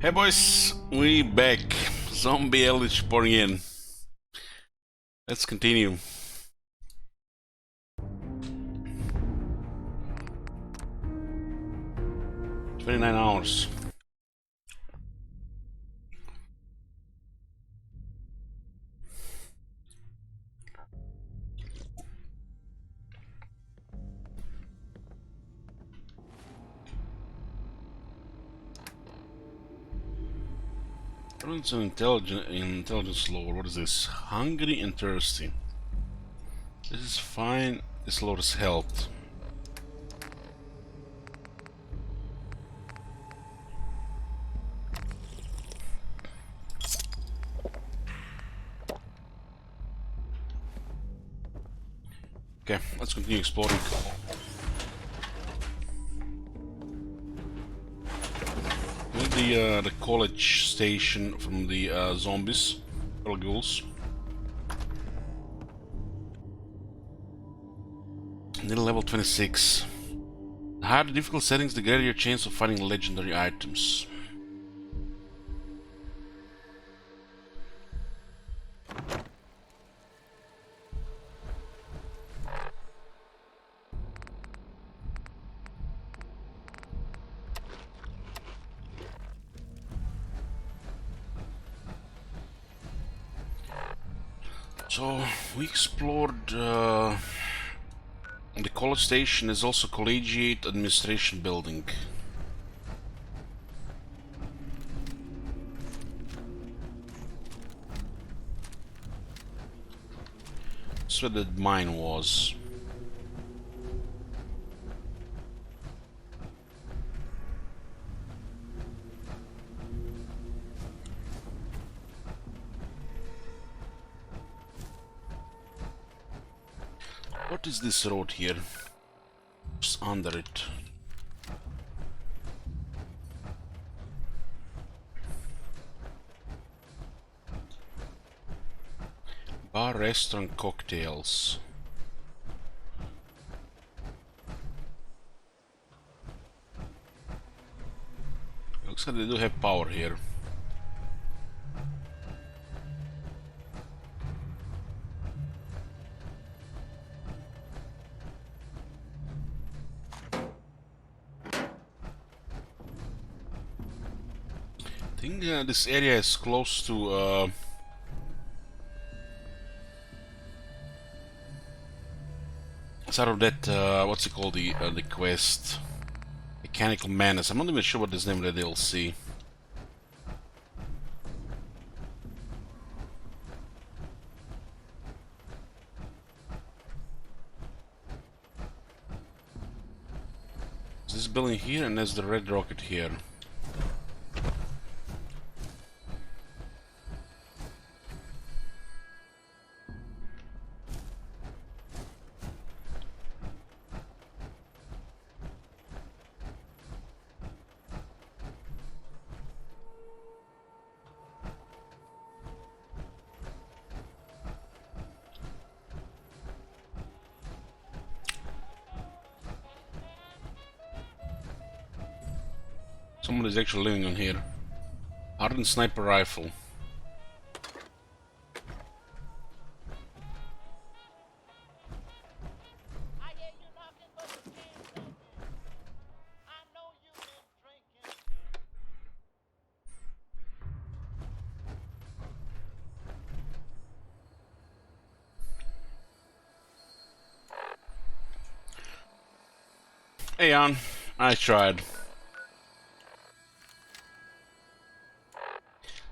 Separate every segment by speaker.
Speaker 1: Hey boys, we back. Zombie Eldritch pouring in. Let's continue. $29. It's an intelligence lore. What is this? Hungry and thirsty. This is fine. This lore is health. Okay, let's continue exploring. The college station from the zombies or ghouls. Near level 26. The higher the difficult settings, the greater your chance of finding legendary items. So we explored the college station. Is also collegiate administration building. That's where the mine was. What is this road here? What's under it? Bar, restaurant, cocktails. Looks like they do have power here. I think this area is close to sort of that what's it called, the quest, Mechanical Menace. I'm not even sure what this name of the DLC. This building here, and there's the red rocket here. Someone is actually living on here. Hardened sniper rifle. Hey, Jan. I tried.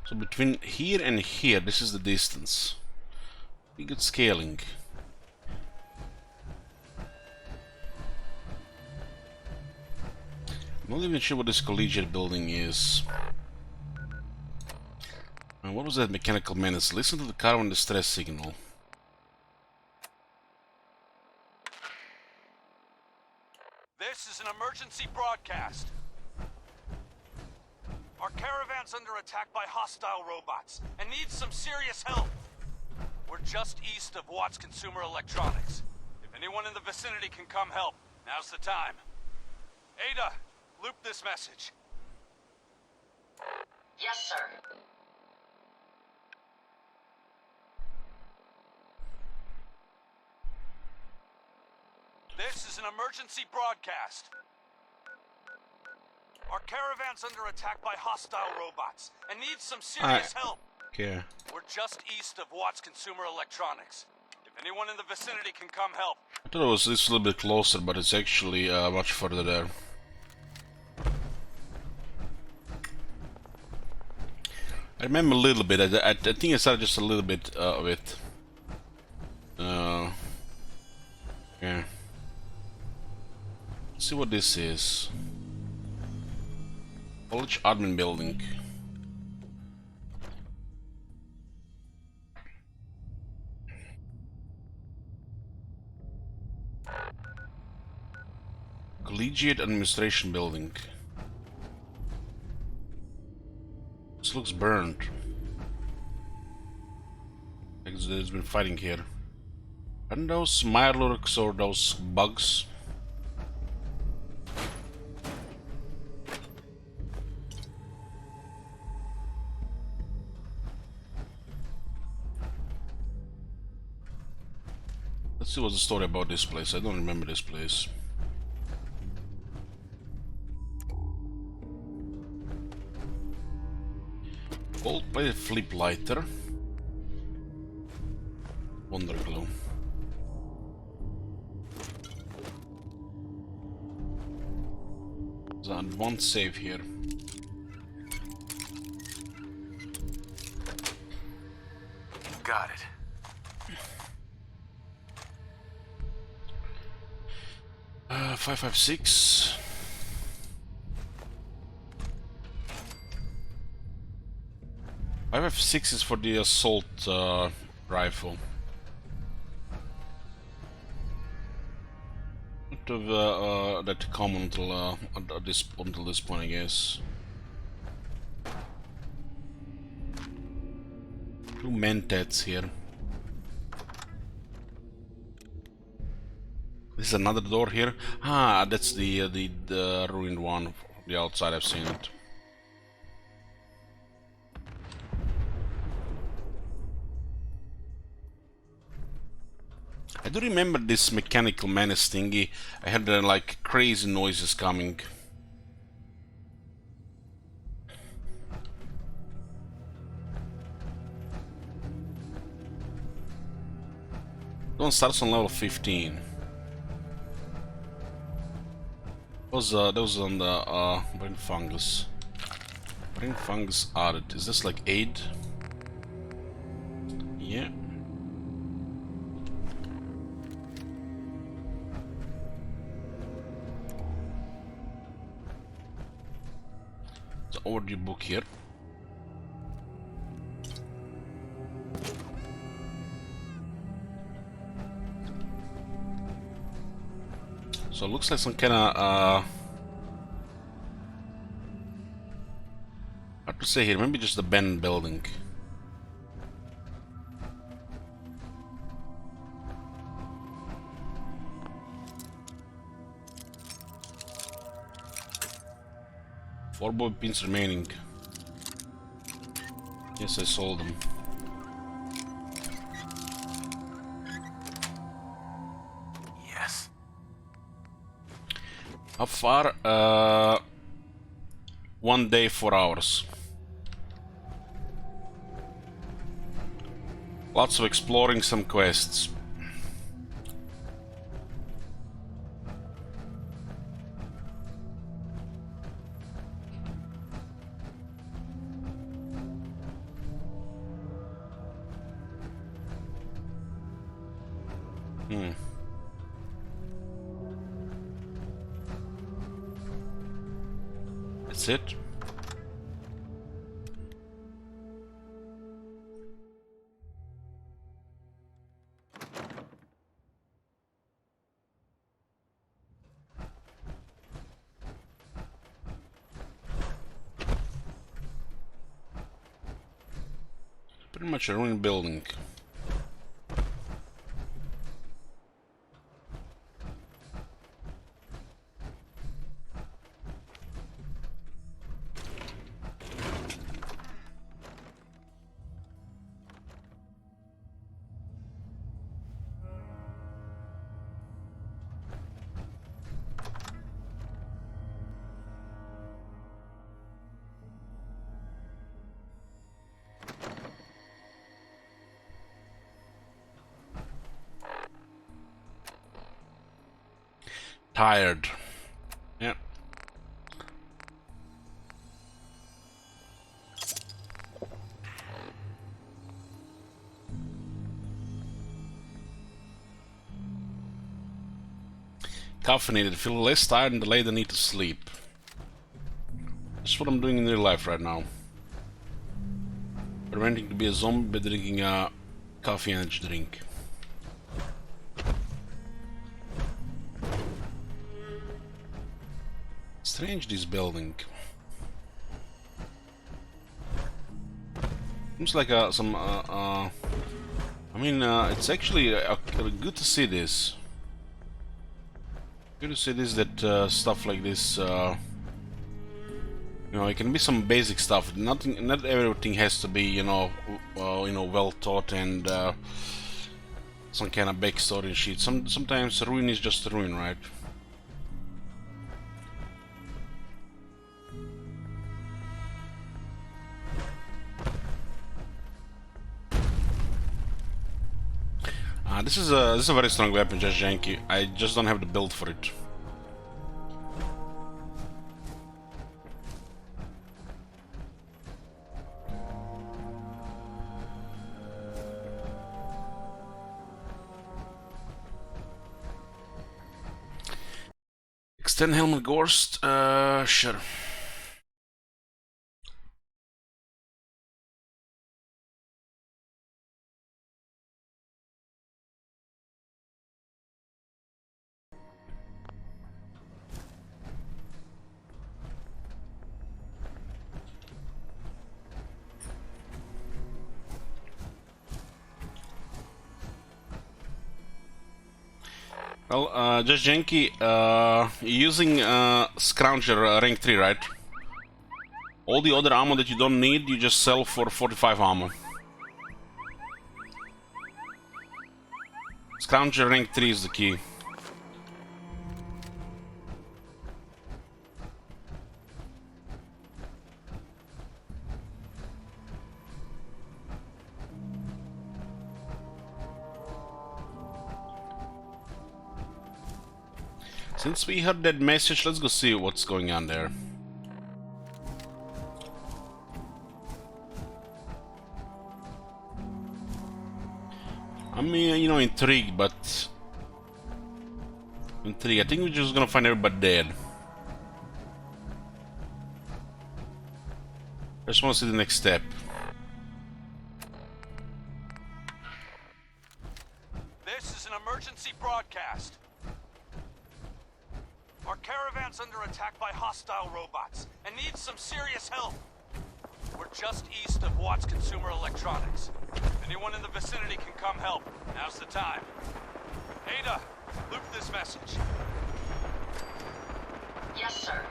Speaker 1: So between here and here, this is the distance. Pretty good scaling. I'm not even sure what this collegiate building is. And what was that Mechanical Menace? Listen to the caravan distress signal.
Speaker 2: This is an emergency broadcast. Our caravan's under attack by hostile robots and needs some serious help. We're just east of Watts Consumer Electronics. If anyone in the vicinity can come help, now's the time. Ada, loop this message.
Speaker 3: Yes, sir.
Speaker 2: This is an emergency broadcast. Our caravan's under attack by hostile robots and needs some serious help.
Speaker 1: Okay.
Speaker 2: We're just east of Watts Consumer Electronics. If anyone in the vicinity can come help.
Speaker 1: I thought it was this little bit closer, but it's actually much further there. I remember a little bit. I think I started just a little bit of it. Yeah. Let's see what this is. College admin building. Collegiate administration building. This looks burned. Like there's been fighting here. Aren't those Mirelurks or those bugs? Let's see what's the story about this place. I don't remember this place. Gold-plated flip lighter. Wonder glue. There's an advanced save here.
Speaker 2: Got it.
Speaker 1: Uh, 556. F6 is for the assault rifle. Not of that common until this point, I guess. Two mentats here. This is another door here. Ah, that's the ruined one from the outside. I've seen it. I do remember this mechanical menace thingy. I had like crazy noises coming. One starts on level 15. That was on the brain fungus. Brain fungus added. Is this like aid? Yeah. The overdue book here. So it looks like some kind of hard to say here, maybe just the Ben building. Four boy pins remaining. Yes, I sold them.
Speaker 2: Yes.
Speaker 1: How far? 1 day, 4 hours. Lots of exploring, some quests. That's it. Pretty much a ruined building. tired. Yeah. Caffeinated, feel less tired and delay the need to sleep. That's what I'm doing in real life right now. Preventing to be a zombie by drinking a coffee energy drink. Strange, this building. Seems like some. I mean, it's actually good to see this. Good to see this. That stuff like this. You know, it can be some basic stuff. Not everything has to be, you know, well taught and some kind of backstory and shit. Sometimes ruin is just ruin, right? This is a very strong weapon, just janky. I just don't have the build for it. Extend helmet Gorst? Sure. Well, just janky, using Scrounger rank 3, right? All the other ammo that you don't need, you just sell for 45 ammo. Scrounger rank 3 is the key. Since we heard that message, let's go see what's going on there. I'm, you know, intrigued, but... I think we're just gonna find everybody dead. I just wanna see the next step.
Speaker 2: This is an emergency broadcast. Our caravan's under attack by hostile robots and needs some serious help. We're just east of Watts Consumer Electronics. If anyone in the vicinity can come help, now's the time. Ada, loop this message.
Speaker 3: Yes, sir.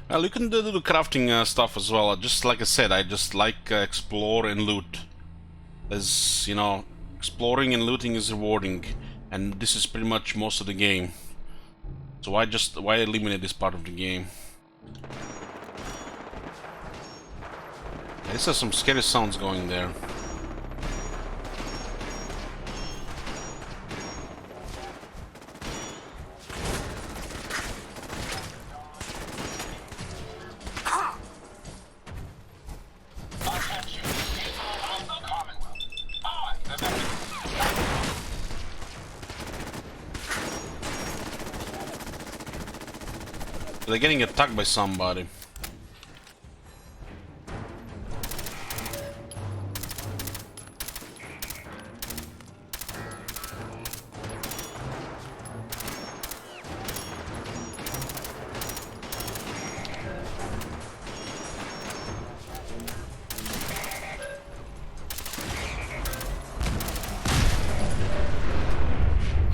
Speaker 1: Well, you can do the crafting stuff as well. Just like I said, I just like explore and loot. As you know, exploring and looting is rewarding, and this is pretty much most of the game. So why eliminate this part of the game? This has some scary sounds going there. They're getting attacked by somebody.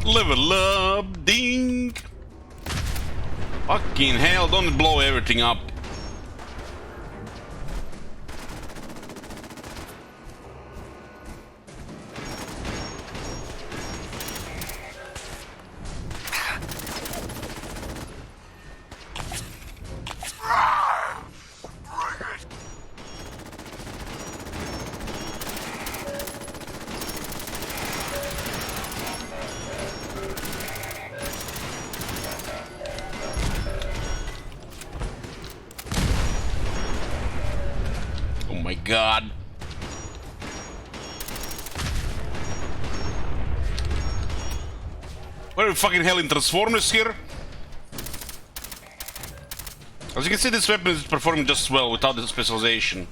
Speaker 1: Level up, ding! Fucking hell, don't blow everything up. my god. Where the fucking hell in Transformers here? As you can see, this weapon is performing just well without the specialization.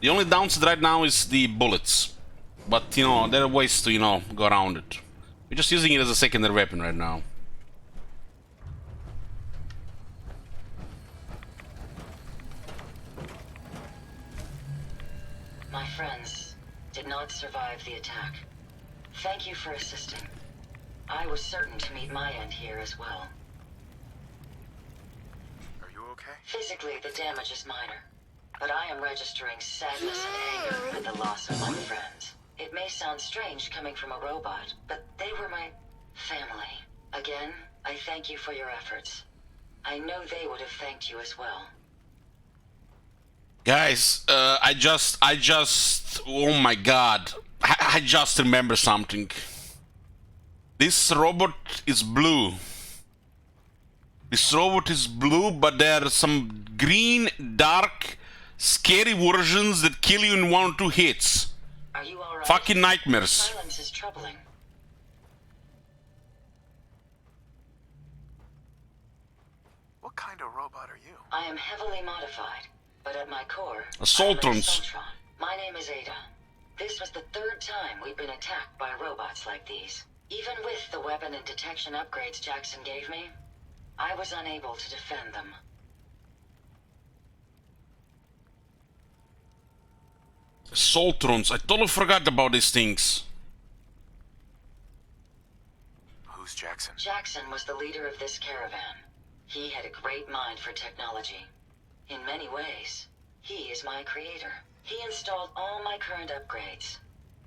Speaker 1: The only downside right now is the bullets. But, you know, there are ways to, you know, go around it. We're just using it as a secondary weapon right now.
Speaker 3: My friends did not survive the attack. Thank you for assisting. I was certain to meet my end here as well.
Speaker 4: Are you okay?
Speaker 3: Physically, the damage is minor, but I am registering sadness and anger at the loss of my friends. It may sound strange coming from a robot, but they were my family. Again, I thank you for your efforts. I know they would have thanked you as well.
Speaker 1: Guys, I just, oh my god. I just remember something. This robot is blue. This robot is blue, but there are some green, dark, scary versions that kill you in 1 or 2 hits.
Speaker 3: Are you alright?
Speaker 1: Fucking nightmares.
Speaker 3: Silence is troubling.
Speaker 4: What kind of robot are you?
Speaker 3: I am heavily modified, but at my core,
Speaker 1: Assaultrons.
Speaker 3: I'm an Assaultron. My name is Ada. This was the 3rd time we've been attacked by robots like these. Even with the weapon and detection upgrades Jackson gave me, I was unable to defend them.
Speaker 1: Assaultrons. I totally forgot about these things.
Speaker 4: Who's Jackson?
Speaker 3: Jackson was the leader of this caravan. He had a great mind for technology. In many ways, he is my creator. He installed all my current upgrades.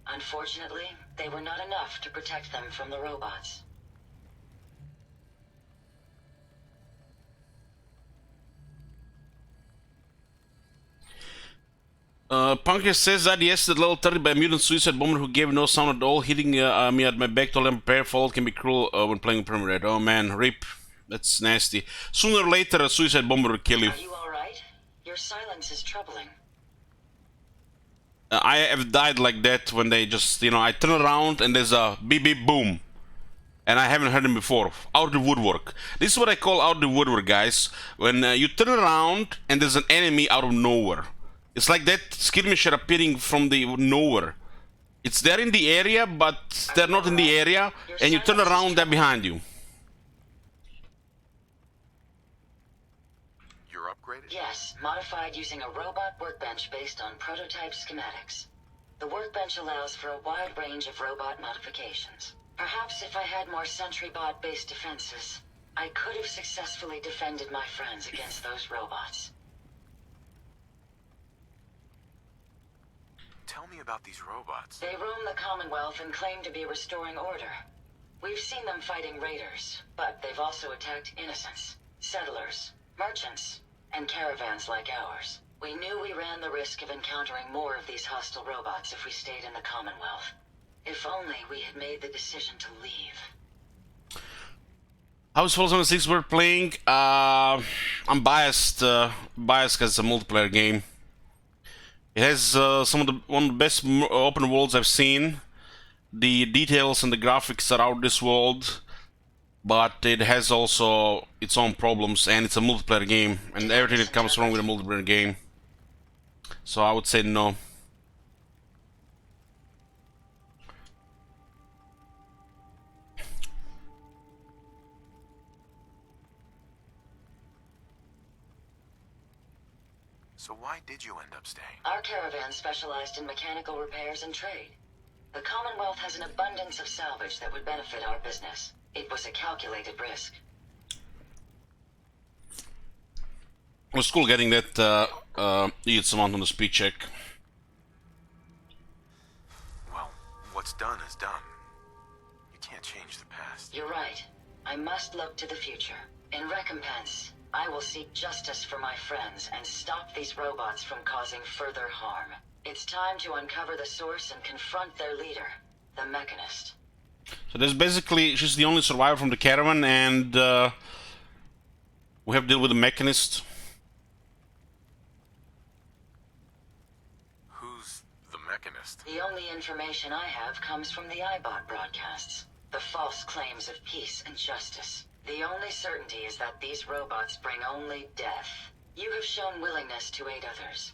Speaker 3: Unfortunately, they were not enough to protect them from the robots.
Speaker 1: Punker says that yes, at level 30 by a mutant suicide bomber who gave no sound at all, hitting me at my back told him prepare fall can be cruel when playing Perma Red. Oh man, rip. That's nasty. Sooner or later, a suicide bomber will kill you.
Speaker 3: Are you alright? Your silence is troubling.
Speaker 1: I have died like that when they just, you know, I turn around and there's a beep beep boom. And I haven't heard him before. Out of the woodwork. This is what I call out of the woodwork, guys. When you turn around and there's an enemy out of nowhere. It's like that skirmisher appearing from the nowhere. It's there in the area, but they're not in the area. And you turn around, they're behind you.
Speaker 4: You're upgraded?
Speaker 3: Yes, modified using a robot workbench based on prototype schematics. The workbench allows for a wide range of robot modifications. Perhaps if I had more SentryBot-based defenses, I could have successfully defended my friends against those robots.
Speaker 4: Tell me about these robots.
Speaker 3: They roam the Commonwealth and claim to be restoring order. We've seen them fighting raiders, but they've also attacked innocents, settlers, merchants, and caravans like ours. We knew we ran the risk of encountering more of these hostile robots if we stayed in the Commonwealth. If only we had made the decision to leave.
Speaker 1: How's Fallout 76 we're playing? I'm biased. Biased because it's a multiplayer game. It has one of the best open worlds I've seen. The details and the graphics are out of this world, but it has also its own problems, and it's a multiplayer game, and everything that comes wrong with a multiplayer game. So I would say no.
Speaker 4: So why did you end up staying?
Speaker 3: Our caravan specialized in mechanical repairs and trade. The Commonwealth has an abundance of salvage that would benefit our business. It was a calculated risk.
Speaker 1: It was cool getting that EATS amount on the speed check.
Speaker 4: Well, what's done is done. You can't change the past.
Speaker 3: You're right. I must look to the future. In recompense, I will seek justice for my friends and stop these robots from causing further harm. It's time to uncover the source and confront their leader, the Mechanist.
Speaker 1: So there's basically, she's the only survivor from the caravan, and we have to deal with the mechanist.
Speaker 4: Who's the Mechanist?
Speaker 3: The only information I have comes from the iBot broadcasts. The false claims of peace and justice. The only certainty is that these robots bring only death. You have shown willingness to aid others.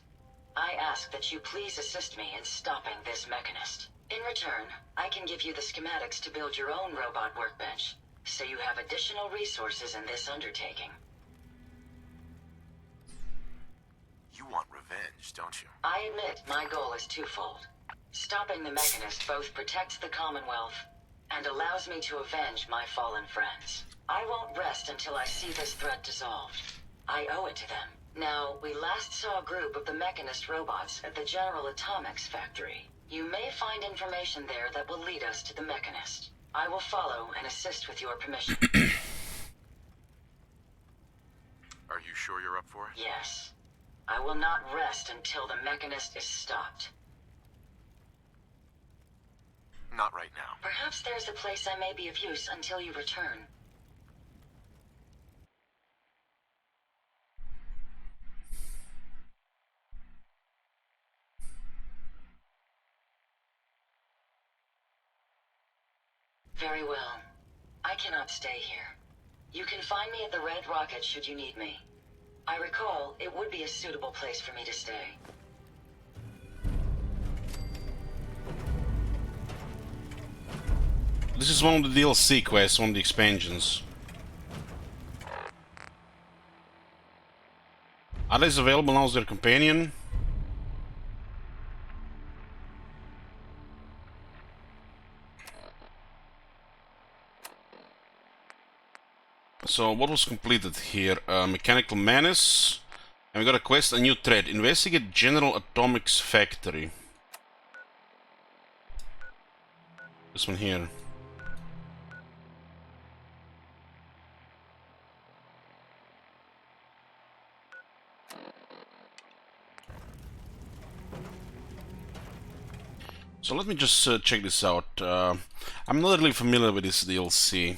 Speaker 3: I ask that you please assist me in stopping this mechanist. In return, I can give you the schematics to build your own robot workbench, so you have additional resources in this undertaking.
Speaker 4: You want revenge, don't you?
Speaker 3: I admit my goal is twofold. Stopping the mechanist both protects the Commonwealth and allows me to avenge my fallen friends. I won't rest until I see this threat dissolved. I owe it to them. Now, we last saw a group of the mechanist robots at the General Atomics factory. You may find information there that will lead us to the mechanist. I will follow and assist with your permission.
Speaker 4: Are you sure you're up for it?
Speaker 3: Yes. I will not rest until the mechanist is stopped.
Speaker 4: Not right now.
Speaker 3: Perhaps there's a place I may be of use until you return. Very well. I cannot stay here. You can find me at the Red Rocket should you need me. I recall it would be a suitable place for me to stay.
Speaker 1: This is one of the DLC quests, one of the expansions. Ada is available now as their companion. So what was completed here? Mechanical Menace. And we got a quest, a new threat. Investigate General Atomics Factory. This one here. So let me just check this out. I'm not really familiar with this DLC.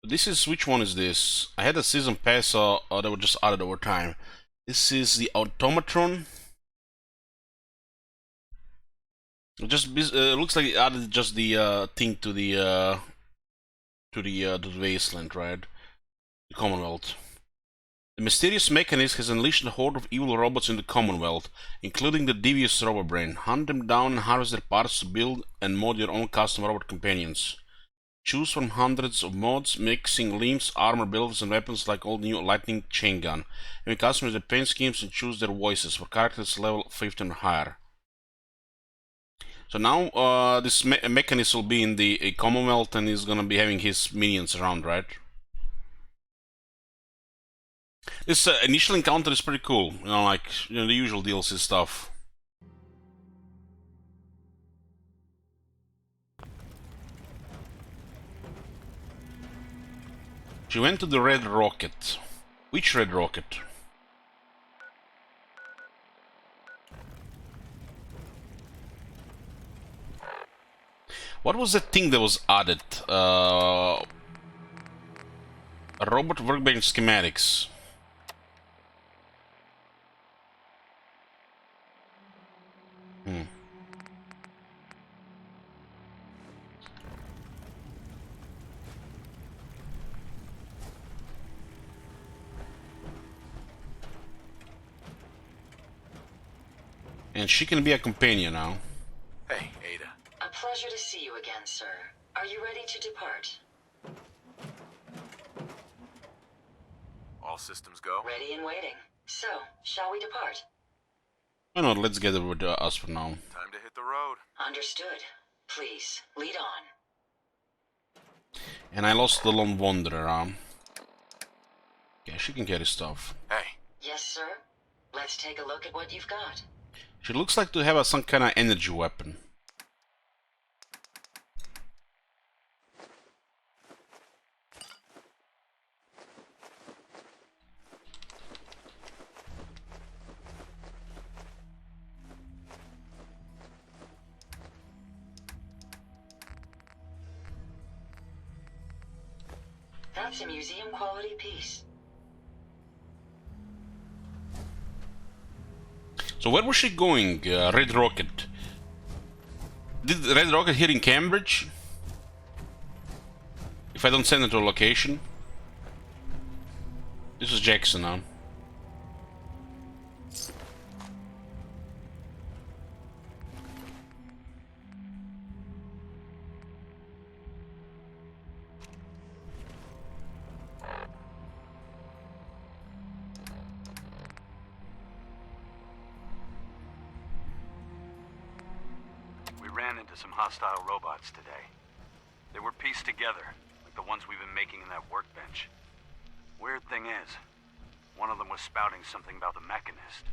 Speaker 1: This is, which one is this? I had a season pass, or they were just added over time. This is the Automatron. It just looks like it added just the thing to the wasteland, right? The Commonwealth. The mysterious mechanist has unleashed a horde of evil robots in the Commonwealth, including the devious RoboBrain. Hunt them down and harvest their parts to build and mod your own custom robot companions. Choose from hundreds of mods, mixing limbs, armor, buildings, and weapons like all new Lightning Chain Gun. You can customize the paint schemes and choose their voices for characters level 50 and higher. So now this mechanist will be in the Commonwealth and is gonna be having his minions around, right? This initial encounter is pretty cool, you know, like the usual DLC stuff. She went to the Red Rocket. Which Red Rocket? What was the thing that was added? Robot workbench schematics. And she can be a companion now.
Speaker 4: Hey, Ada.
Speaker 3: A pleasure to see you again, sir. Are you ready to depart?
Speaker 4: All systems go?
Speaker 3: Ready and waiting. So, shall we depart?
Speaker 1: Why not? Let's get it with us for now.
Speaker 4: Time to hit the road.
Speaker 3: Understood. Please, lead on.
Speaker 1: And I lost the Lone Wanderer. Yeah, she can carry stuff.
Speaker 4: Hey.
Speaker 3: Yes, sir. Let's take a look at what you've got.
Speaker 1: She looks like to have some kind of energy weapon.
Speaker 3: That's a museum quality piece.
Speaker 1: So where was she going, Red Rocket? Did Red Rocket here in Cambridge? If I don't send it to a location? This is Jackson now.
Speaker 2: We ran into some hostile robots today. They were pieced together, like the ones we've been making in that workbench. Weird thing is, one of them was spouting something about the Mechanist.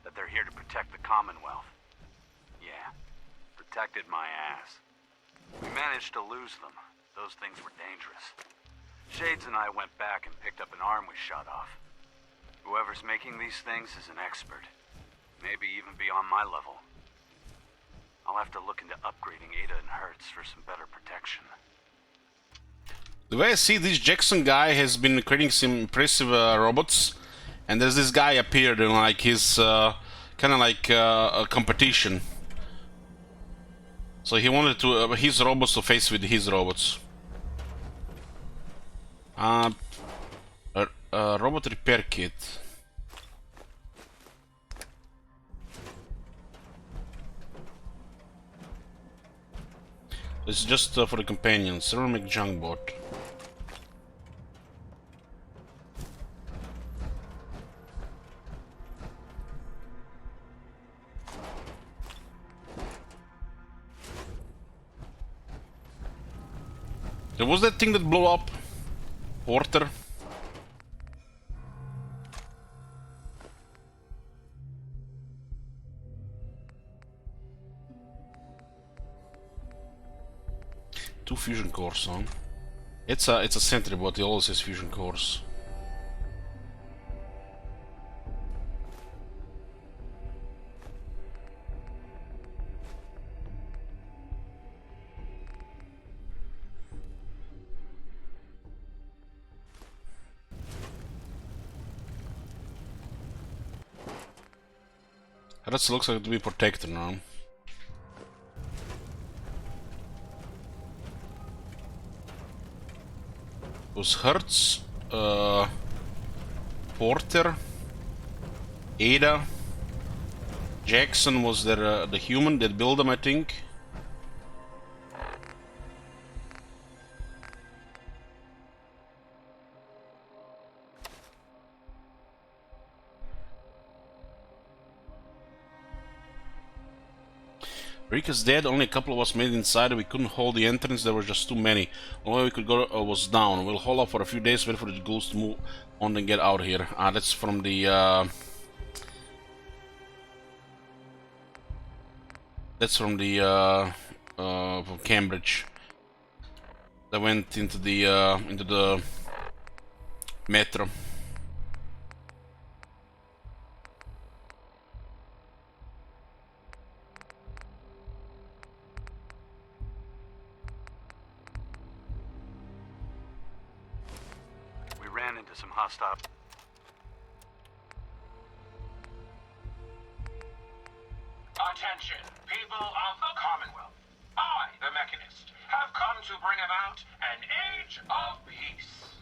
Speaker 2: That they're here to protect the Commonwealth. Yeah, protected my ass. We managed to lose them. Those things were dangerous. Shades and I went back and picked up an arm we shot off. Whoever's making these things is an expert. Maybe even beyond my level. I'll have to look into upgrading Ada and Hertz for some better protection.
Speaker 1: The way I see this Jackson guy has been creating some impressive robots, and there's this guy appeared in like his kind of like a competition. So he wanted to his robots to face with his robots. Robot repair kit. It's just for the companions. Ceramic junk bot. There was that thing that blew up. Porter. Two fusion cores, huh? It's a sentry bot. He always has fusion cores. That looks like to be protected now. It was Hertz, Porter, Ada, Jackson was there, the human that built them, I think. Rika's dead, only a couple of us made it inside, we couldn't hold the entrance, there were just too many. Only way we could go was down. We'll hold up for a few days, wait for the ghouls to move on and get out here. That's from the from Cambridge. They went into the metro.
Speaker 2: Some hostile.
Speaker 5: Attention, people of the Commonwealth. I, the Mechanist, have come to bring about an age of peace.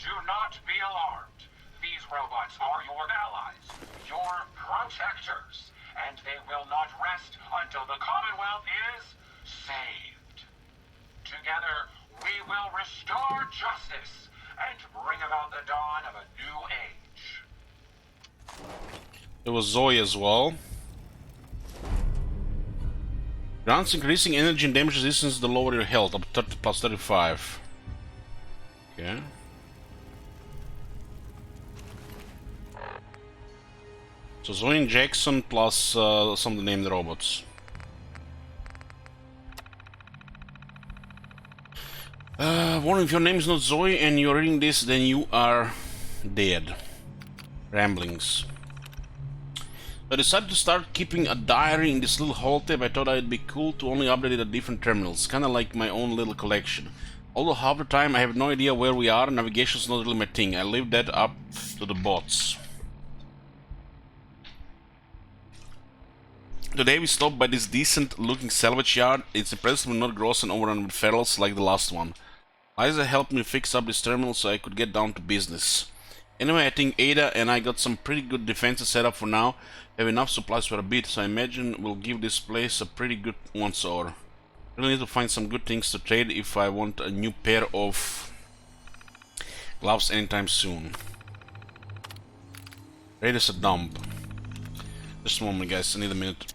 Speaker 5: Do not be alarmed. These robots are your allies, your protectors, and they will not rest until the Commonwealth is saved. Together, we will restore justice and bring about the dawn of a new age.
Speaker 1: There was Zoe as well. Grants increasing energy and damage resistance to lower your health, up to 30 plus 35. Okay. So Zoe and Jackson plus some of the named robots. Warning, if your name is not Zoe and you're reading this, then you are dead. Ramblings. I decided to start keeping a diary in this little holotape. I thought it'd be cool to only update it at different terminals, kinda like my own little collection. Although half the time I have no idea where we are, navigation's not really my thing. I leave that up to the bots. Today we stopped by this decent looking salvage yard. It's impressively not gross and overrun with ferals like the last one. Liza helped me fix up this terminal so I could get down to business. Anyway, I think Ada and I got some pretty good defenses set up for now. Have enough supplies for a bit, so I imagine we'll give this place a pretty good once over. Really need to find some good things to trade if I want a new pair of gloves anytime soon. Raid is a dump. Just a moment, guys, I need a minute.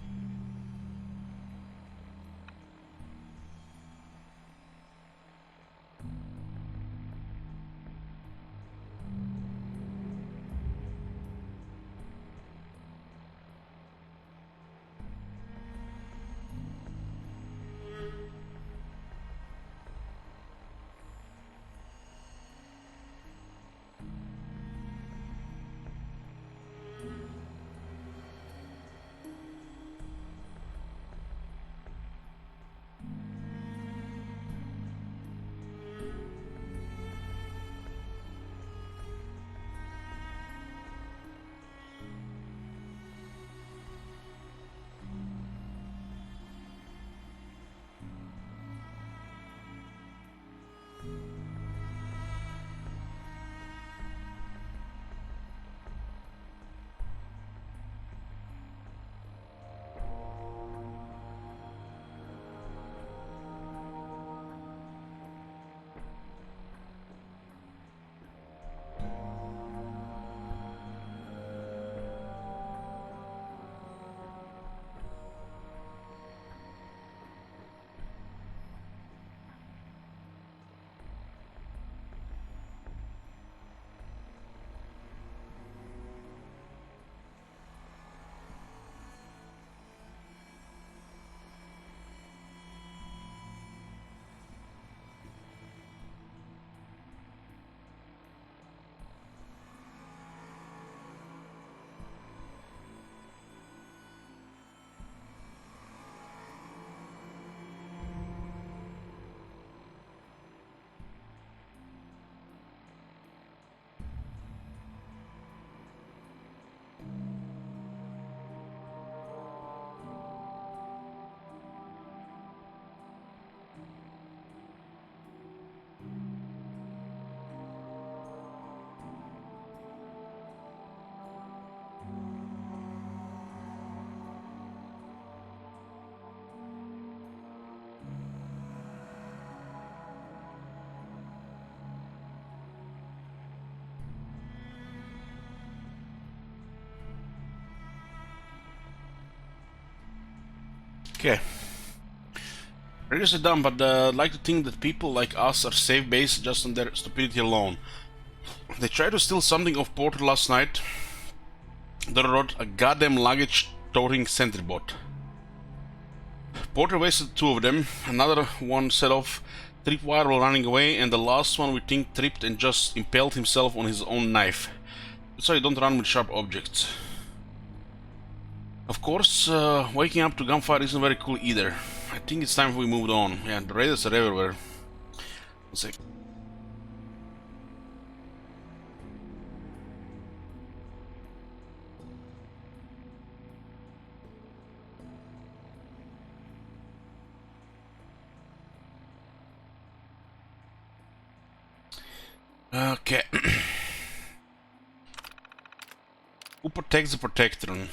Speaker 1: Okay. It is dumb, but I'd like to think that people like us are safe based just on their stupidity alone. They tried to steal something off Porter last night. They rode a goddamn luggage-toting sentry bot. Porter wasted 2 of them, another one set off tripwire while running away, and the last one we think tripped and just impaled himself on his own knife. That's why you don't run with sharp objects. Of course, waking up to gunfire isn't very cool either. I think it's time we moved on. Yeah, the raiders are everywhere. 1 sec. Okay. Who protects the Protectron?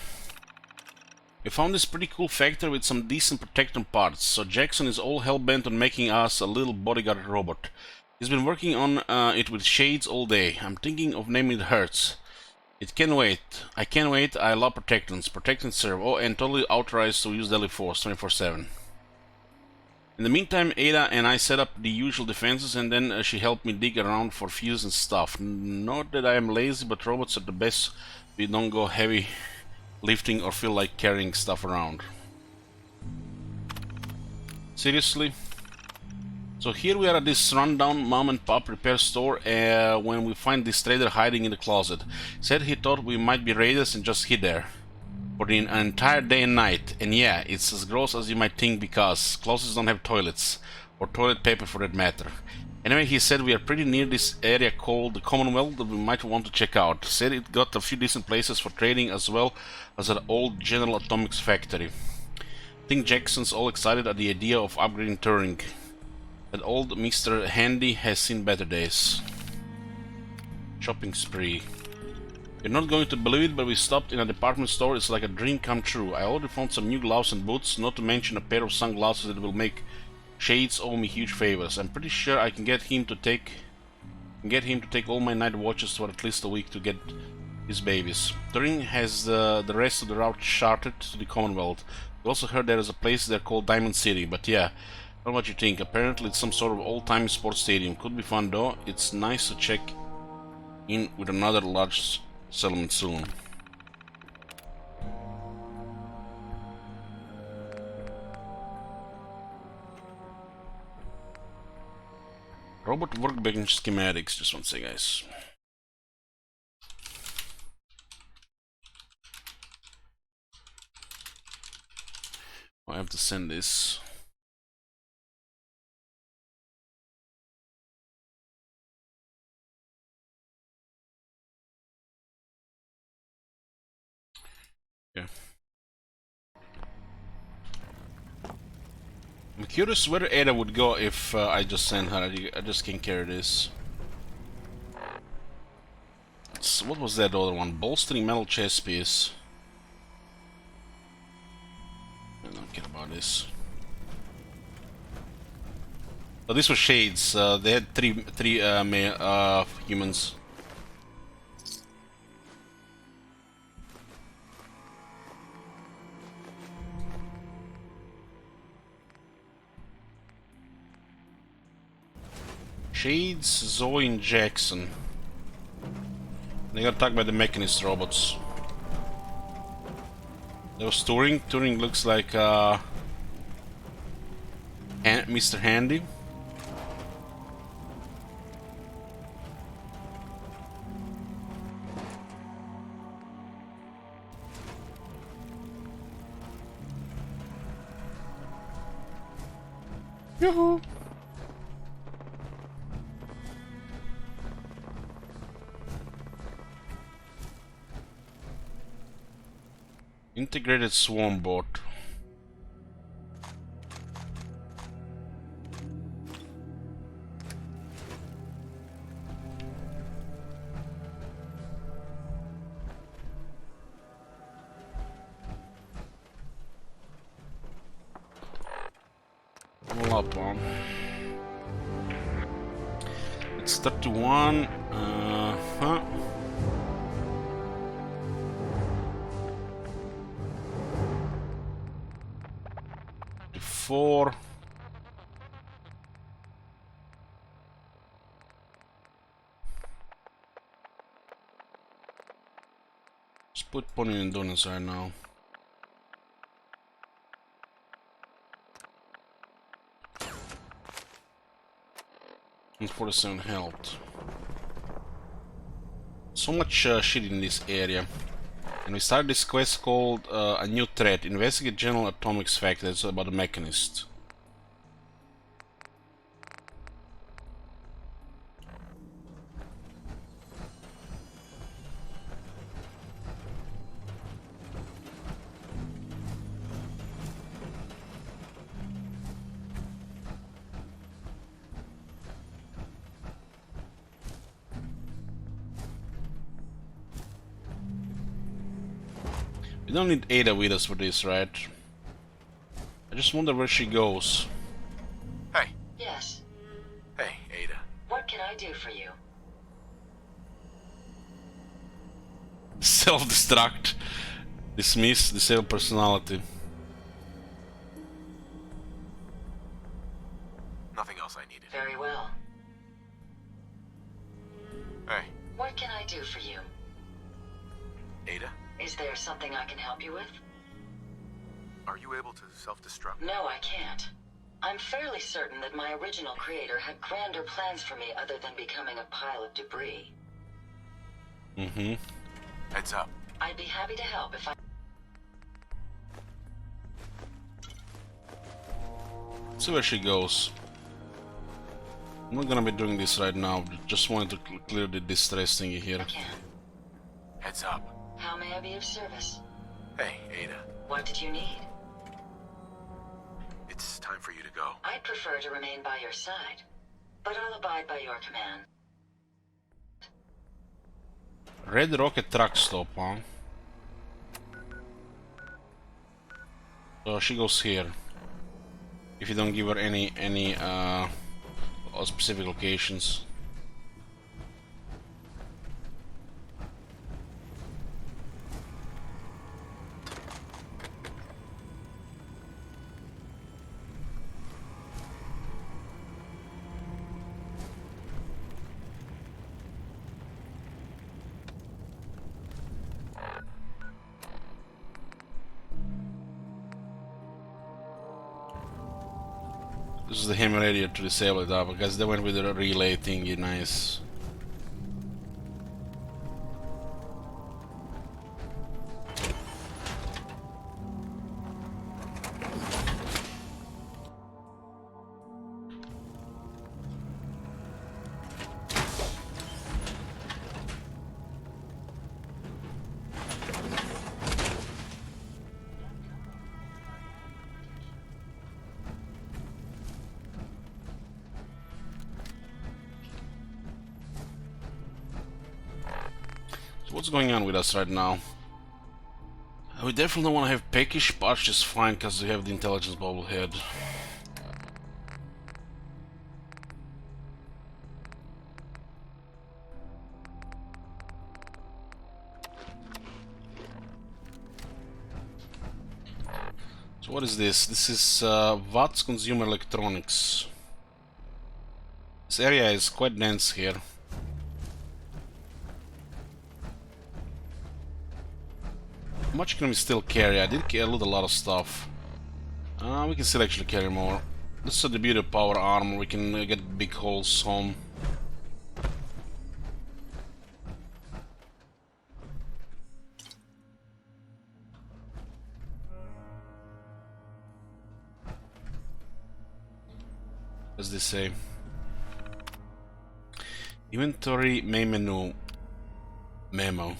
Speaker 1: We found this pretty cool factory with some decent Protectron parts, so Jackson is all hell-bent on making us a little bodyguard robot. He's been working on it with shades all day. I'm thinking of naming it Hertz. It can wait. I can't wait. I love Protectrons. Protectrons serve. Oh, and totally authorized to use Deadly Force 24/7. In the meantime, Ada and I set up the usual defenses, and then she helped me dig around for fuses and stuff. Not that I am lazy, but robots are the best. We don't go heavy lifting or feel like carrying stuff around. Seriously? So here we are at this rundown mom and pop repair store when we find this trader hiding in the closet. Said he thought we might be raiders and just hid there for the entire day and night. And yeah, it's as gross as you might think because closets don't have toilets, or toilet paper for that matter. Anyway, he said we are pretty near this area called the Commonwealth that we might want to check out. Said it got a few decent places for trading as well as an old General Atomics factory. I think Jackson's all excited at the idea of upgrading Turing. That old Mr. Handy has seen better days. Shopping spree. You're not going to believe it, but we stopped in a department store. It's like a dream come true. I already found some new gloves and boots, not to mention a pair of sunglasses that will make Shades owe me huge favors. I'm pretty sure I can get him to take all my night watches for at least a week to get his babies. Turing has the rest of the route charted to the Commonwealth. We also heard there is a place there called Diamond City, but yeah, I don't know what you think. Apparently it's some sort of old-time sports stadium. Could be fun though. It's nice to check in with another large settlement soon. Robot workbench schematics. Just one second, guys. I have to send this. Yeah. I'm curious where Ada would go if I just sent her. I just can't carry this. So what was that other one? Bolstering metal chess piece. I don't care about this. Oh, these were Shades. They had three humans. Shades, Zoe, and Jackson. They got attacked by the Mechanist robots. There was Turing. Turing looks like Mr. Handy. Yoo-hoo! Integrated swarm bot. Level up on. It's 31. Huh. 4. Let's put Pony and Donuts right now. And 47 health. So much shit in this area. And we started this quest called A New Threat. Investigate General Atomics Factory. That's about a Mechanist. We don't need Ada with us for this, right? I just wonder where she goes.
Speaker 4: Hey.
Speaker 3: Yes.
Speaker 4: Hey, Ada.
Speaker 3: What can I do for you?
Speaker 1: Self-destruct. Dismiss. Disable personality.
Speaker 4: Nothing else I needed.
Speaker 3: Very well.
Speaker 4: Hey,
Speaker 3: What can I do for you?
Speaker 4: Ada?
Speaker 3: Is there something I can help you with?
Speaker 4: Are you able to self-destruct?
Speaker 3: No, I can't. I'm fairly certain that my original creator had grander plans for me other than becoming a pile of debris.
Speaker 1: Mm-hmm.
Speaker 4: Heads up.
Speaker 3: I'd be happy to help if I...
Speaker 1: See where she goes. I'm not gonna be doing this right now. Just wanted to clear the distress thingy here.
Speaker 3: Again.
Speaker 4: Heads up.
Speaker 3: How may I be of service?
Speaker 4: Hey, Ada.
Speaker 3: What did you need?
Speaker 4: It's time for you to go.
Speaker 3: I'd prefer to remain by your side, but I'll abide by your command.
Speaker 1: Red Rocket truck stop, huh? So she goes here. If you don't give her any specific locations. This is the ham radio to disable it up, because they went with the relay thingy, nice. What's going on with us right now? We definitely don't want to have Peckish, but just fine because we have the intelligence bobblehead. So what is this? This is Watts Consumer Electronics. This area is quite dense here. How much can we still carry? I did loot a lot of stuff. We can still actually carry more. This is the beauty of power armor. We can get big holes home. What's this say? Inventory main menu memo.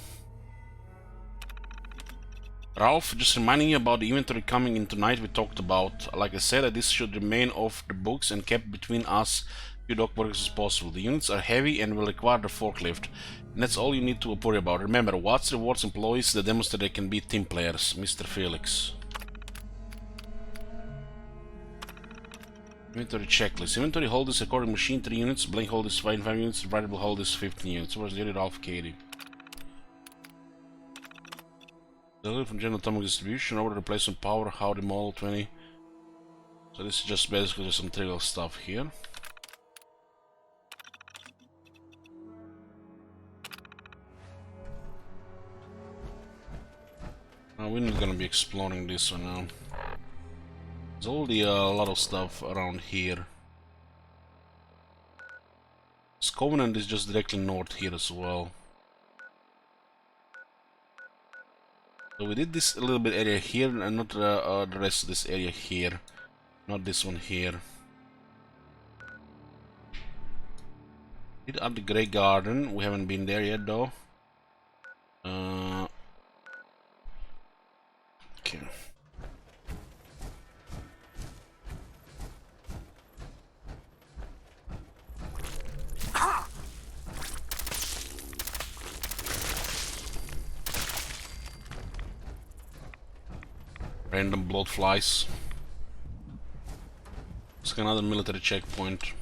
Speaker 1: Ralph, just reminding you about the inventory coming in tonight we talked about. Like I said, this should remain off the books and kept between us few dock workers as possible. The units are heavy and will require the forklift. And that's all you need to worry about. Remember, Watts rewards employees that demonstrate they can be team players. Mr. Felix. Inventory checklist. Inventory hold is according machine 3 units, blank hold is 5 units, variable hold is 15 units. Where's the Ralph Katie? Delivery from General Atomic Distribution, order replacement power, Howdy Model 20. So this is just basically some trivial stuff here. Now we're not gonna be exploring this one now. There's already a lot of stuff around here. This Covenant is just directly north here as well. So we did this a little bit area here and not the rest of this area here. Not this one here. Did up the Grey Garden. We haven't been there yet though. Okay. Random blood flies. It's another military checkpoint.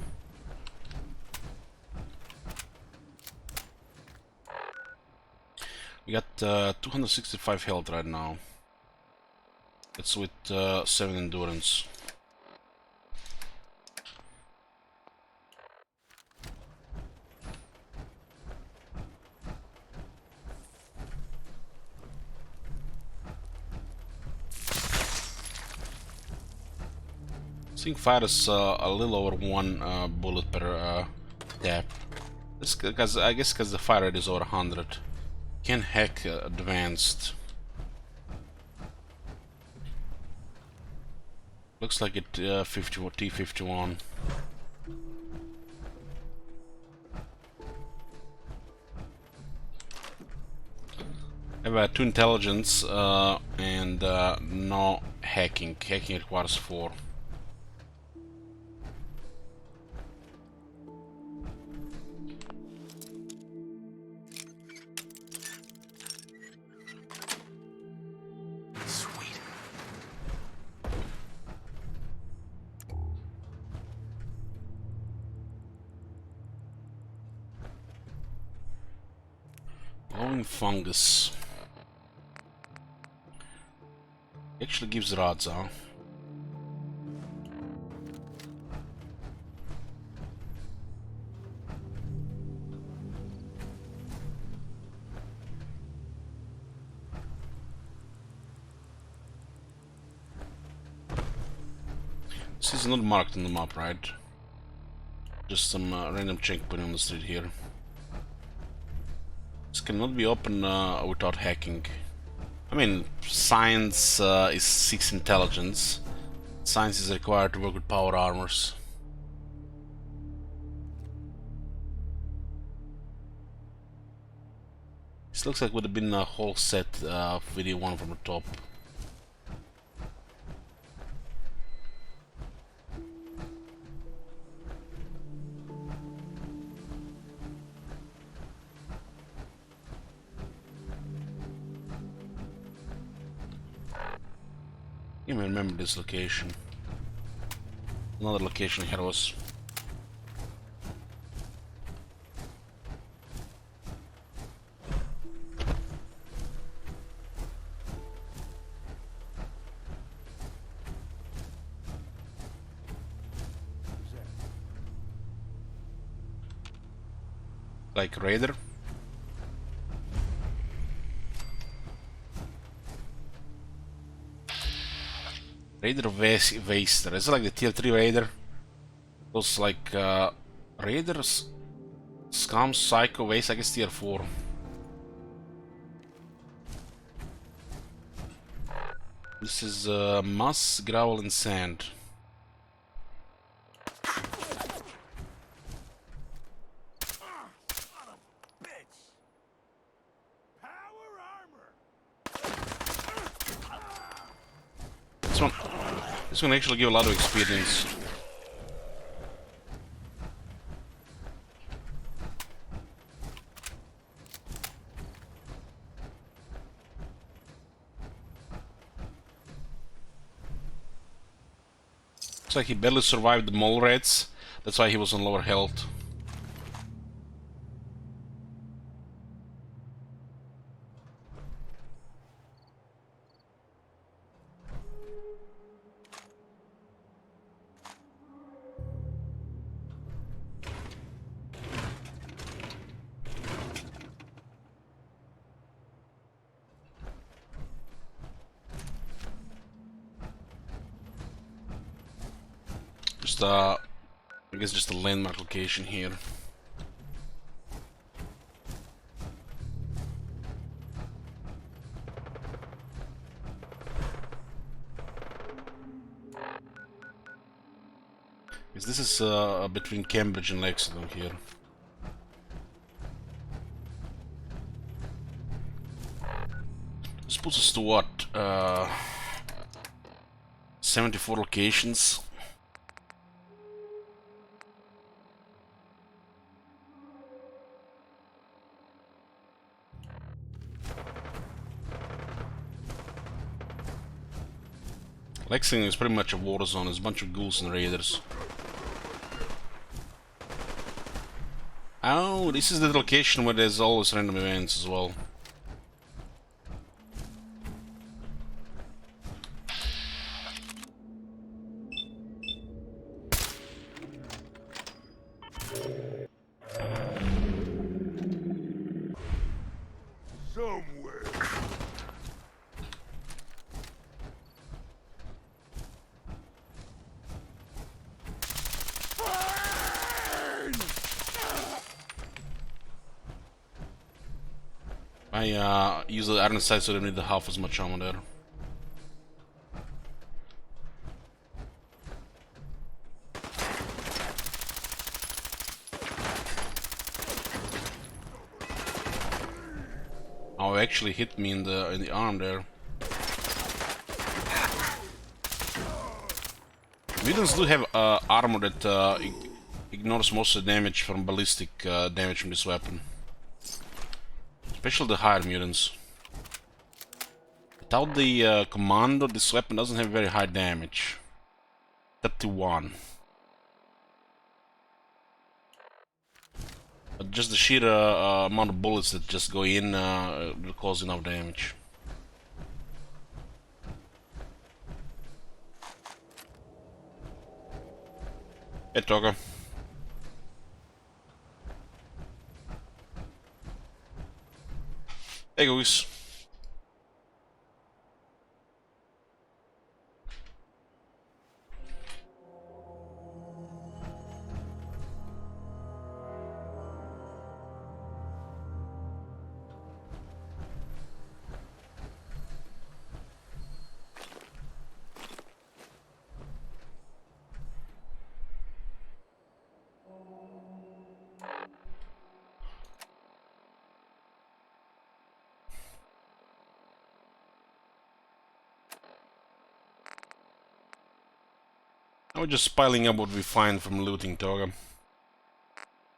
Speaker 1: We got 265 health right now. That's with 7 endurance. This thing fires a little over 1 bullet per tap. This because I guess because the fire rate is over 100. Can hack advanced. Looks like it T51. have 2 intelligence and no hacking. Hacking requires 4.
Speaker 4: Sweet.
Speaker 1: Glowing fungus. Actually gives rods, huh? This is not marked on the map, right? Just some random checkpoint on the street here. This cannot be opened without hacking. I mean, science is 6 intelligence. Science is required to work with power armors. This looks like would have been a whole set of video 1 from the top. You may remember this location. Another location here was. Like Raider. Raider Waster. Is it like the tier 3 Raider? Those like Raiders, Scum, Psycho, Waste, I guess tier 4. This is Moss, Gravel and Sand. This one actually give a lot of experience. Looks like he barely survived the mole rats. That's why he was on lower health. Just I guess just a landmark location here. This is between Cambridge and Lexington here. This puts us to what? 74 locations. Lexington is pretty much a war zone. There's a bunch of ghouls and raiders. Oh, this is the location where there's always random events as well. I use the iron sight so I don't need the half as much ammo there. Oh, it actually hit me in the arm there. Mutants do have armor that ignores most of the damage from ballistic damage from this weapon. Especially the higher mutants. Without the commando, this weapon doesn't have very high damage. 31. But just the sheer amount of bullets that just go in will cause enough damage. Hey, Toga. Hey, Goose. We're just piling up what we find from looting, Toga.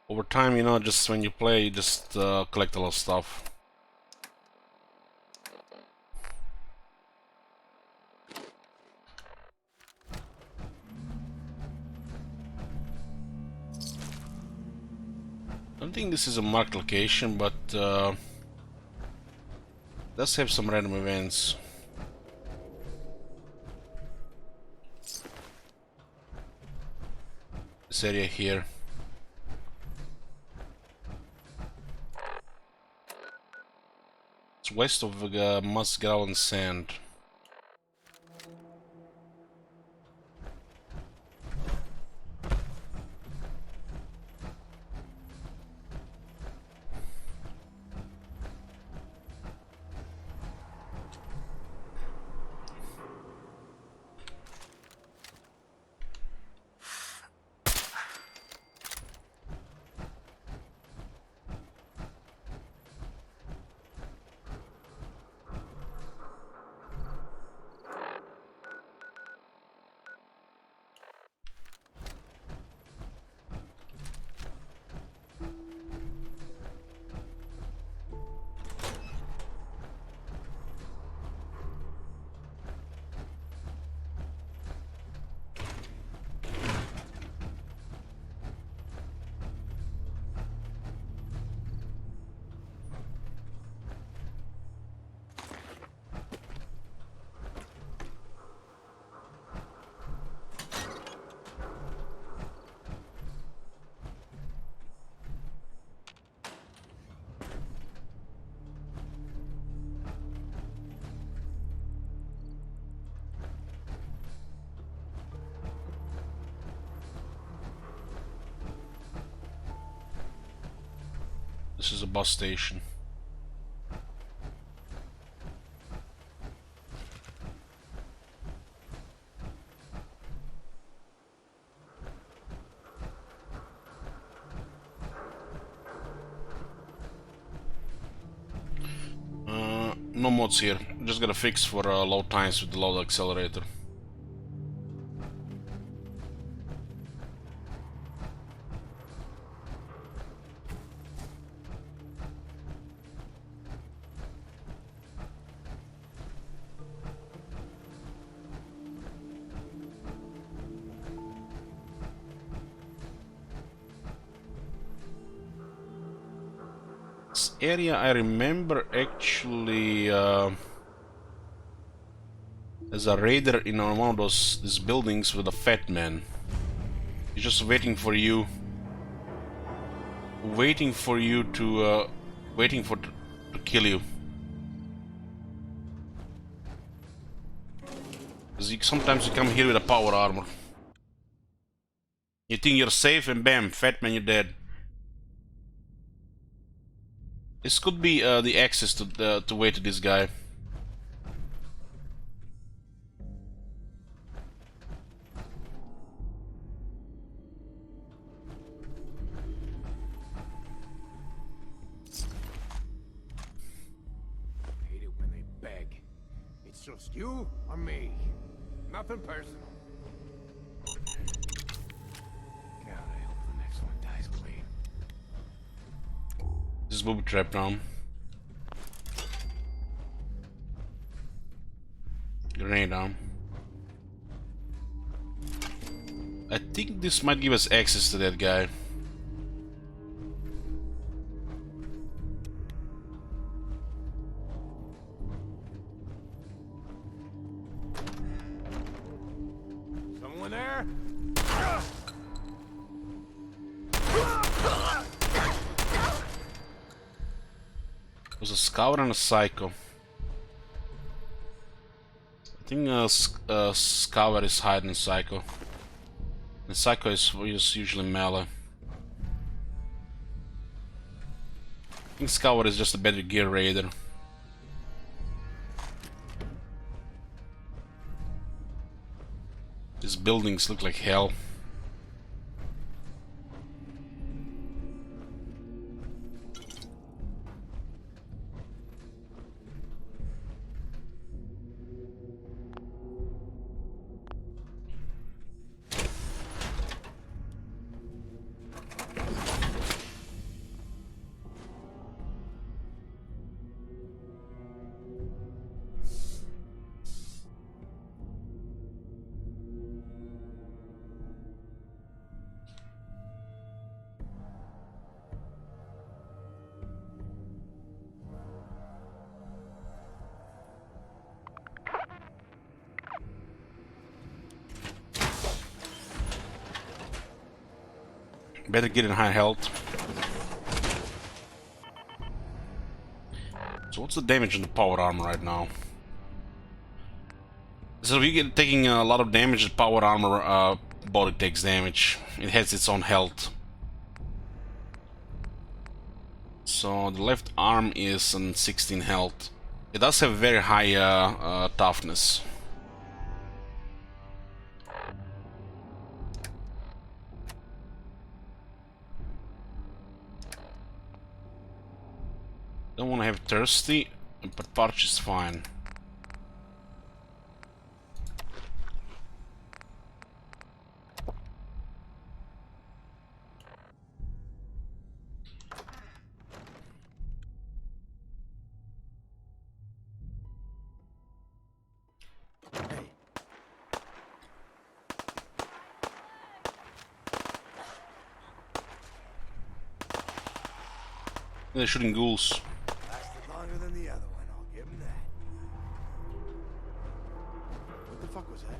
Speaker 1: Over time, you know, just when you play, you just collect a lot of stuff. I don't think this is a marked location, but does have some random events. This area here. It's west of Musgraven Sand. This is a bus station. No mods here. Just got a fix for load times with the load accelerator. This area I remember actually as a raider in one of these buildings with a fat man. He's just waiting for you to to kill you. Sometimes you come here with a power armor. You think you're safe and bam, fat man, you're dead. This could be the access to way to this guy.
Speaker 6: Just you or me? Nothing personal. God, I hope the next one dies clean.
Speaker 1: This is booby trap now. Grenade down. I think this might give us access to that guy.
Speaker 6: Someone there?
Speaker 1: There's a scout and a psycho. I think Scout is hiding Psycho. And Psycho is usually melee. I think Scout is just a better gear raider. These buildings look like hell. Better get in high health. So what's the damage on the power armor right now? So if you get taking a lot of damage, the power armor body takes damage. It has its own health. So the left arm is on 16 health. It does have very high toughness. Don't want to have thirsty, but parch is fine. They're shooting ghouls.
Speaker 6: Lasted longer than the other one, I'll give him that. What the fuck was that?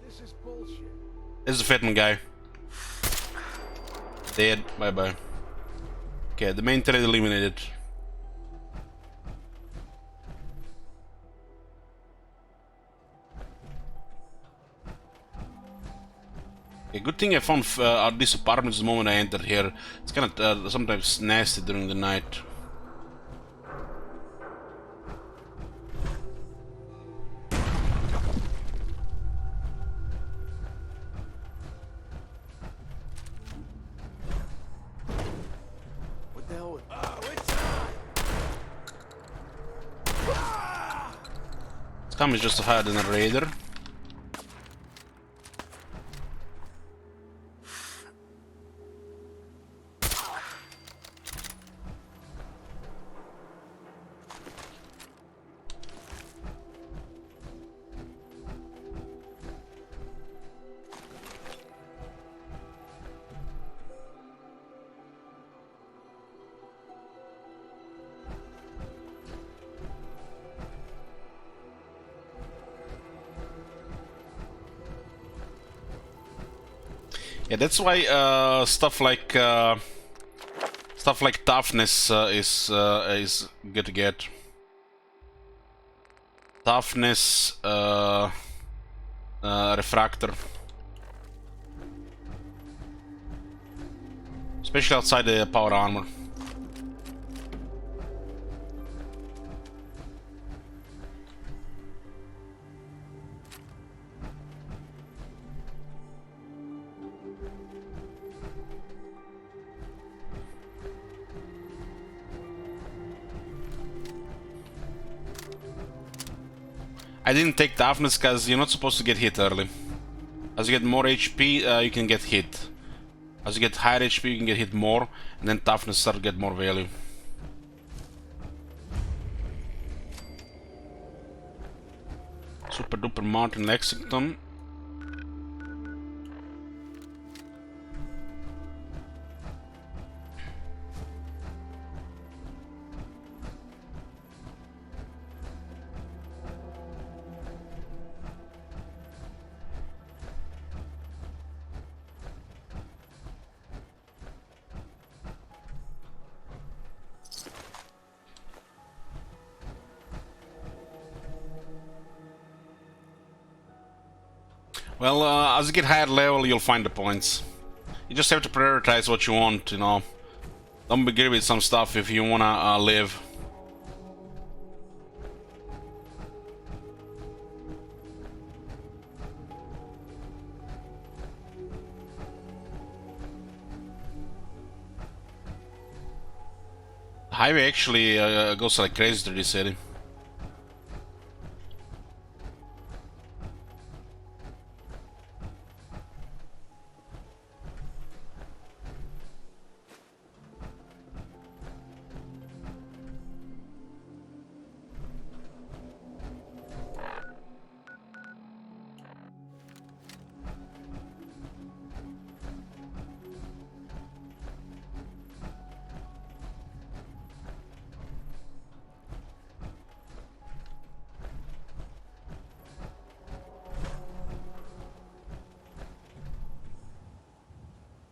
Speaker 6: This is bullshit.
Speaker 1: This is a Fatman guy. Dead. Bye bye. Okay, the main thread eliminated. A good thing I found these apartments the moment I entered here. It's kind of sometimes nasty during the night.
Speaker 6: What the hell?
Speaker 1: Scum is just higher than a raider. Yeah, that's why stuff like toughness is good to get. Toughness, refractor, especially outside the power armor. I didn't take toughness because you're not supposed to get hit early. As you get more HP, you can get hit. As you get higher HP, you can get hit more, and then toughness start to get more value. Super duper Martin Lexington. Well, as you get higher level, you'll find the points. You just have to prioritize what you want, you know. Don't be greedy with some stuff if you wanna live. The highway actually goes like crazy through this city.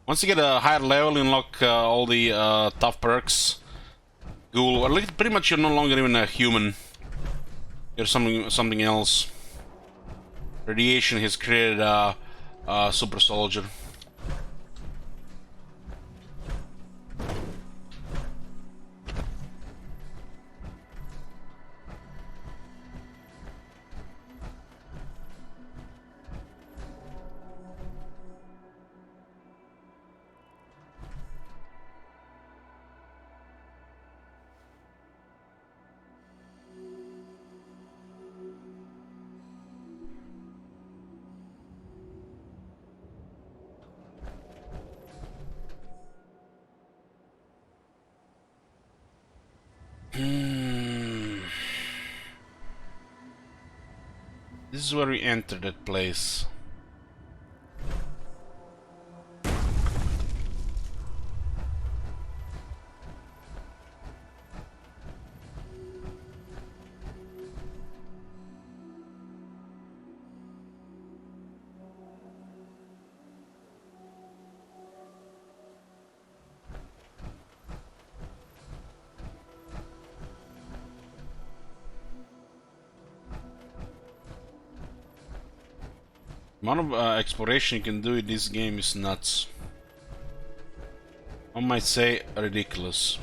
Speaker 1: Once you get a higher level, you unlock all the tough perks. Ghoul, or like, pretty much you're no longer even a human. You're something else. Radiation has created a super soldier. This is where we enter that place. The amount of exploration you can do in this game is nuts. I might say ridiculous.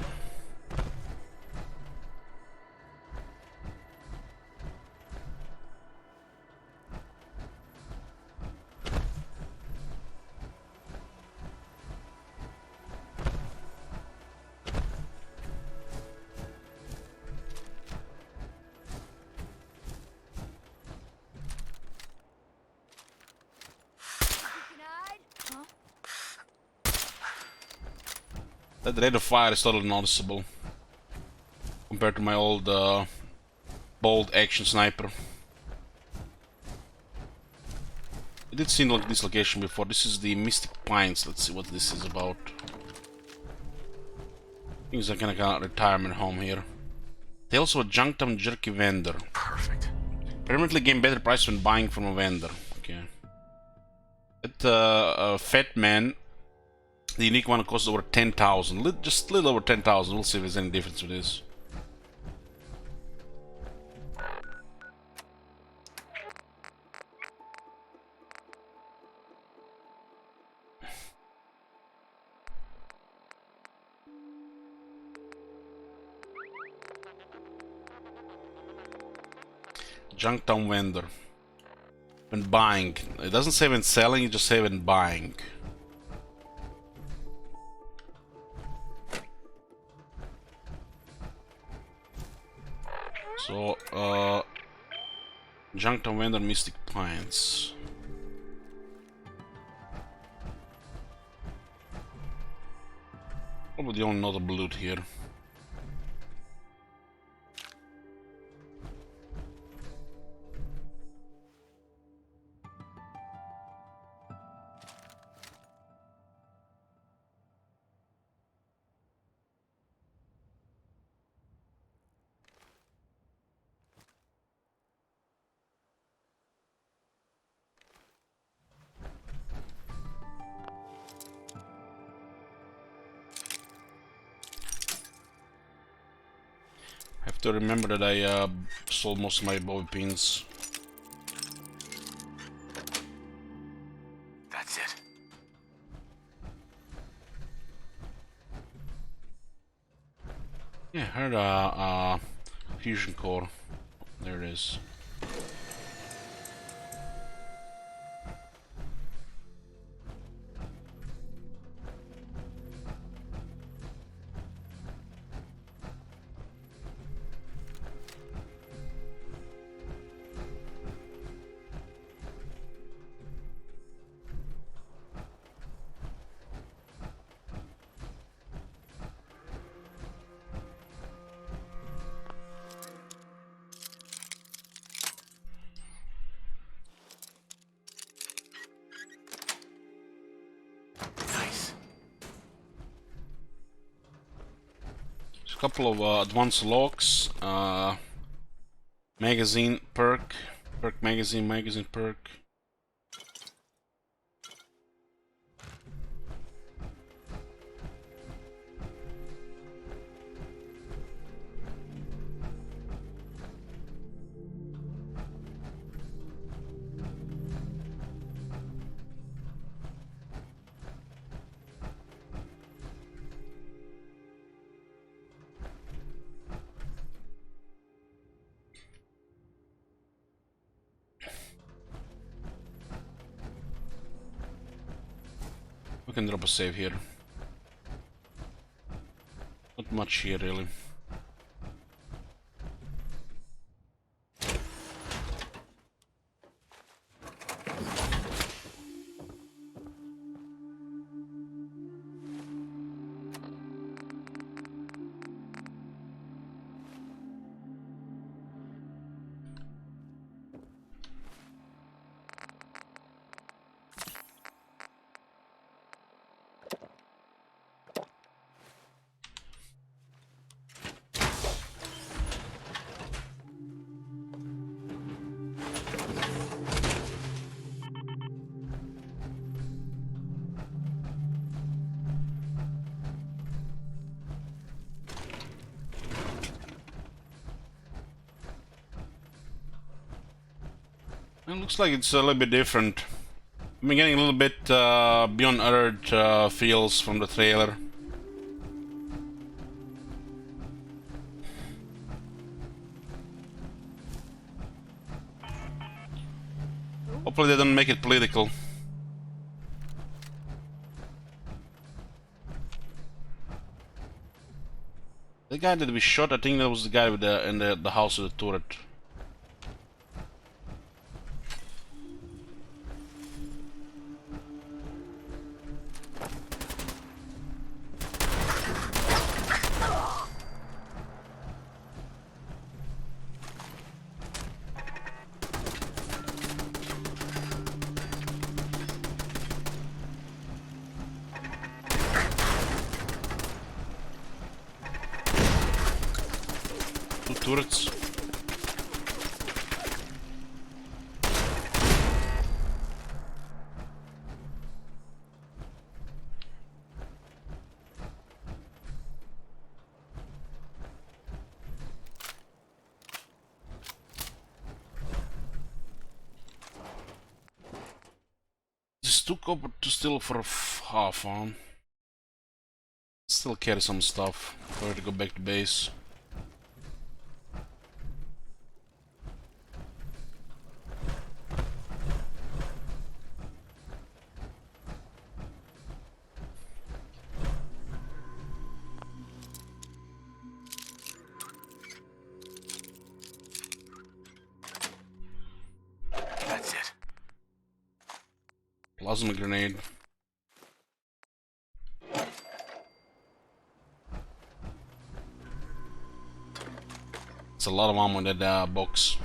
Speaker 1: That rate of fire is totally noticeable compared to my old bold action sniper. I did see this location before. This is the Mystic Pines. Let's see what this is about. I think it's like a retirement home here. Tales of a Junktown jerky vendor.
Speaker 4: Perfect.
Speaker 1: Permanently gain better price when buying from a vendor. Okay. That fat man. The unique one costs over 10,000. Just a little over 10,000. We'll see if there's any difference with this. Junktown vendor. When buying. It doesn't say when selling, it just say when buying. So, Junktown Vendor, Mystic Pines. Probably the only notable loot here. Have to remember that I sold most of my bobby pins.
Speaker 4: That's it.
Speaker 1: Yeah, I heard fusion core. There it is.
Speaker 4: Nice.
Speaker 1: There's a couple of advanced locks. Magazine perk. Perk magazine perk. We can drop a save here. Not much here really. It looks like it's a little bit different. I'm getting a little bit Beyond Earth feels from the trailer. Hopefully they don't make it political. The guy that we shot, I think that was the guy with in the house with the turret. Turrets. Just took over to steal for half on. Still carry some stuff. Prefer to go back to base. Plasma grenade. It's a lot of ammo in that box.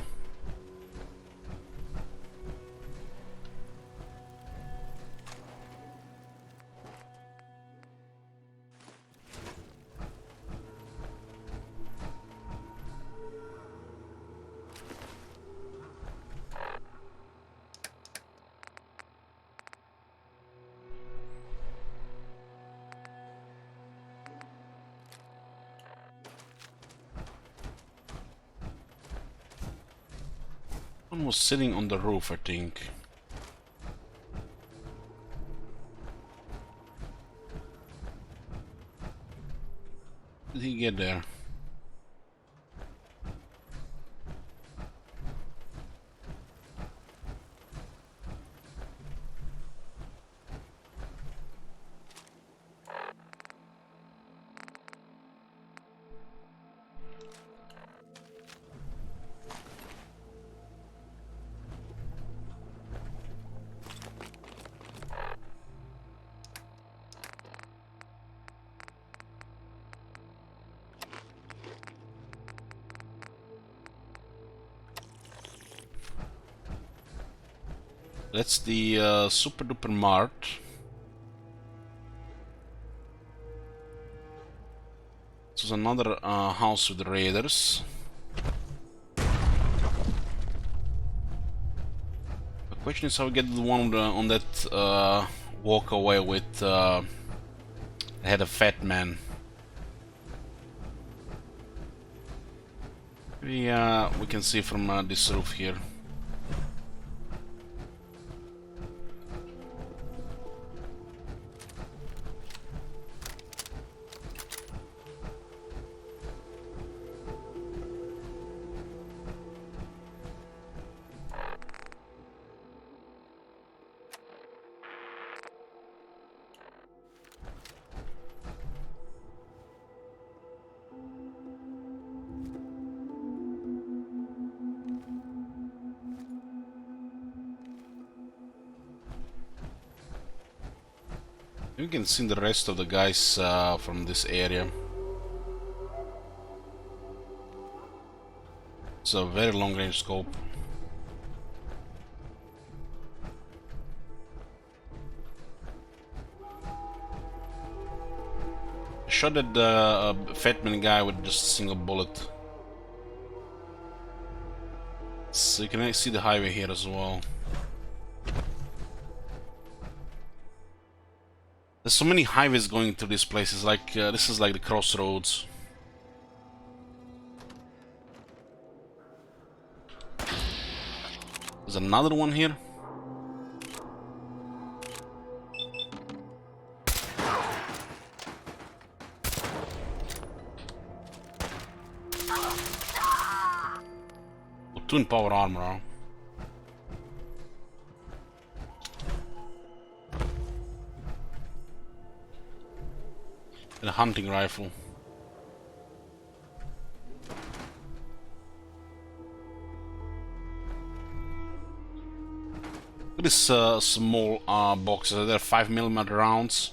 Speaker 1: One was sitting on the roof, I think. Did he get there? That's the Super Duper Mart. This is another house with raiders. The question is how we get the one on that walkway with had a fat man. We can see from this roof here. You can see the rest of the guys from this area. It's a very long range scope. I shot at the Fatman guy with just a single bullet. So you can see the highway here as well. There's so many highways going through this place. It's like this is like the crossroads. There's another one here. Twin power armor. And a hunting rifle. Look at this small boxes. They're 5mm rounds.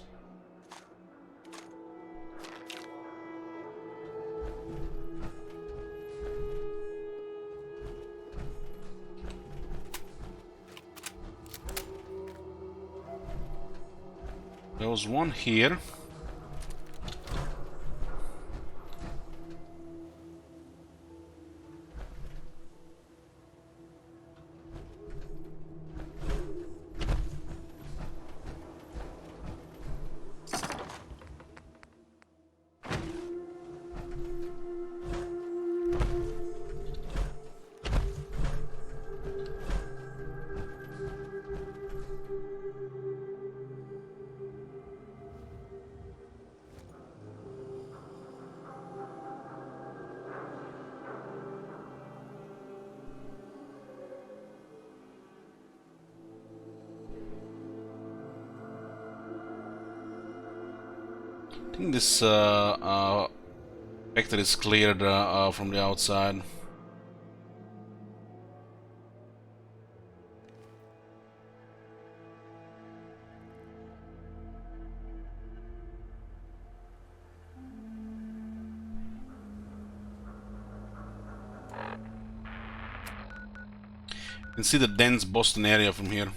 Speaker 1: There was one here. I think this vector is cleared from the outside. You can see the dense Boston area from here.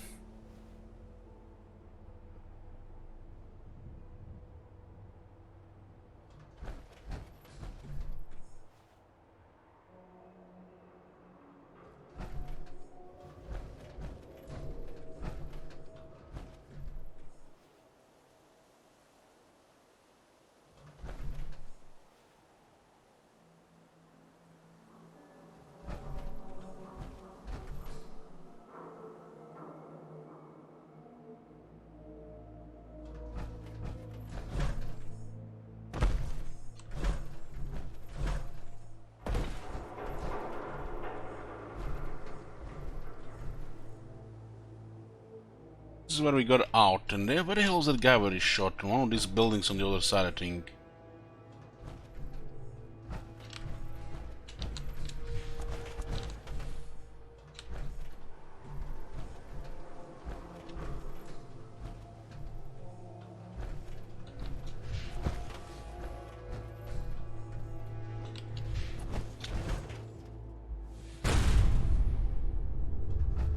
Speaker 1: This is where we got out, and there, where the hell is that guy where he shot? One of these buildings on the other side, I think.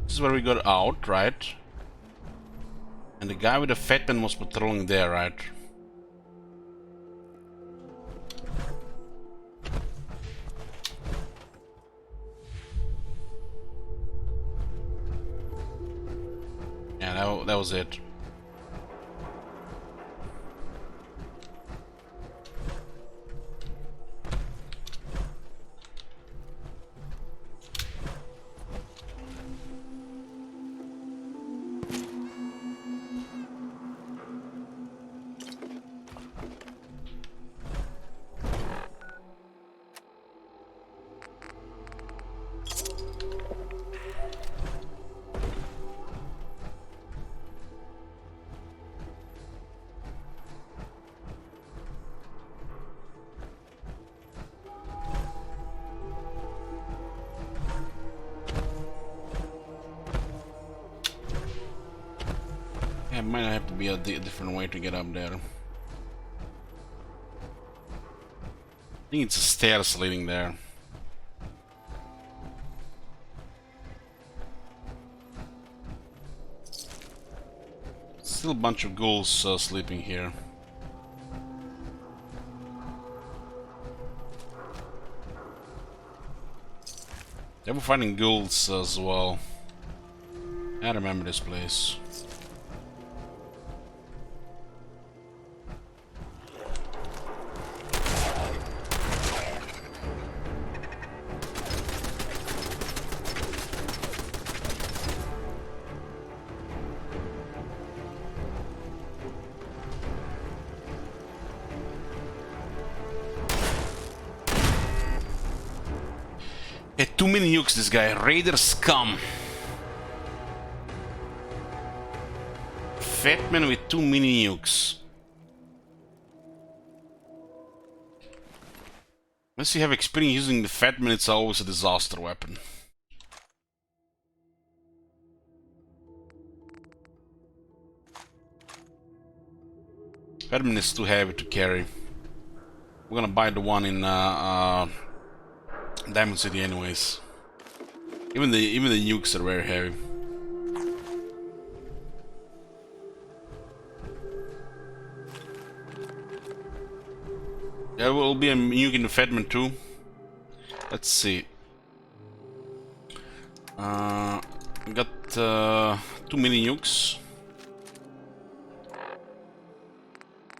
Speaker 1: This is where we got out, right? And the guy with the Fatman was patrolling there, right? Yeah, that was it. It might have to be a different way to get up there. I think it's a stairs leading there. Still a bunch of ghouls sleeping here. They were finding ghouls as well. I remember this place. Had too many nukes, this guy. Raider scum. Fatman with too many nukes. Unless you have experience using the Fatman, it's always a disaster weapon. Fatman is too heavy to carry. We're gonna buy the one in Diamond City anyways. Even the nukes are very heavy. There will be a nuke in the Fatman too. Let's see. We got too many nukes.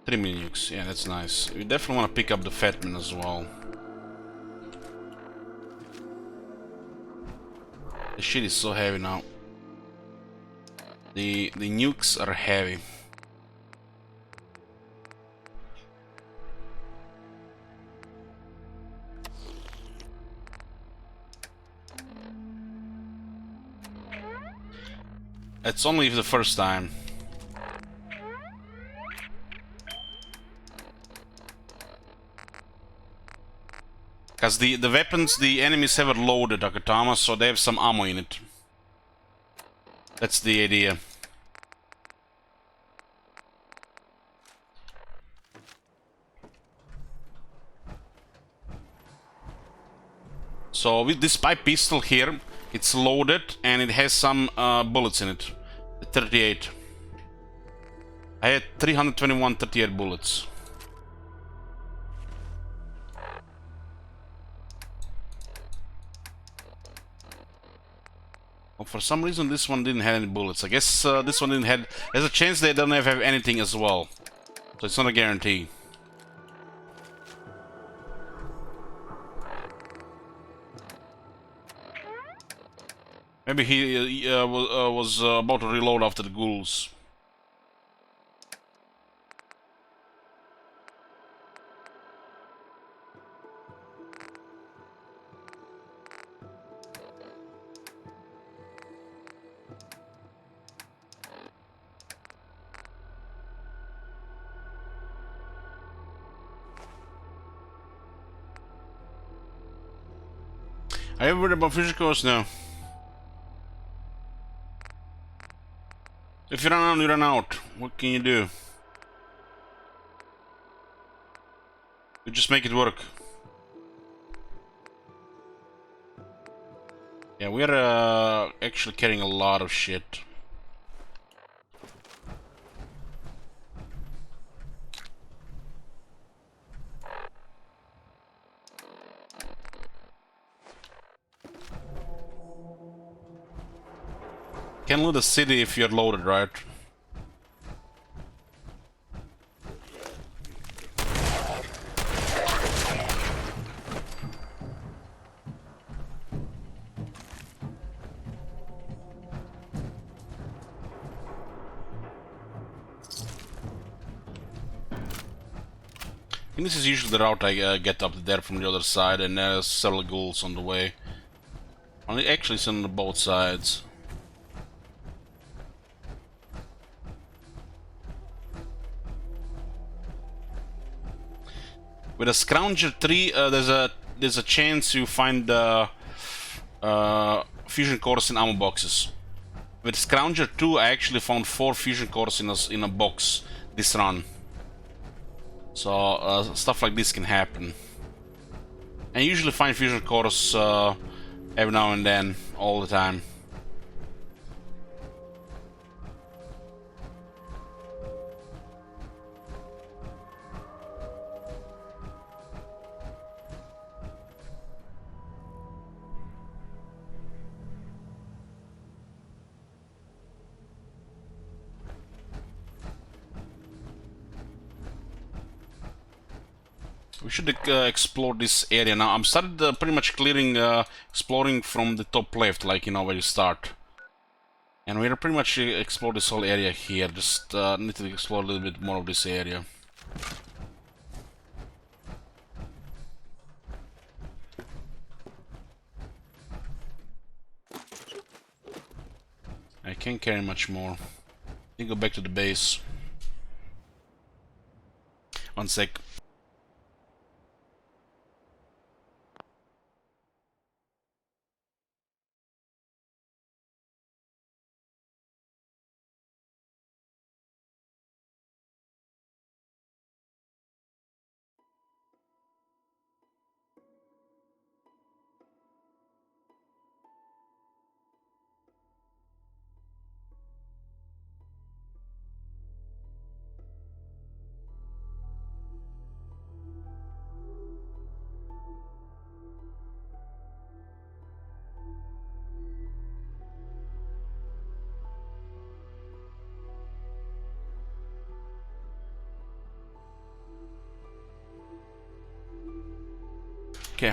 Speaker 1: 3 mini nukes. Yeah, that's nice. We definitely want to pick up the Fatman as well. The shit is so heavy now. The nukes are heavy. It's only the first time. Because the weapons the enemies have are loaded, Akutama, so they have some ammo in it. That's the idea. So with this pipe pistol here, It's loaded and it has some bullets in it. 38. I had 321 38 bullets. Well, for some reason this one didn't have any bullets. I guess this one didn't have... There's a chance they don't have anything as well. So it's not a guarantee. Maybe he was about to reload after the ghouls. Are you worried about fusion cores? No. If you run out, you run out. What can you do? You just make it work. Yeah, we're actually carrying a lot of shit. Can loot the city if you're loaded, right? And this is usually the route I get up there from the other side, and there's several ghouls on the way. Actually, it's on both sides. With a Scrounger 3, there's a chance you find fusion cores in ammo boxes. With Scrounger 2, I actually found 4 fusion cores in a box this run. So stuff like this can happen. And you usually find fusion cores every now and then, all the time. We should explore this area now. I'm started pretty much clearing, exploring from the top left, like, you know, where you start. And we're pretty much explore this whole area here. Just need to explore a little bit more of this area. I can't carry much more. Let me go back to the base. One sec. Okay.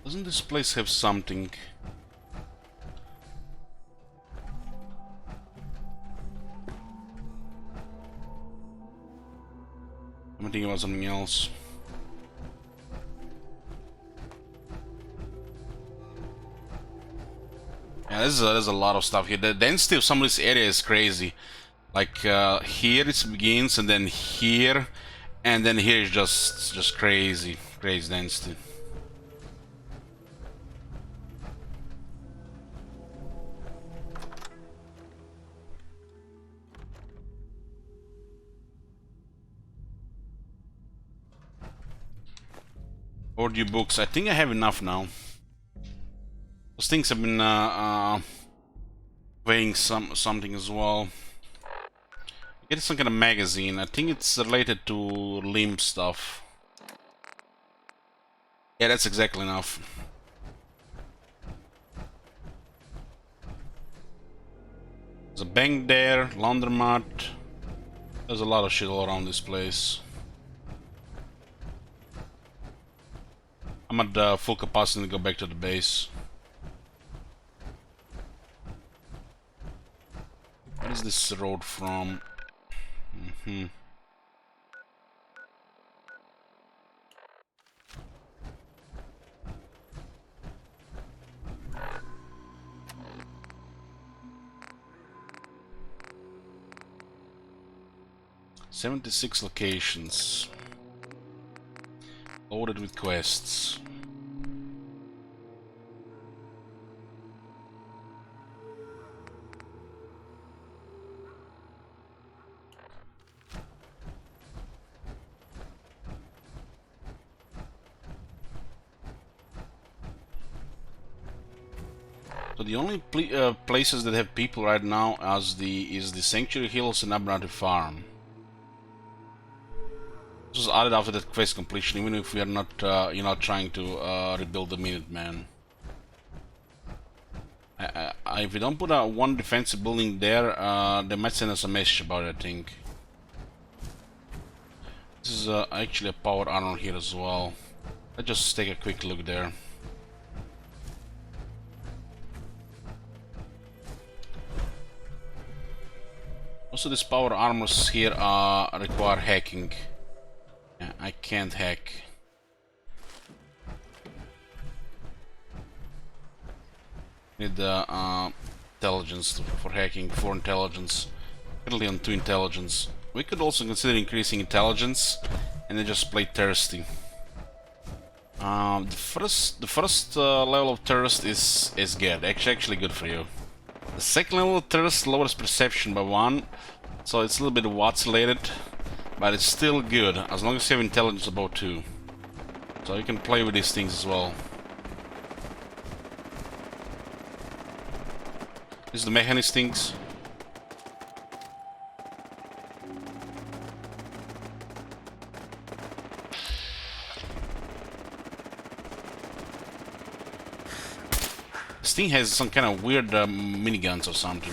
Speaker 1: Doesn't this place have something? I'm thinking about something else. Yeah, there's a lot of stuff here. The density of some of this area is crazy. Like here it begins, and then here is just crazy density. Audio books. I think I have enough now. Those things have been weighing something as well. Get some kind of magazine. I think it's related to limb stuff. Yeah, that's exactly enough. There's a bank there, laundromat. There's a lot of shit all around this place. I'm at full capacity to go back to the base. Where is this road from? Mm-hmm. "76 locations. Loaded with quests. So the only places that have people right now is the Sanctuary Hills and Abernathy Farm. This was added after that quest completion, even if we are not, trying to rebuild the Minuteman. If we don't put one defensive building there, they might send us a message about it, I think. This is actually a power armor here as well. Let's just take a quick look there. Also, these power armors here require hacking. Yeah, I can't hack. Need intelligence for hacking, 4 intelligence, currently on 2 intelligence. We could also consider increasing intelligence and then just play thirsty. The first level of thirst is good, actually good for you. The second level of thirst lowers perception by 1, so it's a little bit Watts related, but it's still good as long as you have intelligence above 2. So you can play with these things as well. This is the mechanist things. This thing has some kind of weird miniguns or something.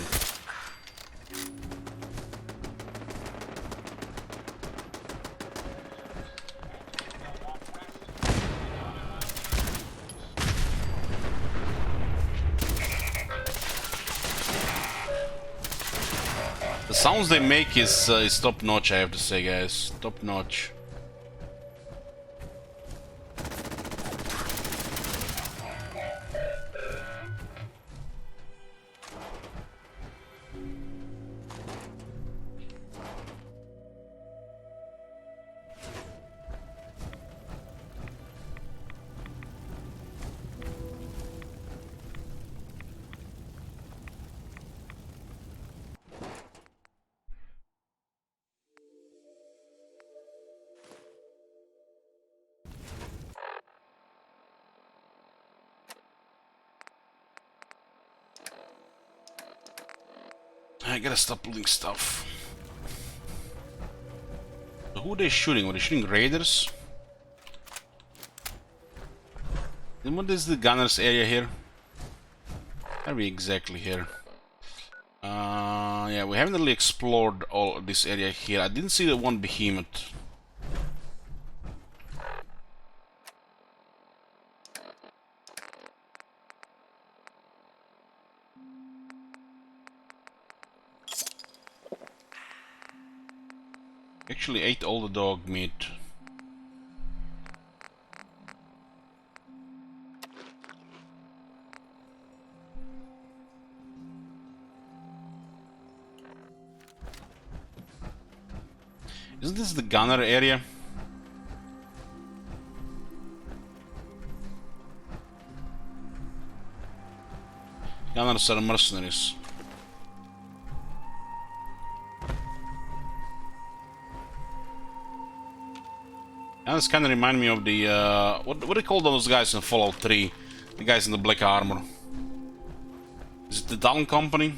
Speaker 1: The sounds they make is top notch, I have to say, guys. Top notch. I gotta stop looting stuff. Who are they shooting? Were they shooting raiders? And what is the gunners area here? Where are we exactly here? Yeah, we haven't really explored all this area here. I didn't see the one behemoth. Actually ate all the dog meat. Isn't this the gunner area? Gunners are mercenaries. This kind of remind me of the what do they call those guys in Fallout 3? The guys in the black armor. Is it the Talon Company?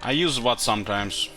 Speaker 1: I use what sometimes.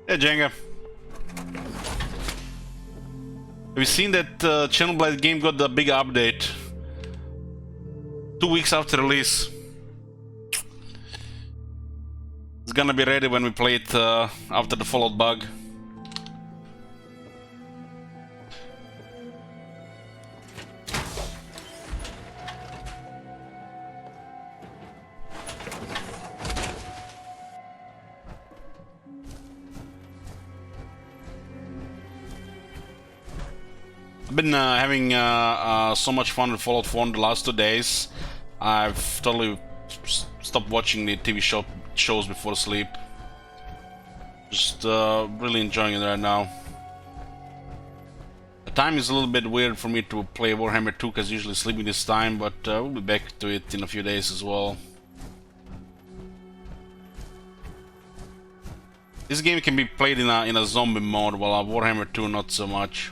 Speaker 1: Hey Jenga. Have you seen that Xenoblade game got the big update? 2 weeks after release. It's gonna be ready when we play it after the Fallout bug. I've been having so much fun with Fallout 4 in the last 2 days. I've totally stopped watching the TV shows before sleep. Just really enjoying it right now. The time is a little bit weird for me to play Warhammer 2 because usually sleeping this time, but we'll be back to it in a few days as well. This game can be played in a zombie mode, while Warhammer 2 not so much.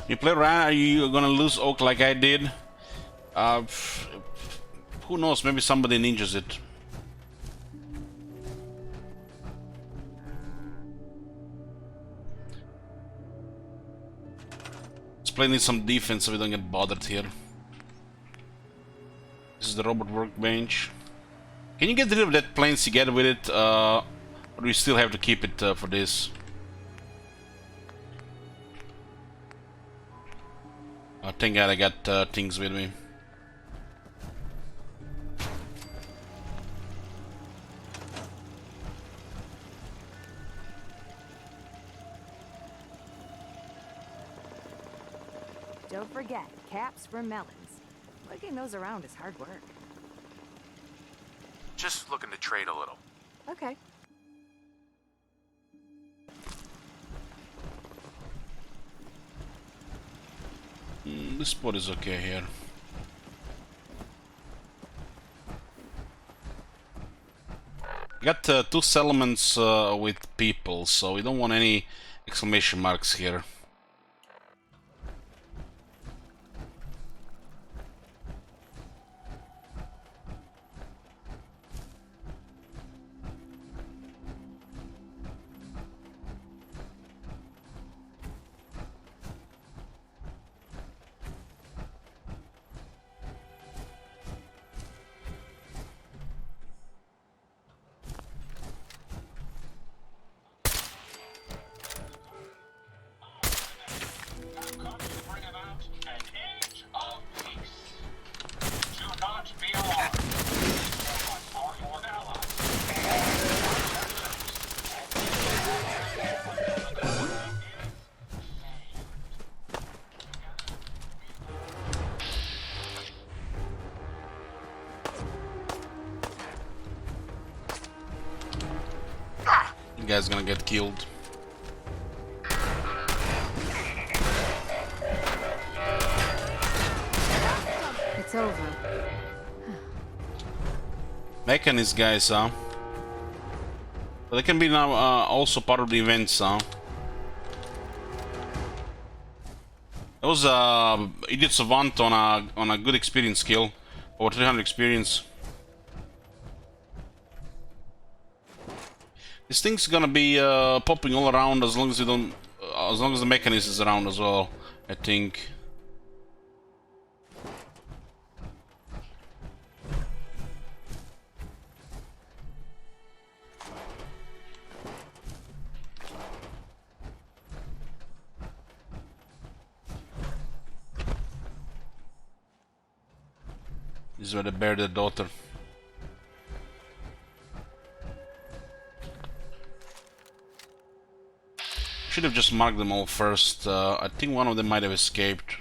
Speaker 1: You play around, are you gonna lose Oak like I did? Who knows, maybe somebody ninjas it. Let's play need some defense so we don't get bothered here. This is the robot workbench. Can you get rid of that planes you get with it? Or do we still have to keep it for this? Thank God I got things with me.
Speaker 7: Don't forget, caps for melons. Lugging those around is hard work.
Speaker 4: Just looking to trade a little.
Speaker 7: Okay.
Speaker 1: This spot is okay here. I got 2 settlements with people, so we don't want any exclamation marks here. The guy's gonna get killed.
Speaker 7: It's over.
Speaker 1: Mechanist guys, huh? But they can be now also part of the events, huh? That was Idiot Savant on a good experience kill. Over 300 experience. This thing's gonna be popping all around as long as you don't, as long as the Mechanist is around as well, I think. This is where they bury their daughter. Should have just marked them all first. I think one of them might have escaped.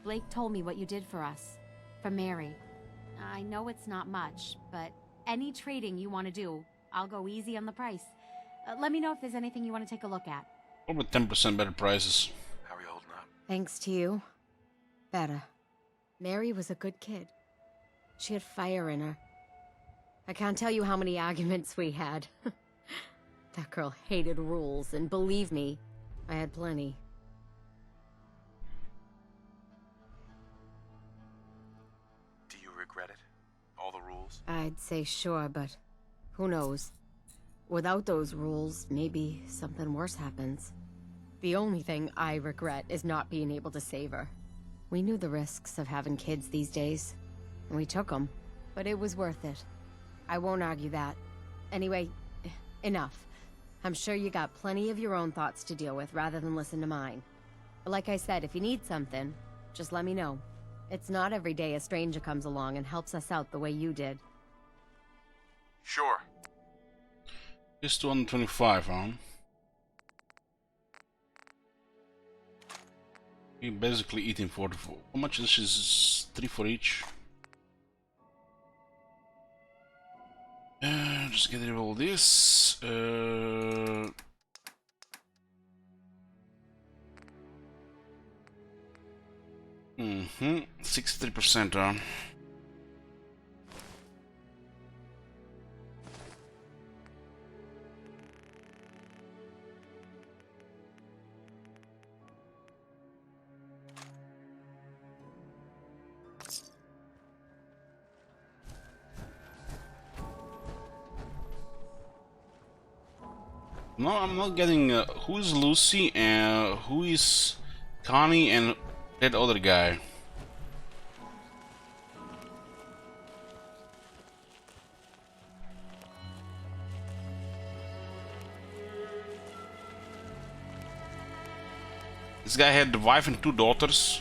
Speaker 8: Blake told me what you did for us. For Mary. I know it's not much, but any trading you want to do, I'll go easy on the price. Let me know if there's anything you want to take a look at.
Speaker 1: Probably 10% better prices.
Speaker 4: How are you holding up?
Speaker 7: Thanks to you. Better. Mary was a good kid. She had fire in her. I can't tell you how many arguments we had. That girl hated rules, and believe me, I had plenty.
Speaker 4: Do you regret it? All the rules?
Speaker 7: I'd say sure, but who knows? Without those rules, maybe something worse happens. The only thing I regret is not being able to save her. We knew the risks of having kids these days, and we took them, but it was worth it. I won't argue that. Anyway, enough. I'm sure you got plenty of your own thoughts to deal with rather than listen to mine. But like I said, if you need something, just let me know. It's not every day a stranger comes along and helps us out the way you did.
Speaker 4: Sure.
Speaker 1: It's 225, huh? You're basically eating 44. How much is this? 3 for each. Just get rid of all this. 63%, huh? No, I'm not getting who is Lucy and who is Connie and that other guy. This guy had a wife and 2 daughters.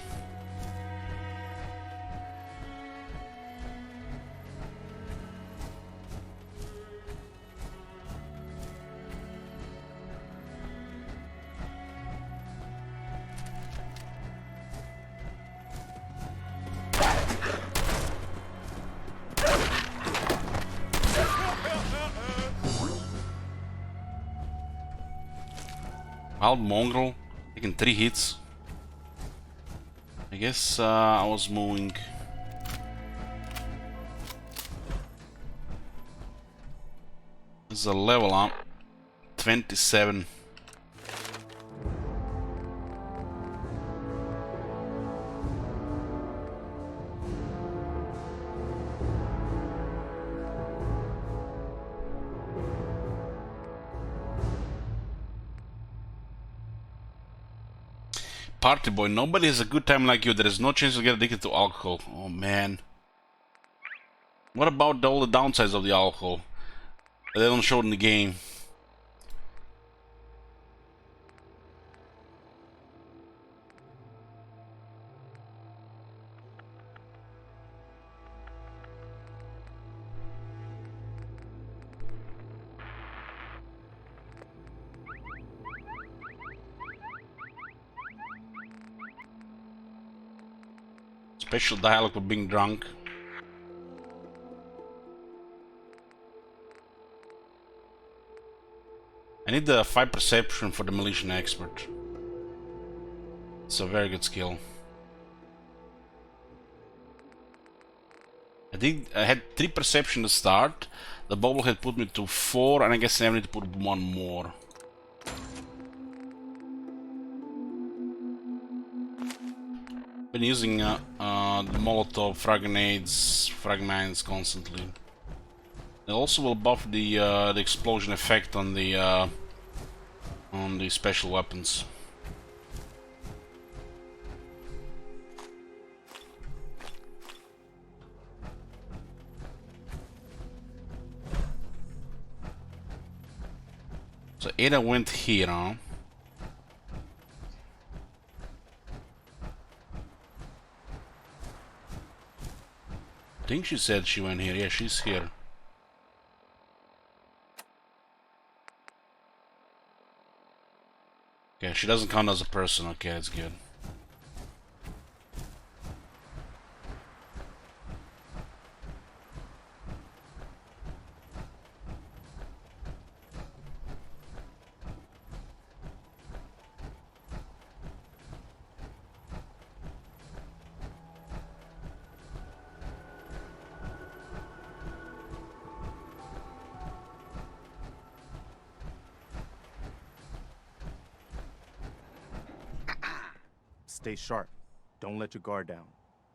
Speaker 1: child mongrel taking 3 hits. I guess I was moving. There's a level up. 27. Party boy, nobody has a good time like you. There is no chance to get addicted to alcohol. Oh man. What about all the downsides of the alcohol? They don't show in the game. Special dialogue for being drunk. I need the 5 perception for demolition expert. It's a very good skill. I had 3 perception to start. The bubble had put me to 4, and I guess I need to put 1 more. Been using the Molotov, frag grenades, frag mines constantly. It also will buff the explosion effect on the special weapons. So Ada went here, huh? I think she said she went here. Yeah, she's here. Okay, she doesn't count as a person. Okay, that's good.
Speaker 6: Stay sharp. Don't let your guard down.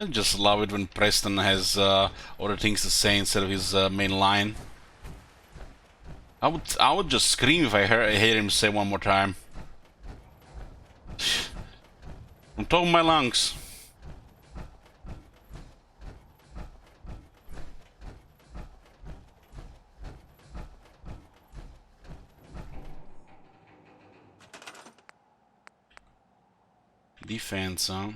Speaker 1: I just love it when Preston has other things to say instead of his main line. I would just scream if I hear him say one more time. I'm top of my lungs. Defense, huh?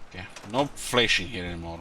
Speaker 1: Okay, no flashing here anymore.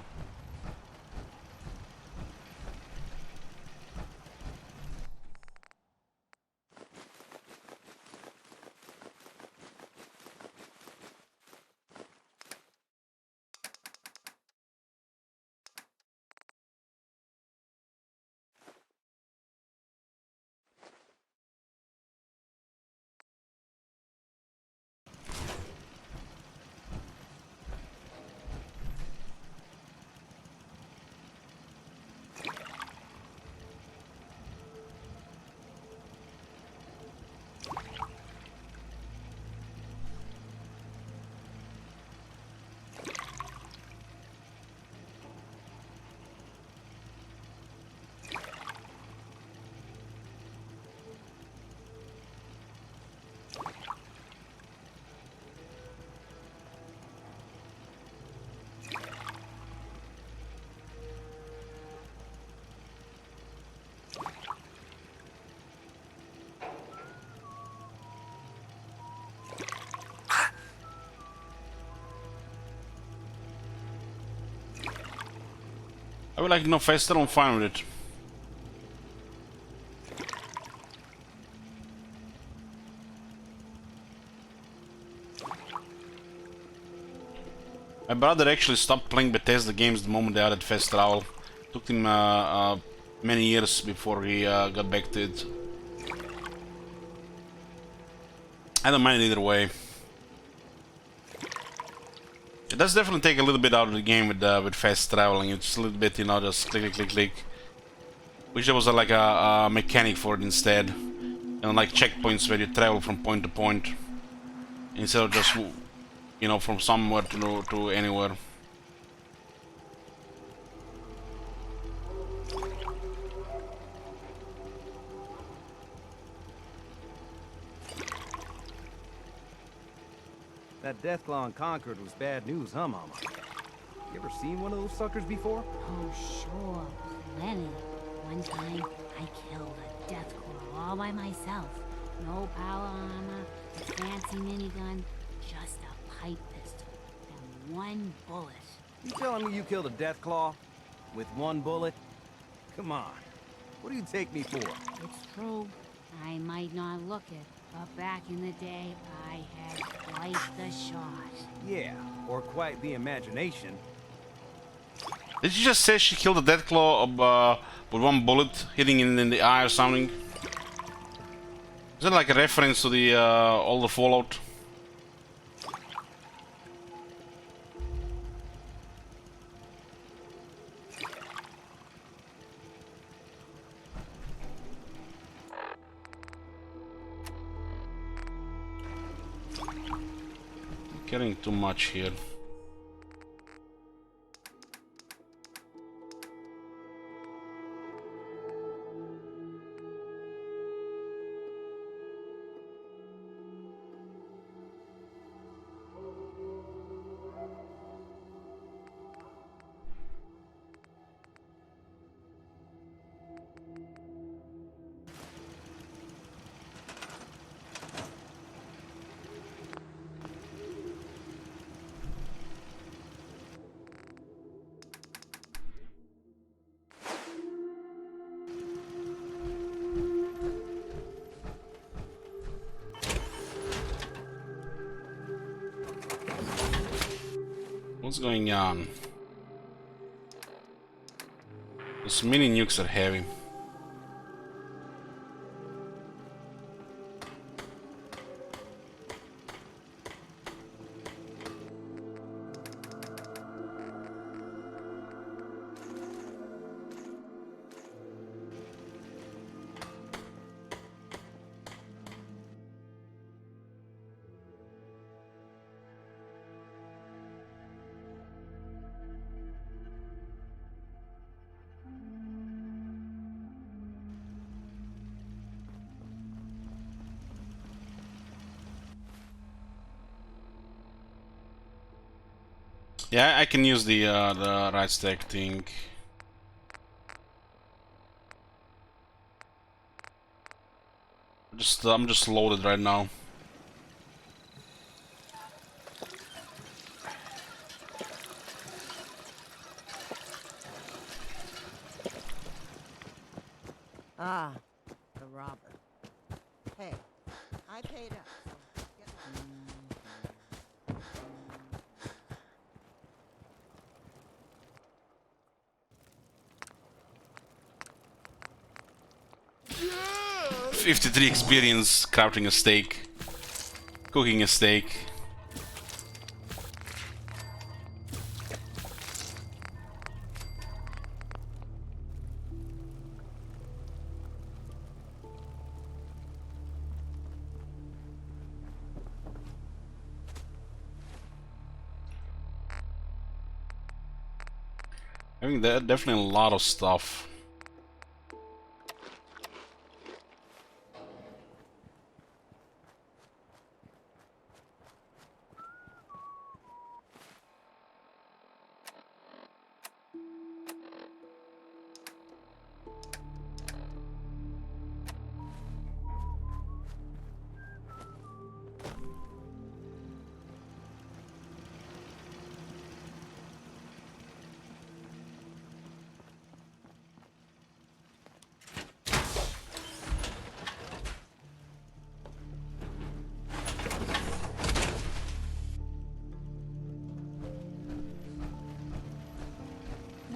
Speaker 1: I would like to know faster, I'm fine with it. My brother actually stopped playing Bethesda games the moment they added fast travel. Took him many years before he got back to it. I don't mind either way. It does definitely take a little bit out of the game with fast traveling. It's a little bit, you know, just click, click, click, click. Wish there was like a mechanic for it instead, and like checkpoints where you travel from point to point instead of just, you know, from somewhere to anywhere.
Speaker 6: That Deathclaw in Concord was bad news, huh, Mama? You ever seen one of those suckers before?
Speaker 8: Oh, sure. Plenty. One time, I killed a Deathclaw all by myself. No power armor, a fancy minigun, just a pipe pistol. And one bullet.
Speaker 6: You telling me you killed a Deathclaw? With one bullet? Come on. What do you take me for?
Speaker 8: It's true. I might not look it, but back in the day, I had quite the shot.
Speaker 6: Yeah, or quite the imagination.
Speaker 1: Did she just say she killed a Deathclaw with one bullet hitting in the eye or something? Is that like a reference to the all the Fallout? Getting too much here. What's going on? Those mini nukes are heavy. Yeah, I can use the right stack thing. I'm just loaded right now.
Speaker 9: Ah, the robber. Hey, I paid up. So get
Speaker 1: Yeah! 53 experience crafting a steak, cooking a steak. I mean, there are definitely a lot of stuff.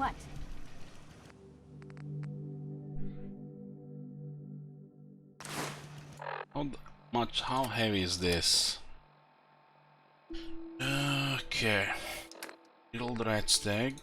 Speaker 8: What?
Speaker 1: How heavy is this? Okay. Little rat stag.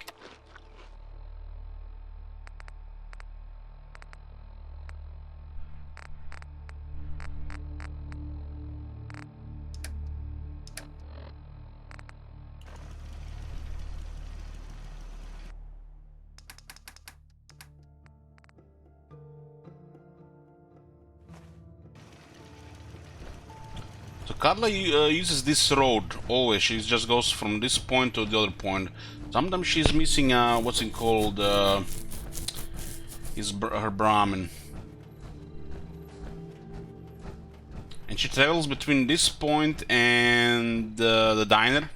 Speaker 1: So Carla uses this road always. She just goes from this point to the other point. Sometimes she's missing what's it called? Her Brahmin. And she travels between this point and the diner.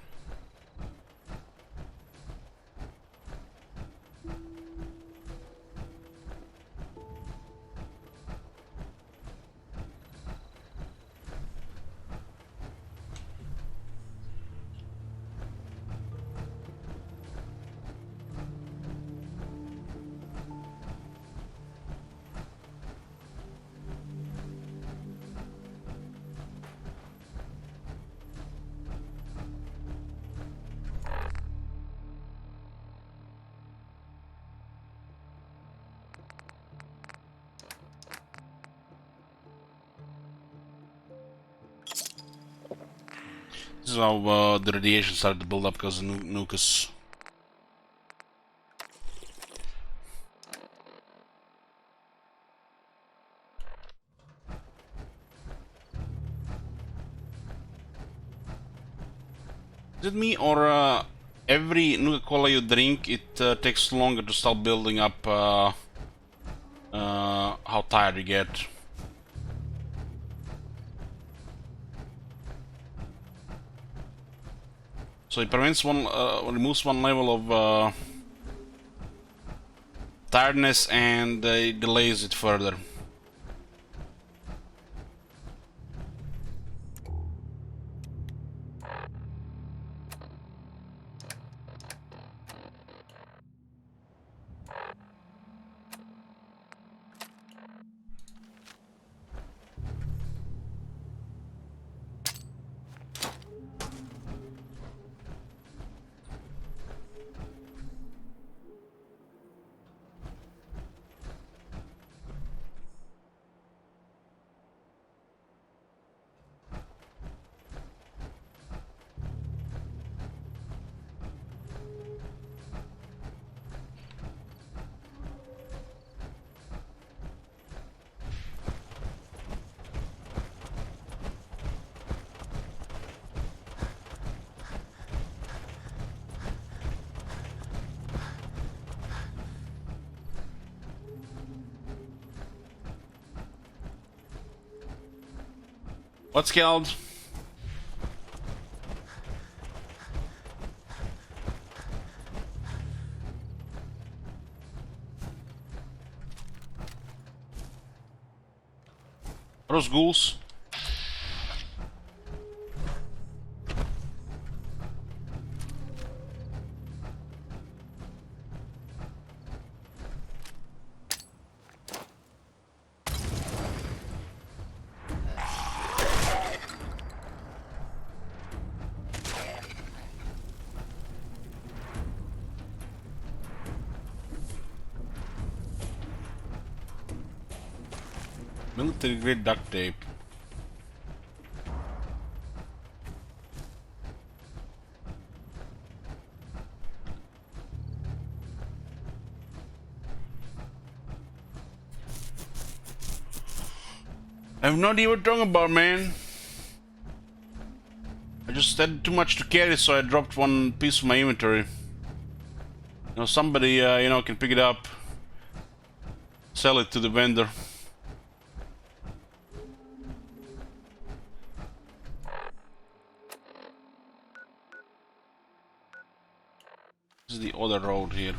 Speaker 1: This is how the radiation started to build up because of Nukas. Is it me or every Nuka-Cola you drink, it takes longer to start building up how tired you get? So it prevents removes one level of tiredness and it delays it further. What's killed? Are those ghouls? Military grade duct tape. I have no idea what you're talking about, man. I just had too much to carry, so I dropped one piece of my inventory. You know, somebody, you know, can pick it up, sell it to the vendor. This is the other road here.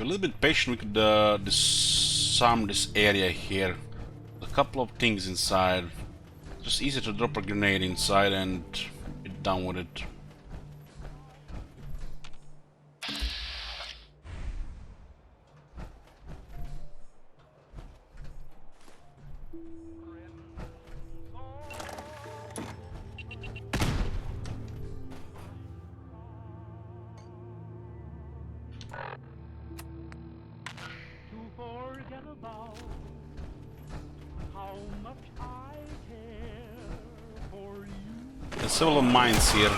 Speaker 1: we're a little bit patient, we could disarm this area here. A couple of things inside. Just easy to drop a grenade inside and be done with it. There's several mines here.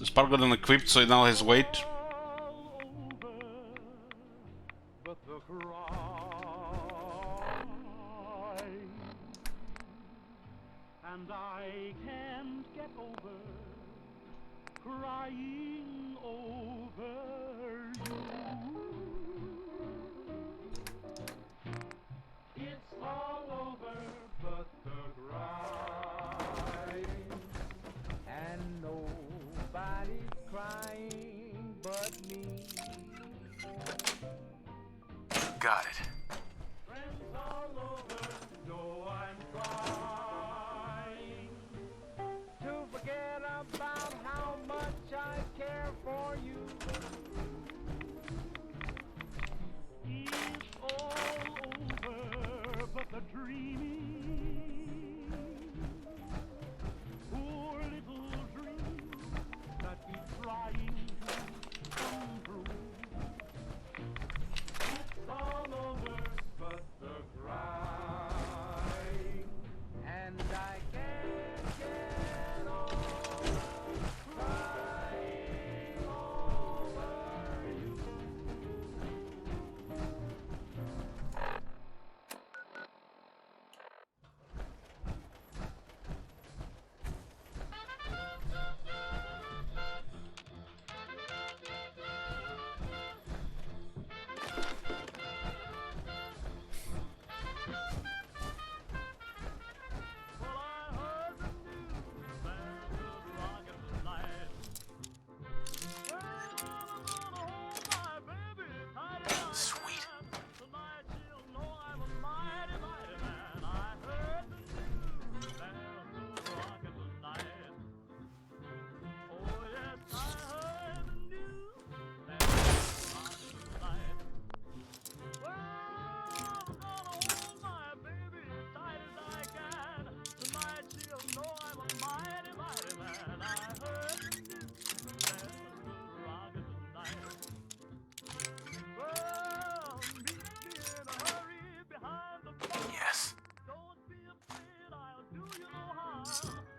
Speaker 1: Is Pargo then equipped so he now has weight?
Speaker 10: And I can't get over crying over you. It's all over but the crying, and nobody's crying but me.
Speaker 4: Got it.
Speaker 10: Friends all over know I'm trying to forget about how much I care for you. It's all over but the dreaming. Poor little dream that keeps trying to come true. It's all over but the crying, and I can't get over crying over you. Well, I heard the news that the rocket tonight. Well, I'm gonna hold my baby tight as I
Speaker 4: Sweet.
Speaker 10: can. Tonight she'll know I'm a mighty, mighty man. I heard the news that the rocket tonight. Oh yes, I heard the news that the rocket tonight. Well, I'm gonna hold my baby tight as I can. Tonight she'll know I'm a mighty, mighty man. I heard the news that the rocket tonight. Well, meet me in a hurry behind the bar.
Speaker 4: Yes.
Speaker 10: Don't be afraid, I'll do you no harm.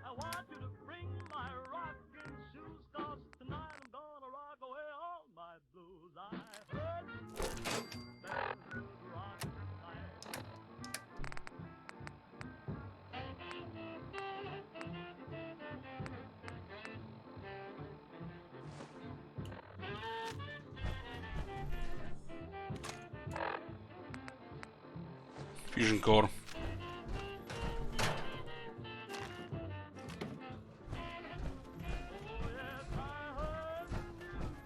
Speaker 10: I want you to bring my rocking shoes, 'cause tonight I'm gonna rock away all my blues. I heard the news that the rocket tonight.
Speaker 1: Fusion core.
Speaker 10: Oh yes, I heard the news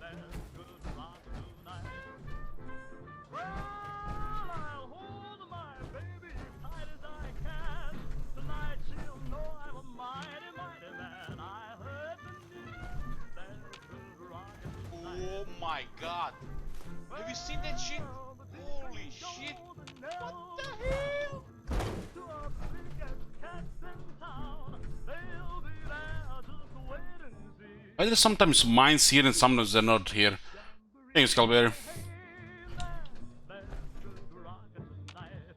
Speaker 10: that good rock tonight. Well, I'll hold my baby tight as I can. Tonight she'll know I'm a mighty, mighty man. I heard the news that good rock tonight.
Speaker 2: Oh my god. Have you seen that shit? Holy shit. What the hell?
Speaker 10: To our biggest cats in town. They'll be there, just wait and see.
Speaker 1: Why there's sometimes mines here and sometimes they're not here? Thanks, Calbear.
Speaker 10: Hey, there's good rock tonight.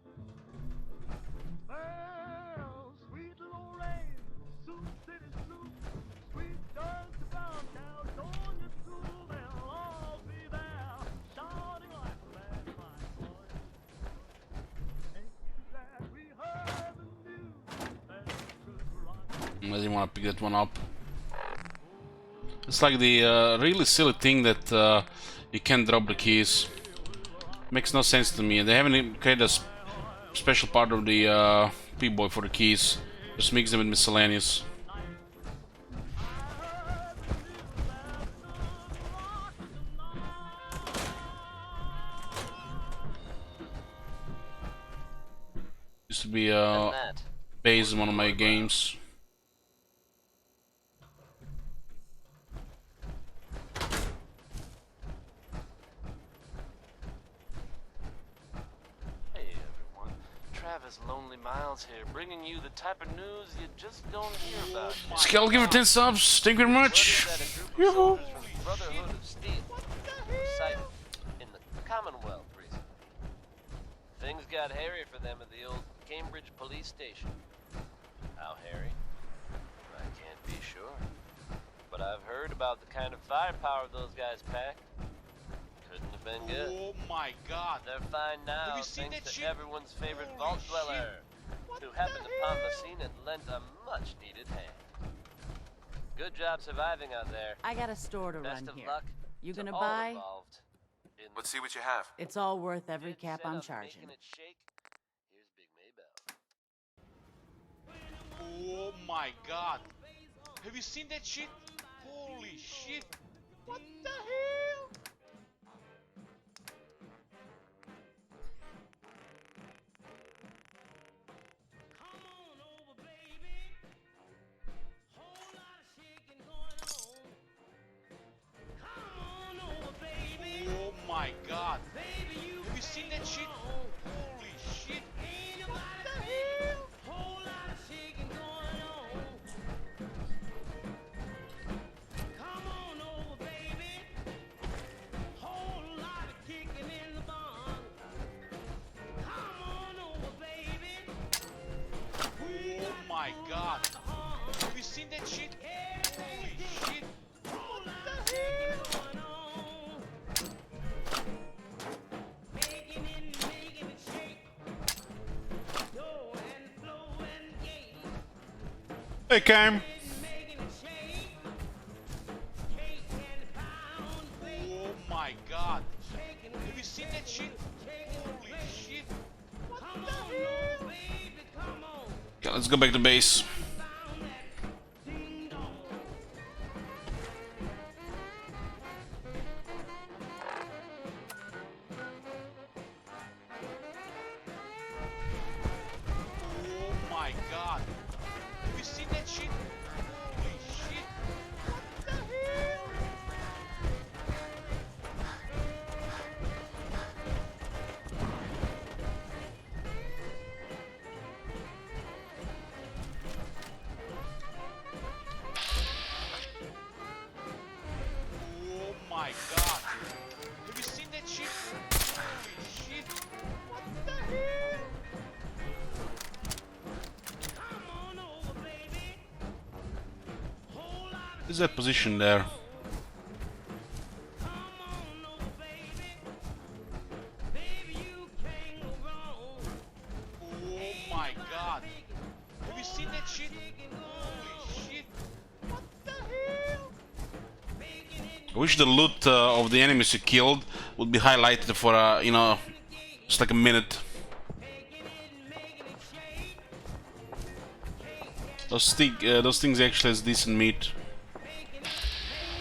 Speaker 10: Well, sweet Lorraine, Sioux City Sioux, sweet George Brown, Caledonia too, they'll all be there, shouting like mad, my boy.
Speaker 1: I didn't want to pick that one up. It's like the really silly thing that you can't drop the keys. Makes no sense to me. They haven't even created a special part of the P-Boy for the keys. Just mix them with miscellaneous. Used to be base in one of my games.
Speaker 11: Hey everyone, Travis Lonely Miles here, bringing you the type of news you just don't hear about.
Speaker 1: Skull, give it 10 subs. Thank you very much.
Speaker 11: Yoo-hoo. Brotherhood of Steel sighted in the Commonwealth recently. Things got hairy for them at the old Cambridge police station. How hairy? I can't be sure. But I've heard about the kind of firepower those guys pack. Couldn't have been good.
Speaker 2: Oh my god.
Speaker 11: They're fine now,
Speaker 2: Have you seen
Speaker 11: thanks
Speaker 2: that
Speaker 11: to
Speaker 2: shit?
Speaker 11: everyone's favorite
Speaker 2: Holy
Speaker 11: vault dweller,
Speaker 2: shit.
Speaker 11: who happened upon the scene and lent a much-needed hand. Good job surviving out there.
Speaker 9: I got a store to
Speaker 11: Best
Speaker 9: run
Speaker 11: of
Speaker 9: here.
Speaker 11: luck
Speaker 9: You
Speaker 11: to
Speaker 9: gonna
Speaker 11: all
Speaker 9: buy?
Speaker 11: involved in
Speaker 4: Let's see what you have.
Speaker 9: It's all worth every
Speaker 11: dead
Speaker 9: cap
Speaker 11: set
Speaker 9: I'm
Speaker 11: on
Speaker 9: charging.
Speaker 11: making it shake. Here's Big Maybell.
Speaker 2: Oh my god. Have you seen that shit? Holy shit. What the hell? Oh my god. Have you seen that shit? Holy shit. What the hell? Oh my god. Have you seen that shit? Holy shit. What the hell?
Speaker 1: Hey, Cam.
Speaker 2: Oh my god. Have you seen that shit? Holy shit. What the hell?
Speaker 1: Okay, let's go back to base.
Speaker 2: Oh my god. Have you seen that shit? Holy shit. What the hell? Oh my god. Have you seen that shit? Holy shit. What the hell?
Speaker 1: Is that position there?
Speaker 2: Oh my god. Have you seen that shit? Holy shit. What the hell?
Speaker 1: I wish the loot of the enemies you killed would be highlighted for you know, just like a minute. Those things actually has decent meat.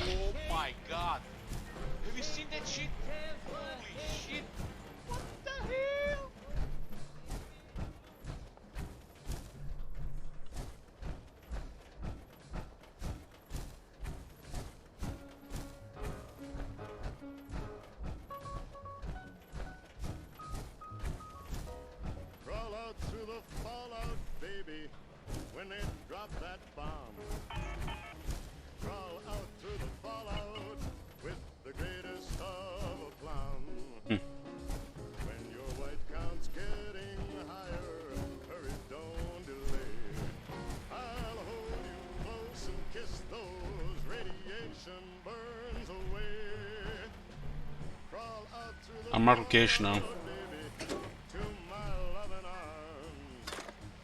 Speaker 2: Oh my god. Have you seen that shit? Holy shit. What the hell?
Speaker 10: Crawl out through the fallout, baby, when they drop that bomb. Crawl out through the fallout with the greatest of aplomb. When your white count's getting higher, hurry, don't delay. I'll hold you close and kiss those radiation burns away. Crawl out through the
Speaker 1: I'm mark location now.
Speaker 10: baby, to my loving arms.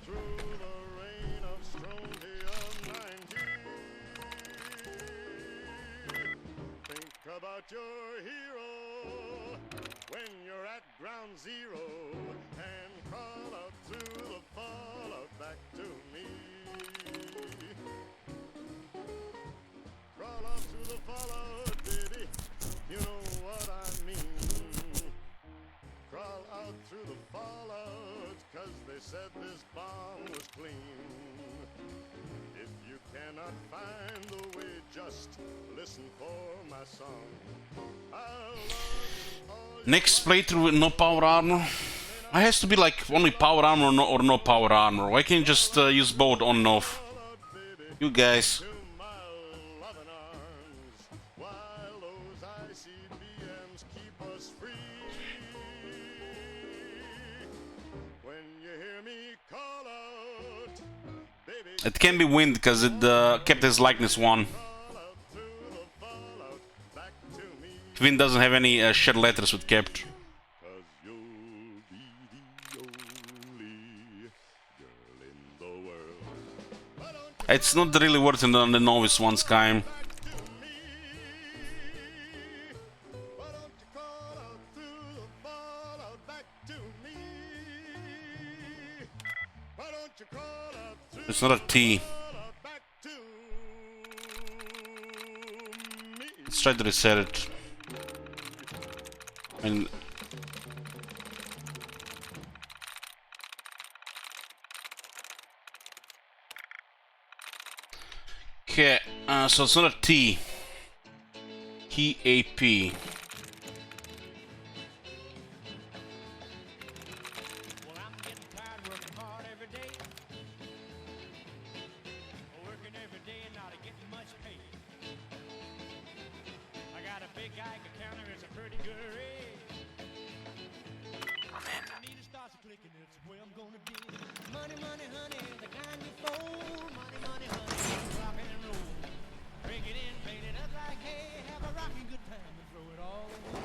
Speaker 10: Through the rain of strontium
Speaker 12: out your hero when you're at ground zero and crawl out through the fallout back to me. Crawl out through the fallout, baby, you know what I mean. Crawl out through the fallout, 'cause they said this bomb was clean. If you cannot find the way, just listen for my song. I'll love all
Speaker 1: Next playthrough with no power armor. It has to be like only power armor or no power armor. Why can't you just use both on and off? You guys.
Speaker 12: to my loving arms, while those ICBMs keep us free. When you hear me call out, baby,
Speaker 1: It can be wind because it kept his likeness one.
Speaker 12: call out through the fallout back to me.
Speaker 1: Wind doesn't have any shed letters with kept.
Speaker 12: 'Cause you'll be the only girl in the world. Why don't
Speaker 1: It's not really worth it on the novice one, Sky.
Speaker 12: you back to me? Why don't you crawl out through the fallout back to me? Why don't you crawl out through
Speaker 1: It's not a T.
Speaker 12: the fallout back to me?
Speaker 1: Let's try to reset it. And okay, so it's not a T. T-A-P.
Speaker 10: Well, I'm getting tired working hard every day. Working every day and not getting much pay. I got a big Geiger counter, it's a pretty good rate. The needle starts clicking, it's where I'm gonna be. Money, money, honey, the kind you fold. Money, money, honey, rock and roll. Break it in, paint it up like hay. Have a rocking good time and throw it all away.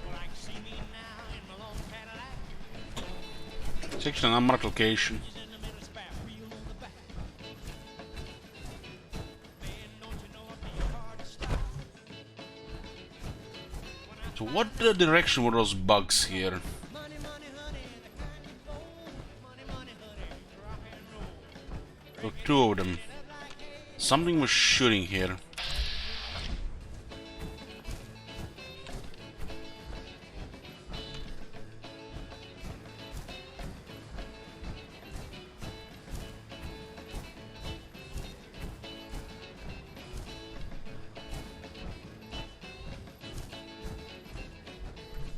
Speaker 10: Well, I can see me now in my long Cadillac.
Speaker 1: It's actually an unmarked location.
Speaker 10: She's in the middle, spare wheel on the back. Man, don't you know I'd be hard to stop.
Speaker 1: So what direction were those bugs here?
Speaker 10: Money, money, honey, the kind you fold. Money, money, honey, rock and roll.
Speaker 1: There were two of them. Something was shooting here.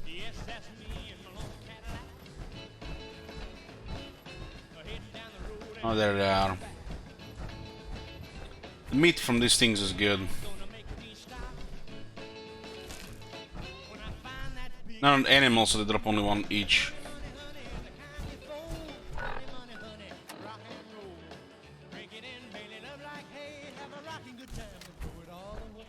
Speaker 10: Yes, that's me in my long Cadillac. Heading down the road and
Speaker 1: Oh, there they are. The meat from these things is good.
Speaker 10: gonna make me stop. When I find that big
Speaker 1: Not an animal, so they drop only one each.
Speaker 10: money, honey, the kind you fold. Money, money, honey, rock and roll. Drink it in, bail it up like hay. Have a rocking good time and throw it all away.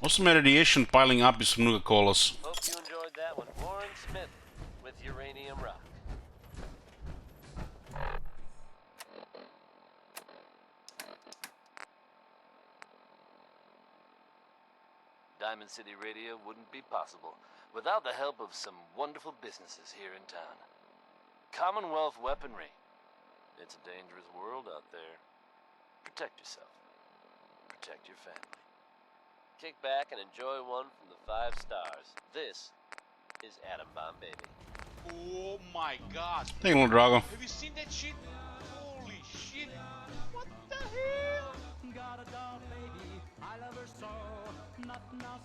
Speaker 1: Also, my radiation piling up is from Nuka Colas.
Speaker 11: Hope you enjoyed that one. Warren Smith with Uranium Rock. Diamond City Radio wouldn't be possible without the help of some wonderful businesses here in town. Commonwealth Weaponry. It's a dangerous world out there. Protect yourself. Protect your family. Kick back and enjoy one from the 5 stars. This is Atom Bomb Baby.
Speaker 2: Oh my god.
Speaker 1: Thank you, little Drago.
Speaker 2: Have you seen that shit? Holy shit. What the hell?
Speaker 10: Got a doll lady, I love her so. Nothing else.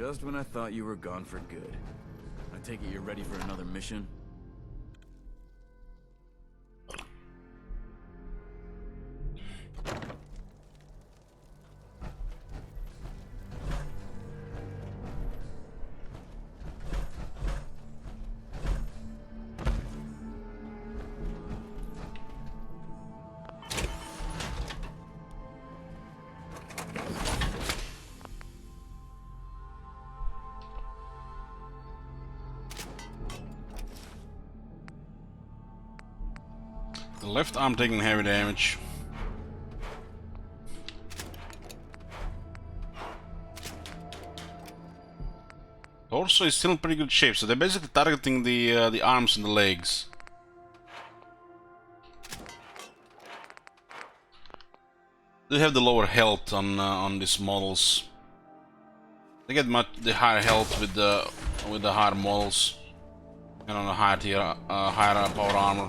Speaker 6: Just when I thought you were gone for good. I take it you're ready for another mission?
Speaker 1: The left arm taking heavy damage. Torso is still in pretty good shape, so they're basically targeting the arms and the legs. They have the lower health on these models. They get the higher health with the higher models and on the higher tier, higher power armor.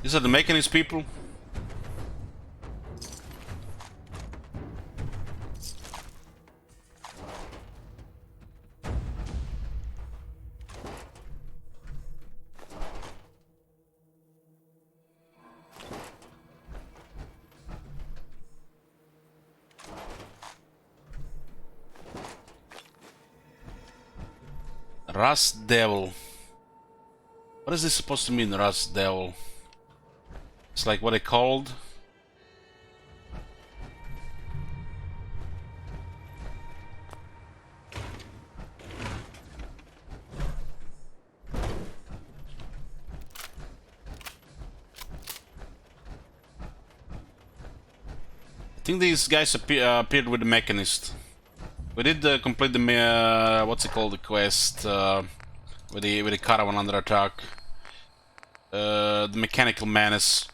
Speaker 1: These are the Mechanist people. Rust Devil. What is this supposed to mean, Rust Devil? It's like what they called. I think these guys appeared with the Mechanist. We did complete the what's it called, the quest with the caravan under attack. The Mechanical Menace.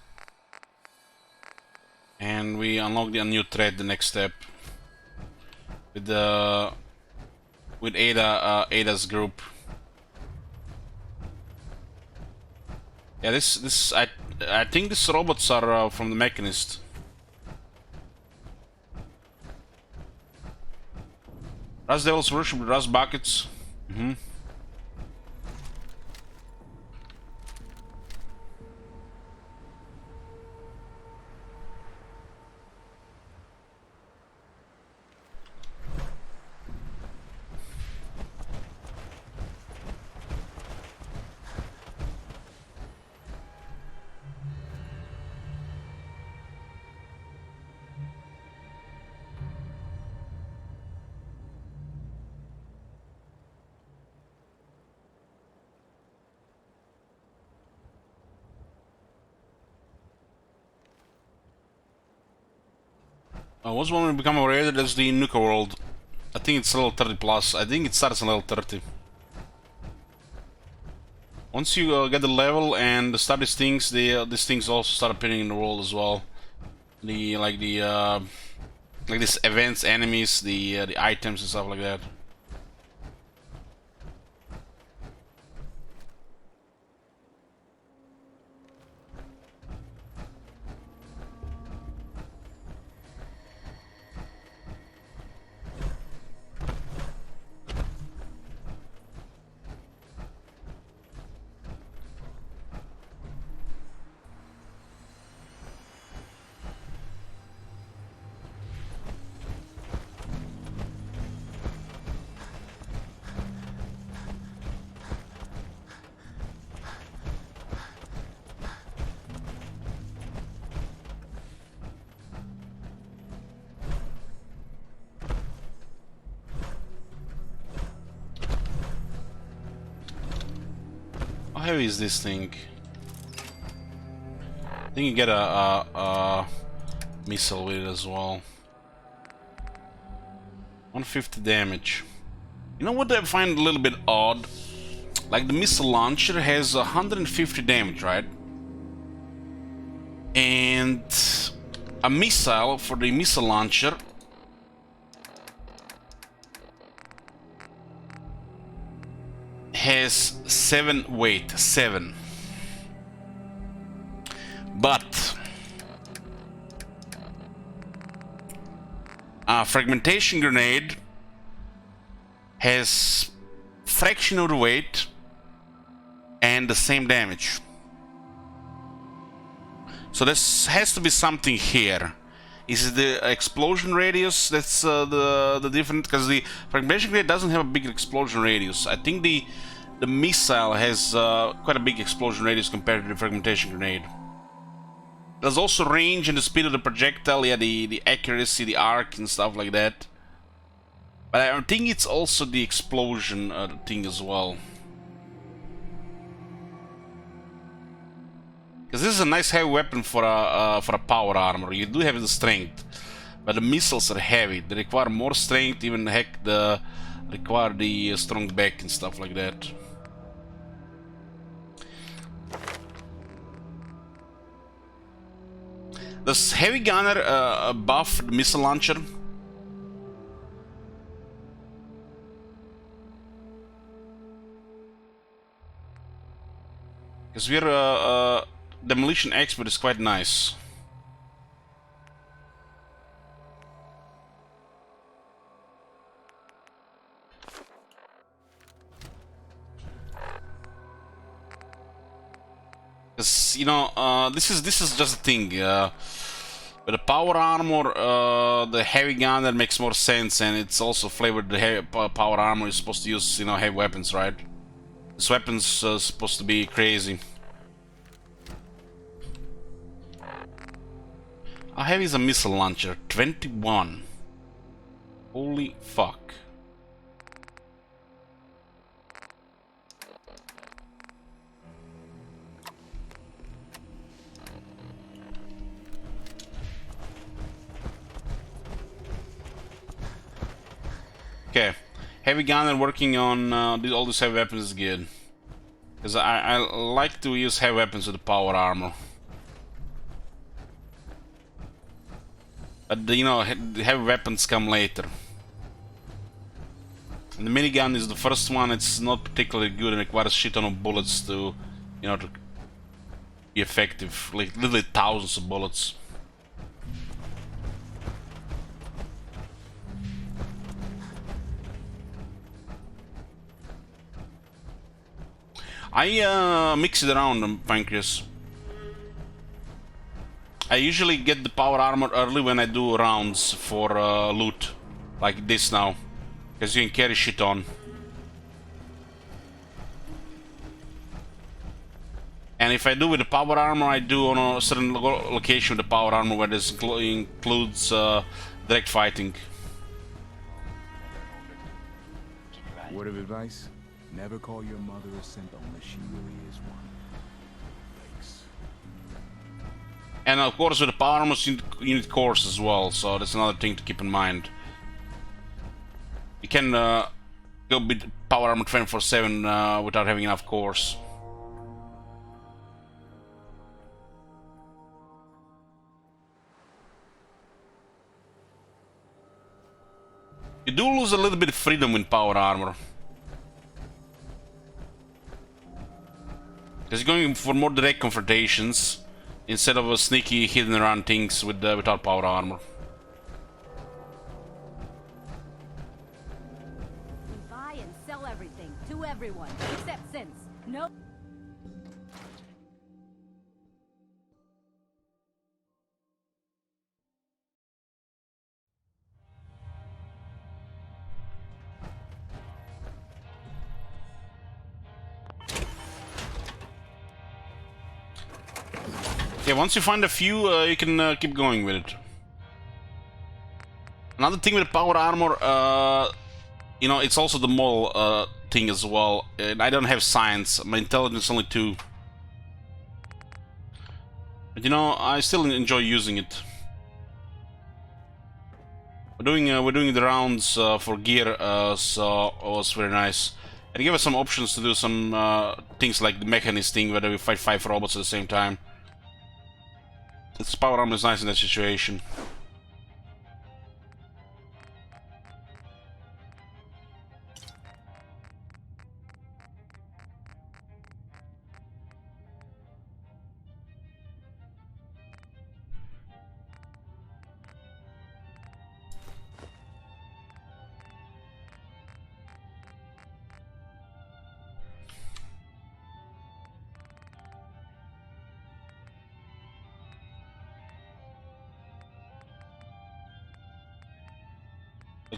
Speaker 1: And we unlocked a new thread, the next step, with Ada's group. Yeah, I think these robots are from the Mechanist. Rust Devils worship with Rust Buckets. Once when we become a raider, that's the Nuka World. I think it's level 30 plus. I think it starts on level 30. Once you get the level and start these things, these things also start appearing in the world as well. Like these events, enemies, the items and stuff like that. heavy is this thing? I think you get a missile with it as well. 150 damage. You know what I find a little bit odd? Like the missile launcher has 150 damage, right? And a missile for the missile launcher has 7 weight, 7. But a fragmentation grenade has fraction of the weight and the same damage. So this has to be something here. Is it the explosion radius that's the different? Because the fragmentation grenade doesn't have a big explosion radius. I think the missile has quite a big explosion radius compared to the fragmentation grenade. There's also range and the speed of the projectile, yeah, the accuracy, the arc and stuff like that. But I think it's also the explosion thing as well. Because this is a nice heavy weapon for a power armor. You do have the strength, but the missiles are heavy. They require more strength, even heck, require the strong back and stuff like that. Does heavy gunner buff the missile launcher? Because we're demolition expert is quite nice. Because, you know, this is just a thing. With the power armor, the heavy gun that makes more sense, and it's also flavored. The heavy power armor is supposed to use, you know, heavy weapons, right? This weapon's supposed to be crazy. How heavy is a missile launcher? 21. Holy fuck. Okay, heavy gunner working on all these heavy weapons is good. Because I like to use heavy weapons with the power armor. But, you know, the heavy weapons come later. And the minigun is the first one. It's not particularly good and requires a shit ton of bullets to, you know, to be effective. Like, literally thousands of bullets. I mix it around, Pancreas. I usually get the power armor early when I do rounds for loot, like this now, because you can carry shit on. And if I do with the power armor, I do on a certain location with the power armor where this includes direct fighting.
Speaker 13: Word of advice? Never call your mother a simp unless she really is one. Thanks.
Speaker 1: And of course with the power armor you need cores as well, so that's another thing to keep in mind. You can go with power armor 24/7 without having enough cores. You do lose a little bit of freedom in power armor. Because you're going for more direct confrontations instead of a sneaky hidden around things without power armor.
Speaker 8: We buy and sell everything to everyone except Sins. Nope.
Speaker 1: Yeah, once you find a few, you can keep going with it. Another thing with power armor, you know, it's also the model thing as well. And I don't have science. My intelligence is only 2. But you know, I still enjoy using it. We're doing the rounds for gear, so it was very nice. And it gave us some options to do some things like the mechanist thing, where we fight 5 robots at the same time. This power armor is nice in that situation.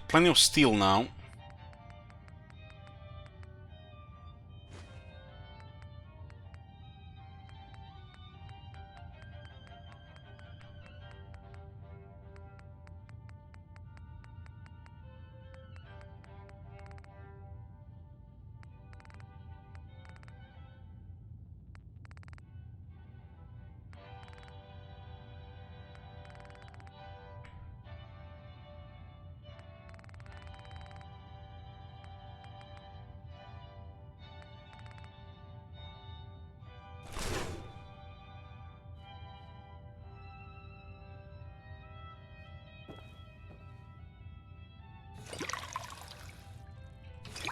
Speaker 1: Plenty of steel now.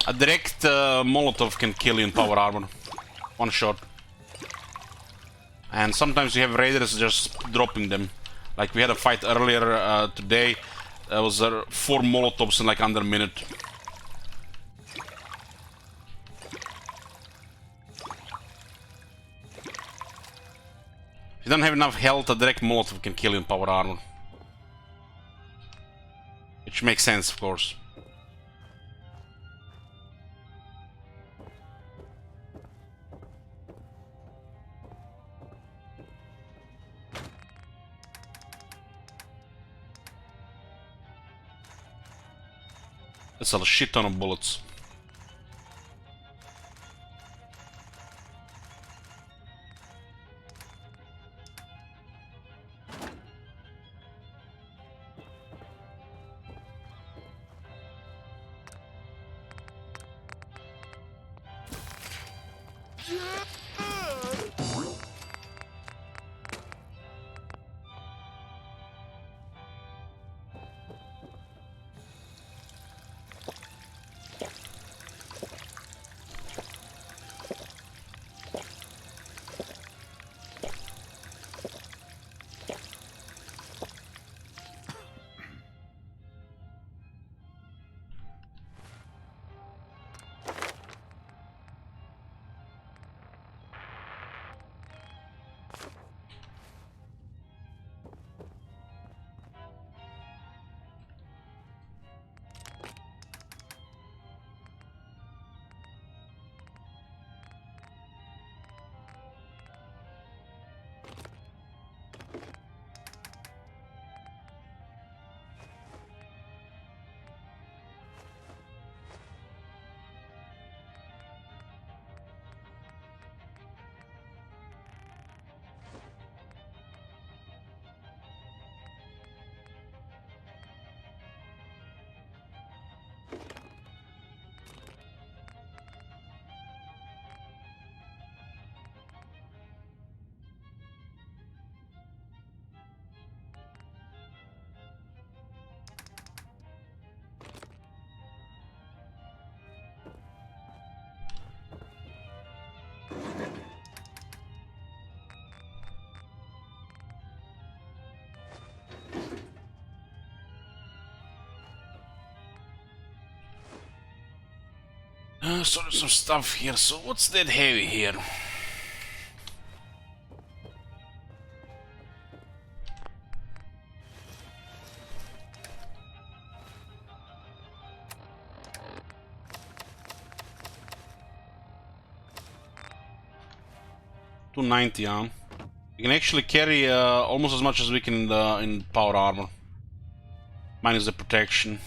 Speaker 1: A direct Molotov can kill you in power armor. One shot. And sometimes you have raiders just dropping them. Like we had a fight earlier today. There was 4 Molotovs in like under a minute. If you don't have enough health, a direct Molotov can kill you in power armor. Which makes sense, of course. That's a shit ton of bullets. So there's some stuff here. So what's that heavy here? $290 on. We can actually carry almost as much as we can in power armor. Minus the protection.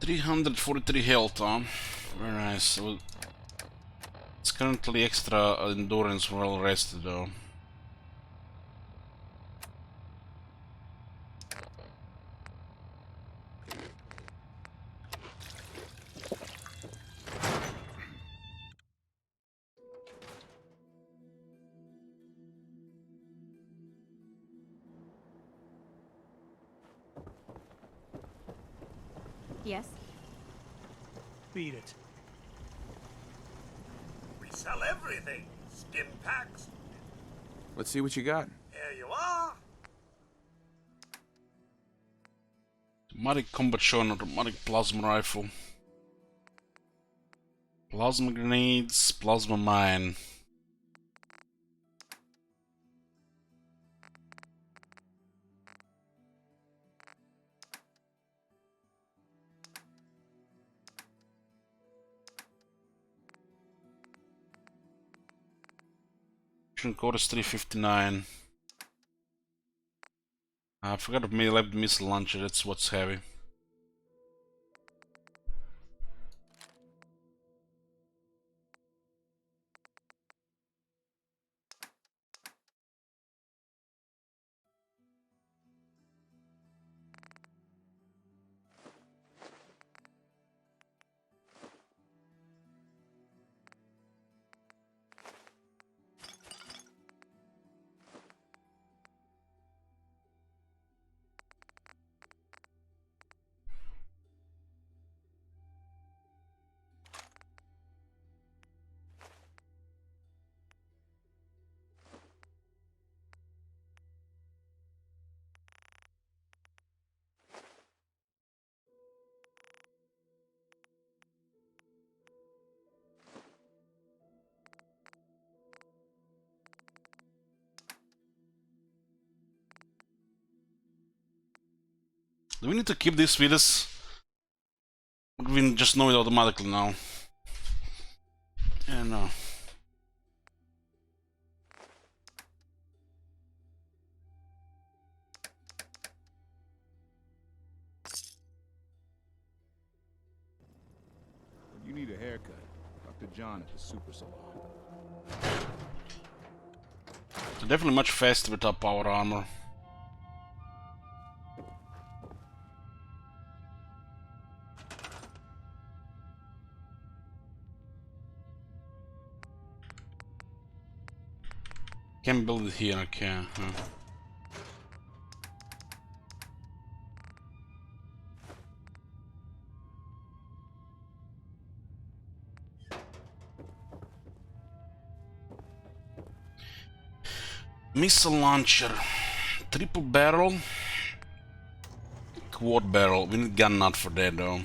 Speaker 1: 343 health, huh? Very nice. So it's currently extra endurance well rested though.
Speaker 8: Yes?
Speaker 10: Beat it.
Speaker 14: We sell everything. Stim packs.
Speaker 13: Let's see what you got.
Speaker 14: Here you are.
Speaker 1: Automatic combat shot, automatic plasma rifle. Plasma grenades, plasma mine. Code is 359. I forgot to left the missile launcher, that's what's heavy. Do we need to keep this with us? Or do we just know it automatically now? Yeah, no.
Speaker 13: You need a haircut. Dr. John at the Super Salon.
Speaker 1: They're definitely much faster without power armor. Can't build it here, okay. Huh. Missile launcher. Triple barrel. Quad barrel. We need gun nut for that though.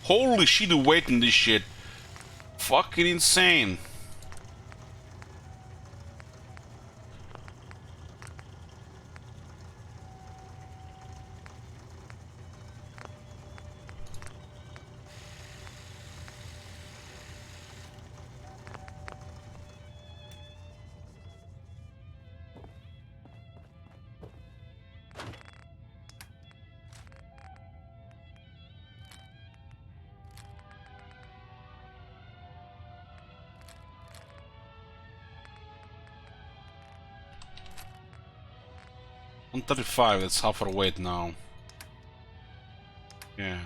Speaker 1: Holy shit, the weight in this shit. Fucking insane. $135, it's half our weight now. Yeah.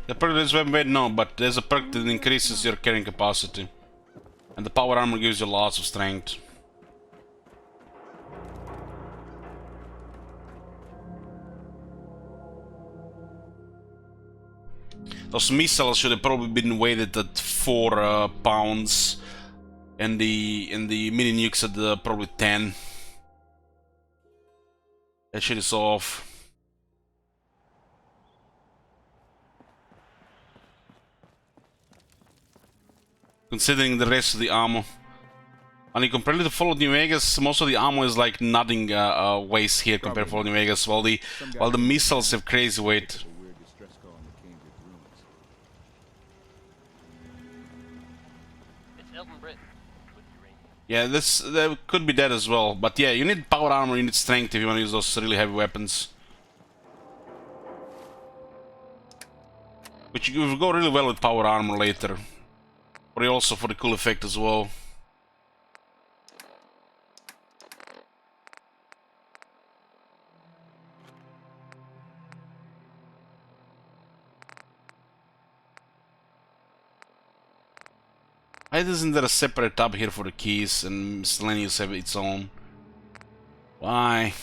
Speaker 1: The perk is web weight, no, but there's a perk that increases your carrying capacity. And the power armor gives you lots of strength. Those missiles should have probably been weighted at 4 pounds, and the mini nukes at probably 10. That shit is off. Considering the rest of the ammo. And you compare it to Fallout New Vegas, most of the ammo is like nothing weighs here compared to Fallout New Vegas, while the missiles have crazy weight. Yeah, that could be that as well. But yeah, you need power armor, you need strength if you want to use those really heavy weapons. Which will go really well with power armor later. Or also for the cool effect as well. Why isn't there a separate tab here for the keys and miscellaneous have its own? Why?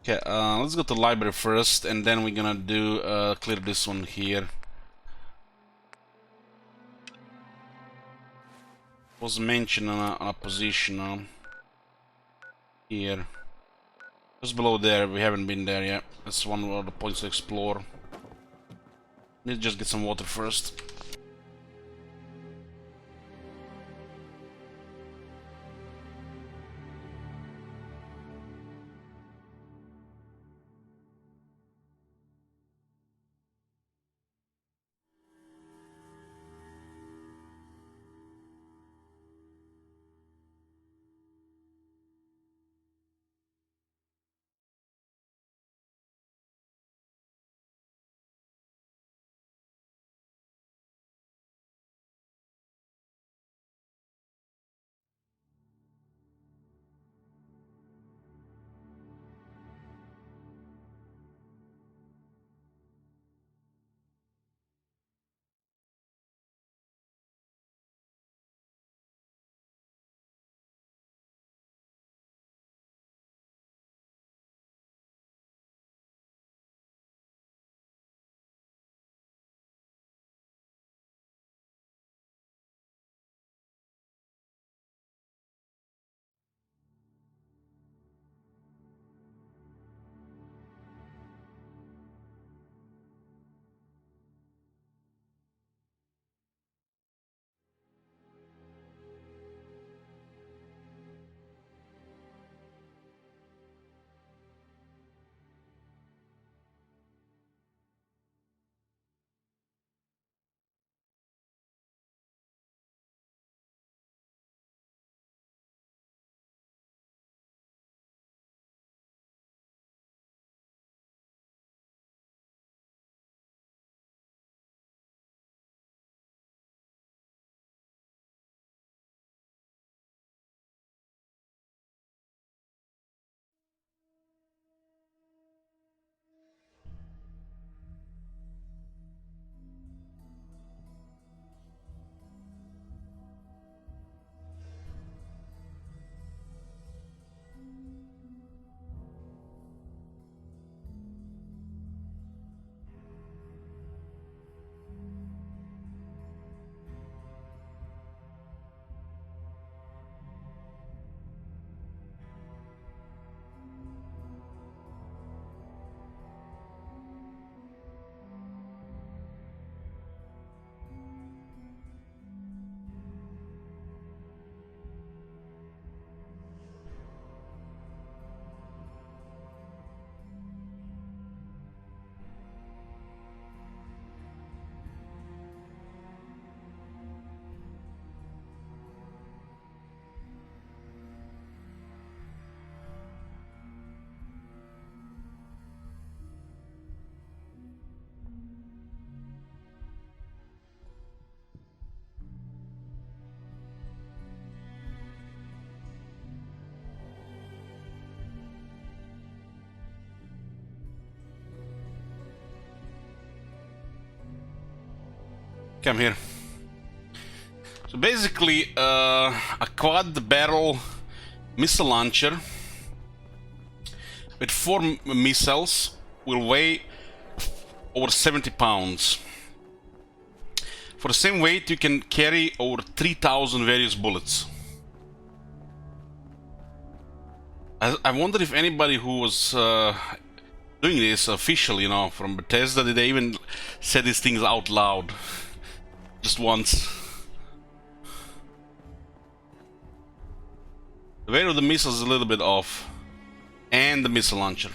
Speaker 1: Okay, let's go to library first, and then we're gonna do clear this one here. Was mentioned on a position here, just below there. We haven't been there yet. That's one of the points to explore. Need to just get some water first. Come here. So basically, a quad barrel missile launcher with 4 missiles will weigh over 70 pounds. For the same weight, you can carry over 3,000 various bullets. I wonder if anybody who was doing this officially, you know, from Bethesda, did they even say these things out loud? Just once. The weight of the missile is a little bit off, and the missile launcher.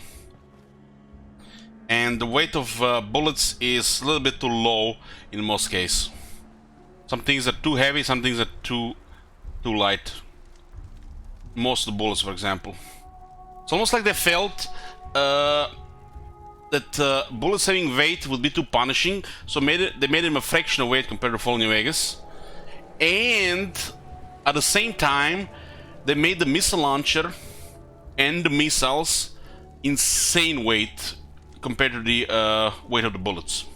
Speaker 1: And the weight of bullets is a little bit too low in most cases. Some things are too heavy, some things are too light. Most of the bullets, for example. It's almost like they felt that bullets having weight would be too punishing, so they made them a fraction of weight compared to Fallout New Vegas. And at the same time, they made the missile launcher and the missiles insane weight compared to the weight of the bullets.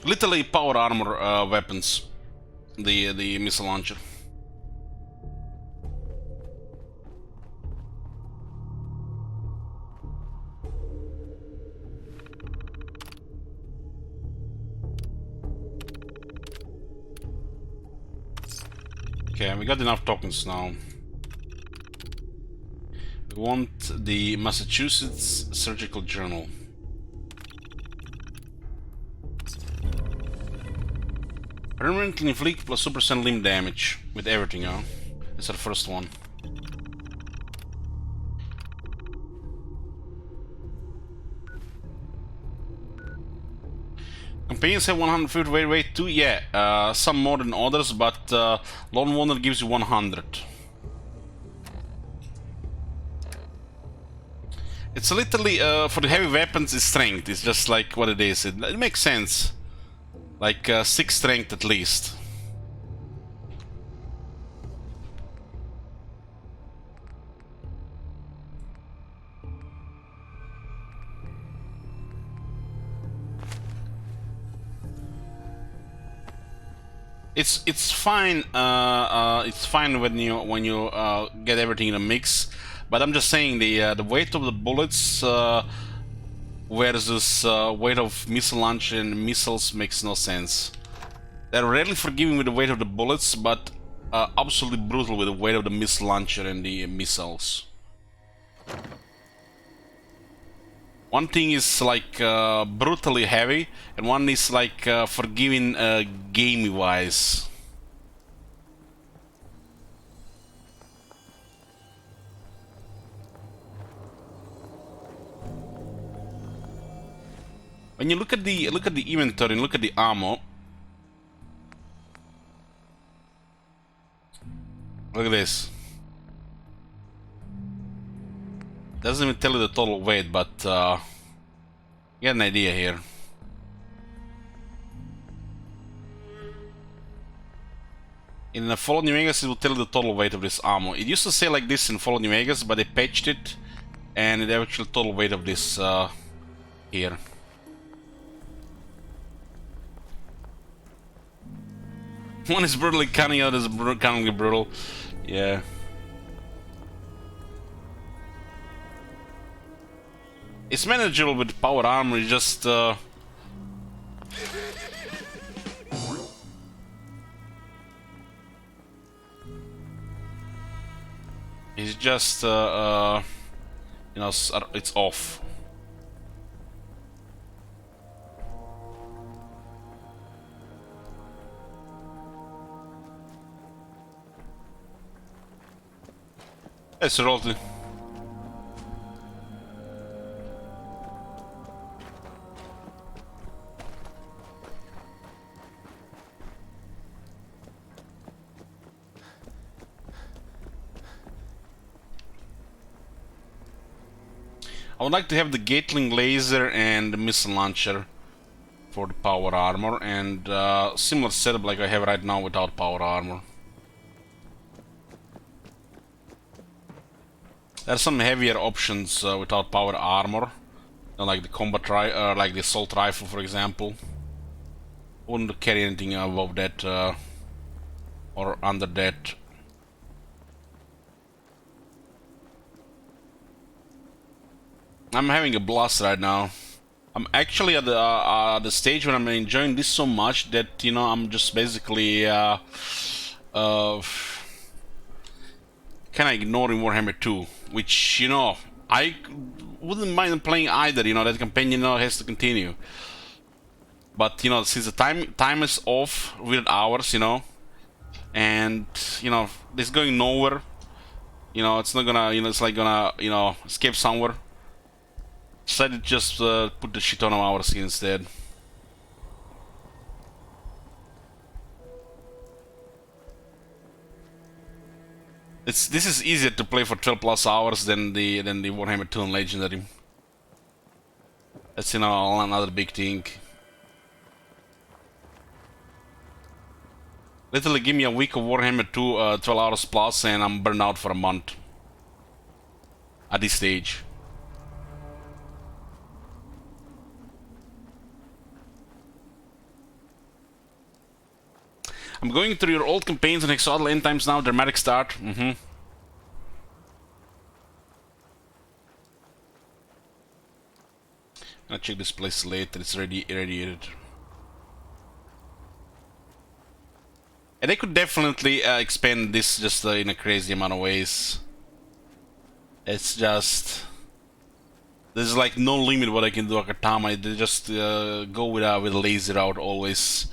Speaker 1: Literally power armor weapons, the missile launcher. Okay, we got enough tokens now. We want the Massachusetts Surgical Journal. Permanently inflict plus 2% limb damage with everything, huh? That's our first one. Companions have 150 weight too? Yeah, some more than others, but Lone Wonder gives you 100. It's literally, for the heavy weapons, it's strength. It's just like what it is. It makes sense. Like 6 strength at least. It's fine. It's fine when you get everything in a mix. But I'm just saying the weight of the bullets versus weight of missile launcher and missiles makes no sense. They're rarely forgiving with the weight of the bullets, but absolutely brutal with the weight of the missile launcher and the missiles. One thing is like brutally heavy, and one is like forgiving gamey wise. When you look at the inventory and look at the ammo, look at this. Doesn't even tell you the total weight, but you get an idea here. In the Fallout New Vegas, it will tell you the total weight of this ammo. It used to say like this in Fallout New Vegas, but they patched it, and it actually total weight of this here. One is brutally cunning, other is cunningly brutal. Yeah. It's manageable with power armor, it's just it's just you know, it's off. It's royalty. I would like to have the Gatling laser and the missile launcher for the power armor, and similar setup like I have right now without power armor. There are some heavier options without power armor, like the combat like the assault rifle, for example. Wouldn't carry anything above that or under that. I'm having a blast right now. I'm actually at the stage when I'm enjoying this so much that, you know, I'm just basically kind of ignoring Warhammer 2, which, you know, I wouldn't mind playing either. You know, that campaign, you know, has to continue. But, you know, since the time is off, weird hours, you know, and you know, this going nowhere. You know, it's not gonna, you know, it's like gonna, you know, escape somewhere. Decided to just put the shit on ours here instead. This is easier to play for 12 plus hours than the Warhammer 2 and Legendary. That's, you know, another big thing. Literally give me a week of Warhammer 2 12 hours plus and I'm burned out for a month. At this stage. I'm going through your old campaigns on Exodal End Times now, dramatic start. I'll check this place later, it's already irradiated. And they could definitely expand this just in a crazy amount of ways. It's just... there's like no limit what I can do at Akatama, they just go with a laser route always.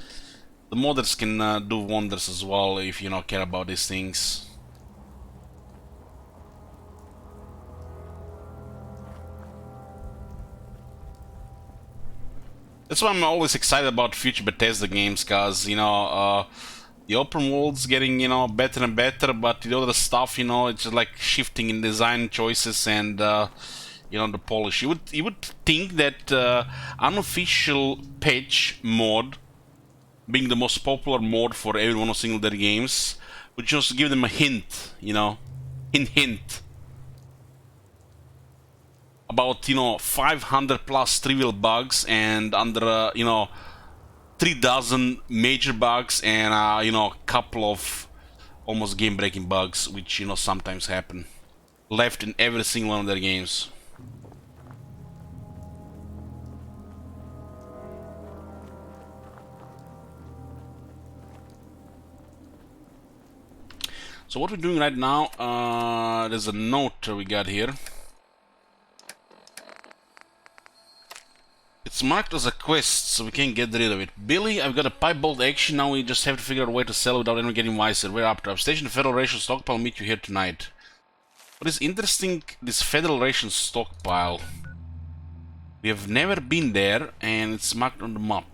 Speaker 1: The modders can do wonders as well if you don't care about these things. That's why I'm always excited about future Bethesda games, cause you know the open world's getting, you know, better and better, but the other stuff, you know, it's just like shifting in design choices and you know, the polish. You would think that unofficial patch mod, being the most popular mod for every one of single dead games, would just give them a hint, you know, hint about, you know, 500 plus trivial bugs and under you know, 3,000 major bugs and you know, a couple of almost game-breaking bugs, which, you know, sometimes happen, left in every single one of their games. So what we're doing right now, there's a note we got here. It's marked as a quest, so we can't get rid of it. Billy, I've got a pipe bolt action, now we just have to figure out a way to sell it without anyone getting wiser. We're up to. I've stationed the Federal Ration stockpile, I'll meet you here tonight. What is interesting, this Federal Ration stockpile. We have never been there, and it's marked on the map.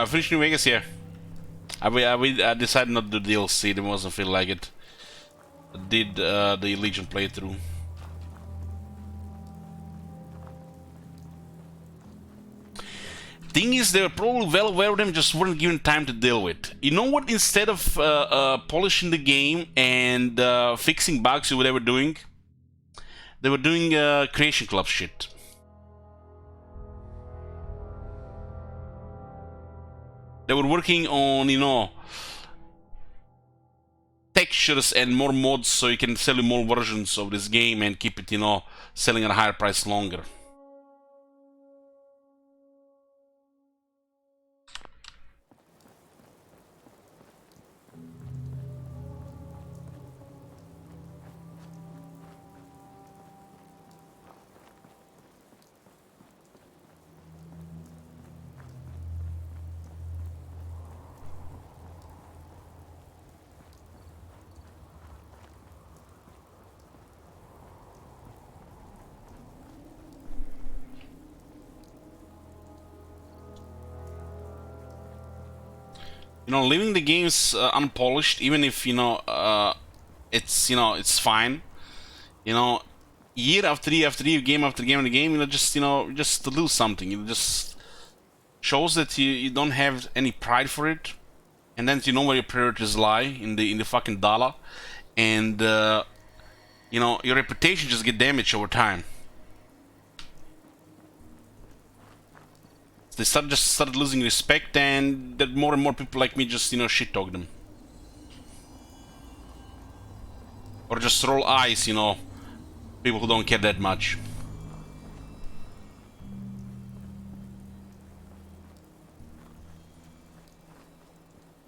Speaker 1: Finish New Vegas, yeah. I decided not to do DLC, it wasn't feel like it. I did the Legion playthrough. Thing is, they were probably well aware of them, just weren't given time to deal with. You know what? Instead of polishing the game and fixing bugs, what they were doing? They were doing Creation Club shit. They were working on, you know, textures and more mods so you can sell more versions of this game and keep it, you know, selling at a higher price longer. You know, leaving the games unpolished, even if, you know, it's fine. You know, year after year after year, game after game after game, you know, just to lose something. It just shows that you don't have any pride for it, and then you know where your priorities lie in the fucking dollar, and you know, your reputation just get damaged over time. They started losing respect, and that more and more people like me just, you know, shit talk them. Or just roll eyes, you know, people who don't care that much.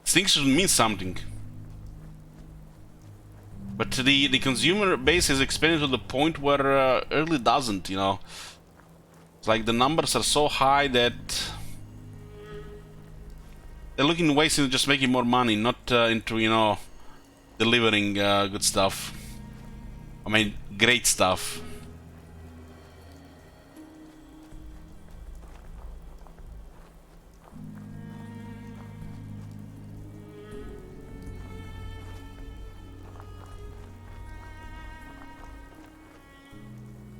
Speaker 1: Things should mean something. But the consumer base has expanded to the point where early doesn't, you know. It's like the numbers are so high that They're looking ways into just making more money, not into, you know, delivering good stuff. I mean, great stuff.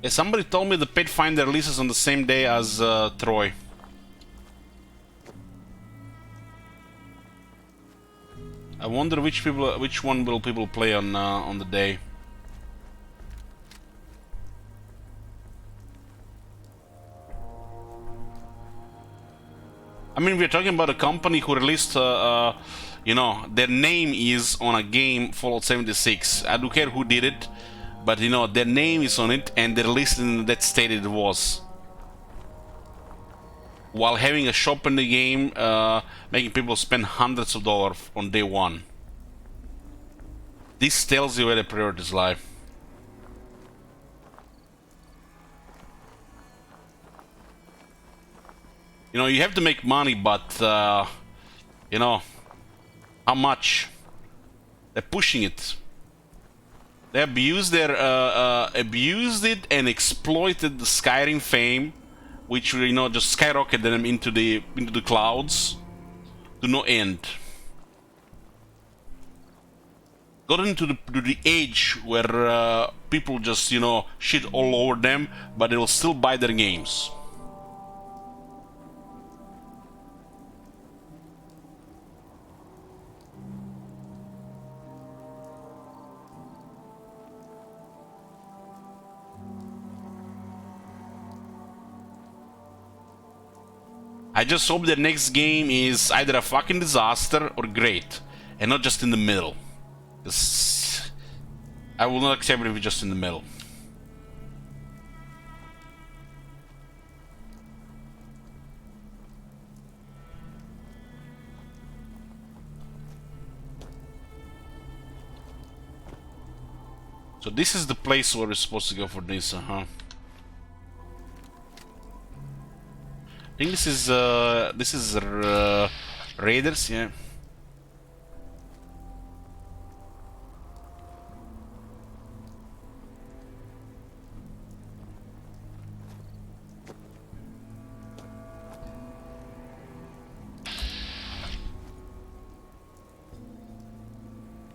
Speaker 1: Yeah, somebody told me the Pathfinder releases on the same day as Troy. I wonder which one will people play on the day. I mean, we're talking about a company who released, you know, their name is on a game, Fallout 76. I don't care who did it, but you know, their name is on it, and they released it in that state it was. While having a shop in the game, making people spend hundreds of dollars on day one. This tells you where the priorities lie. You know, you have to make money, but you know, how much? They're pushing it. They abused abused it and exploited the Skyrim fame, which, you know, just skyrocketed them into the clouds to no end. Got into the age where people just, you know, shit all over them, but they will still buy their games. I just hope the next game is either a fucking disaster or great, and not just in the middle. 'Cause I will not accept it if it's just in the middle. So this is the place where we're supposed to go for this, huh? I think this is Raiders, yeah.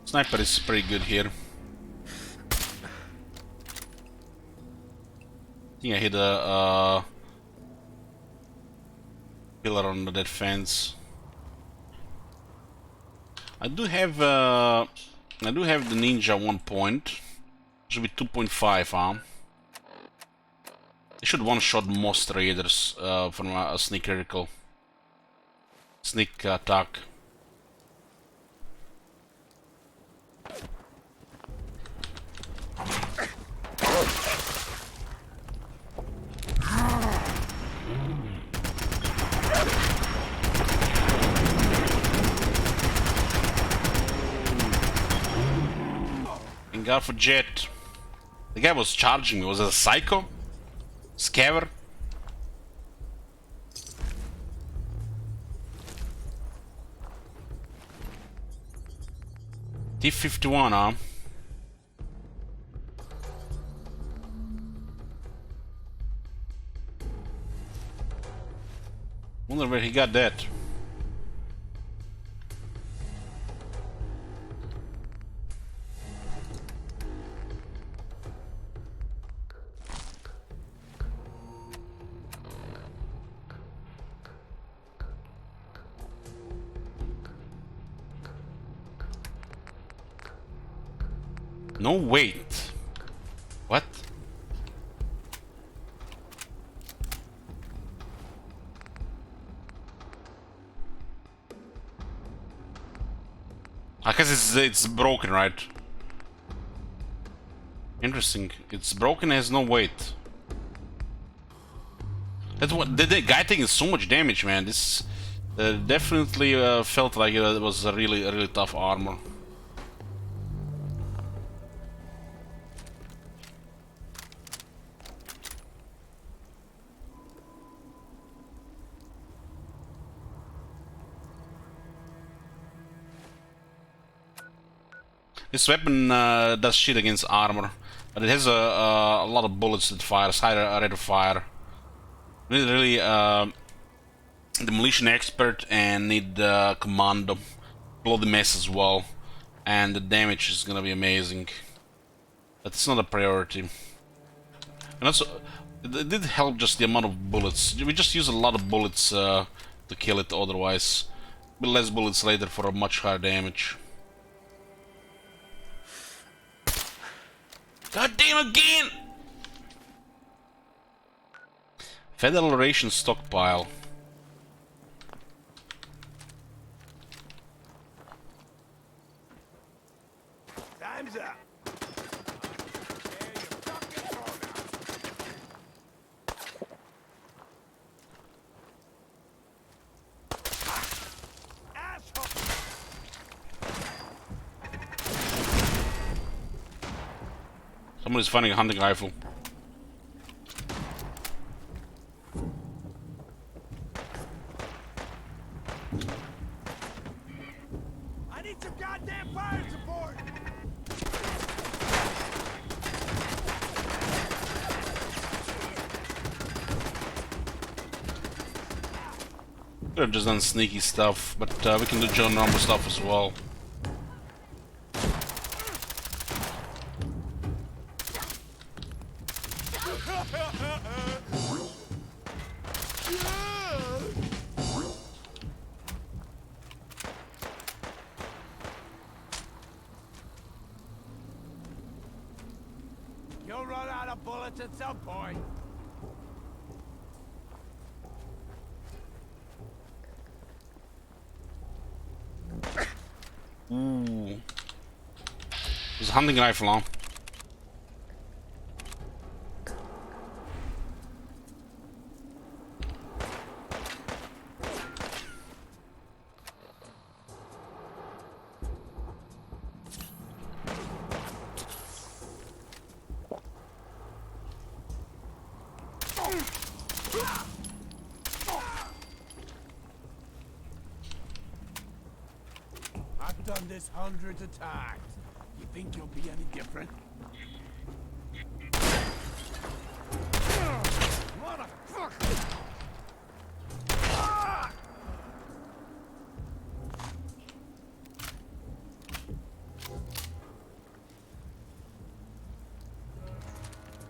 Speaker 1: Sniper is pretty good here. I think I hit a pillar on that fence. I do have the ninja 1 point. Should be 2.5, huh? They should one-shot most raiders from a sneak critical. Sneak attack. Thank God for Jet. The guy was charging me. Was it a psycho? Scaver? T-51, huh? Wonder where he got that. No, wait. What? I guess it's broken, right? Interesting. It's broken, has no weight. That's what the guy taking so much damage, man. This definitely felt like it was a really tough armor. This weapon does shit against armor, but it has a lot of bullets that fires, higher rate of fire. Need really demolition expert and need commando, blow the mess as well, and the damage is gonna be amazing. But it's not a priority. And also, it did help just the amount of bullets. We just use a lot of bullets to kill it otherwise. But less bullets later for a much higher damage. God damn again! Federal ration stockpile.
Speaker 6: Time's up.
Speaker 1: Somebody's finding a hunting rifle.
Speaker 6: I need some goddamn fire support.
Speaker 1: Could have just done sneaky stuff, but we can do John normal stuff as well.
Speaker 6: You'll run out of bullets at some point.
Speaker 1: Ooh. There's a hunting rifle on.
Speaker 6: I've done this hundreds of times. You think you'll be any different? Motherfucker!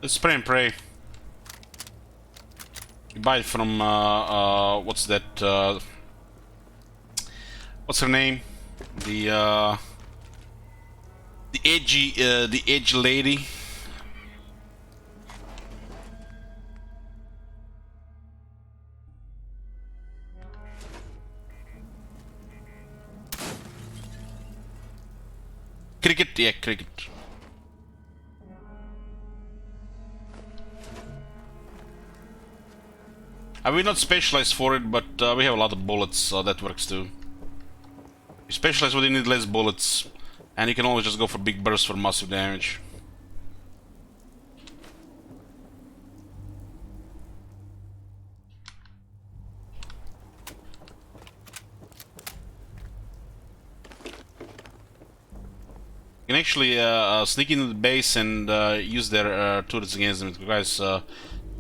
Speaker 1: Let's spray and pray. You buy it from what's that? What's her name? The edgy lady. Cricket, yeah, cricket. We're not specialized for it, but we have a lot of bullets, so that works too. You specialize when you need less bullets, and you can always just go for big bursts for massive damage. You can actually sneak into the base and use their turrets against them. It requires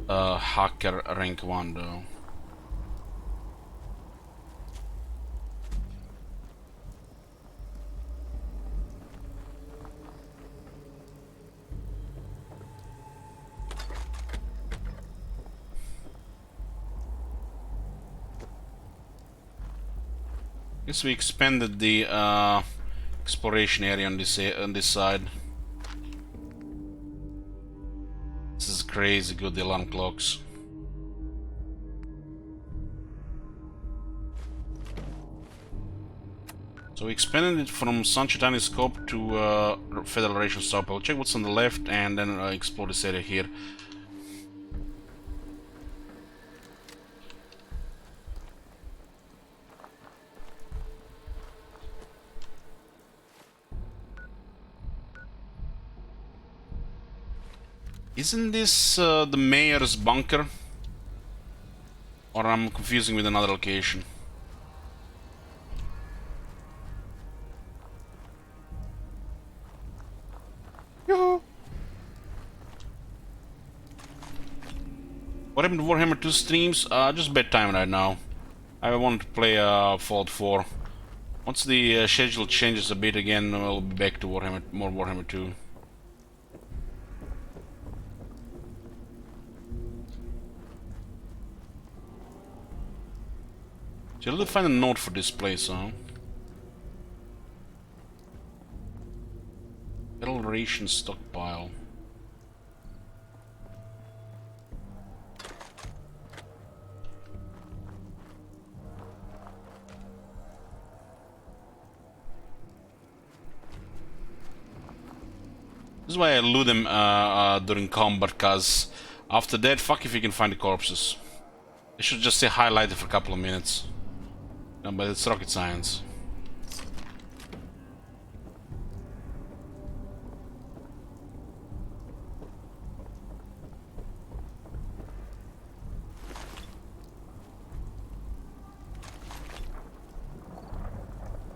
Speaker 1: hacker rank 1 though. Guess we expanded the exploration area on this side. This is crazy good, the alarm clocks. So we expanded it from Sanchitani scope to Federal ration stop. I'll check what's on the left and then explore this area here. Isn't this the mayor's bunker? Or I'm confusing with another location? What happened to Warhammer 2 streams? Just bedtime right now. I wanted to play Fallout 4. Once the schedule changes a bit again, we'll be back to more Warhammer 2. So I'll find a note for this place, huh? Metal ration stockpile. This is why I loot them during combat, cause after that, fuck if you can find the corpses. They should just stay highlighted for a couple of minutes. No, but it's rocket science.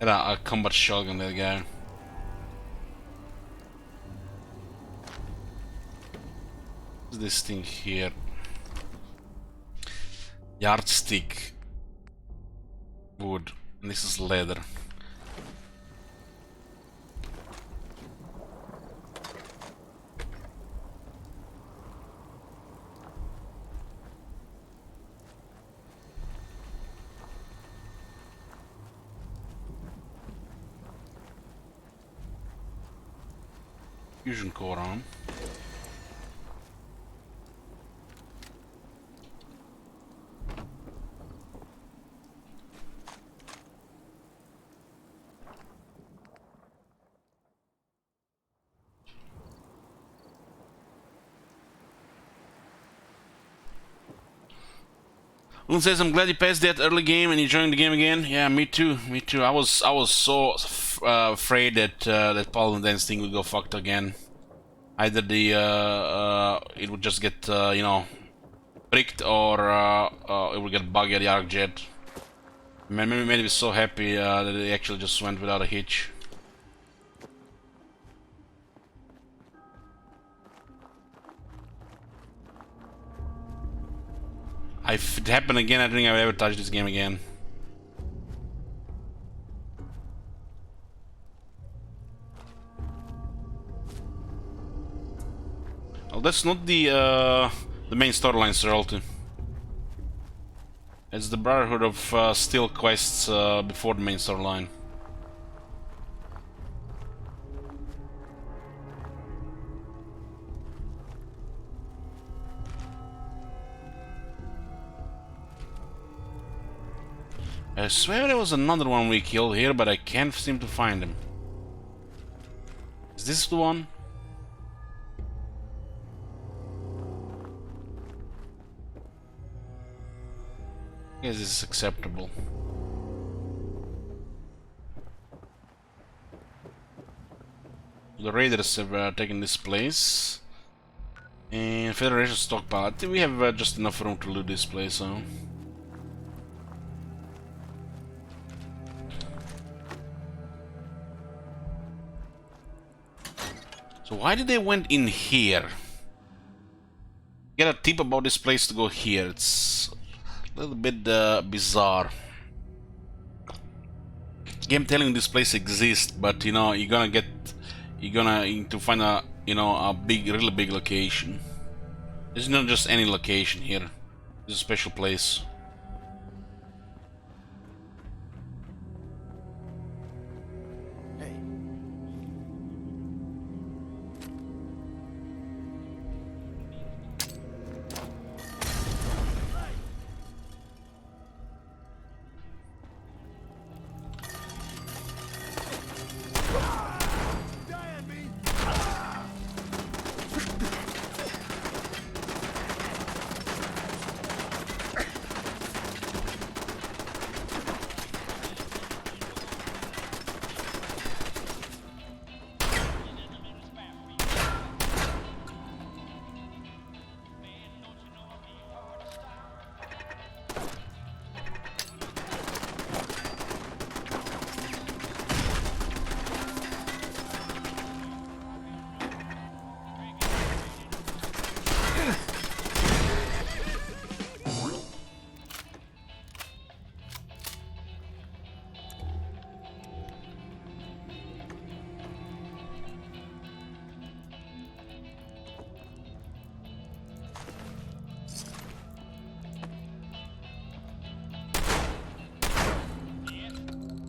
Speaker 1: Had a combat shotgun, that guy. What's this thing here? Yardstick. Wood. And this is leather. Fusion core on. Loon says, I'm glad you passed that early game and enjoying the game again. Yeah, me too, me too. I was so afraid that that Paladin Dance thing would go fucked again. Either the it would just get you know, pricked, or it would get buggy at the Arc Jet. Man, made me so happy that it actually just went without a hitch. If it happened again, I don't think I would ever touch this game again. Well, that's not the main storyline, Sir. It's the Brotherhood of Steel quests before the main storyline. I swear there was another one we killed here, but I can't seem to find him. Is this the one? I guess this is acceptable. The raiders have taken this place. And Federation stockpile. I think we have just enough room to loot this place, huh? So why did they went in here? Get a tip about this place to go here. It's a little bit bizarre. Game telling this place exists, but you know you're gonna need to find a really big location. It's not just any location here. It's a special place.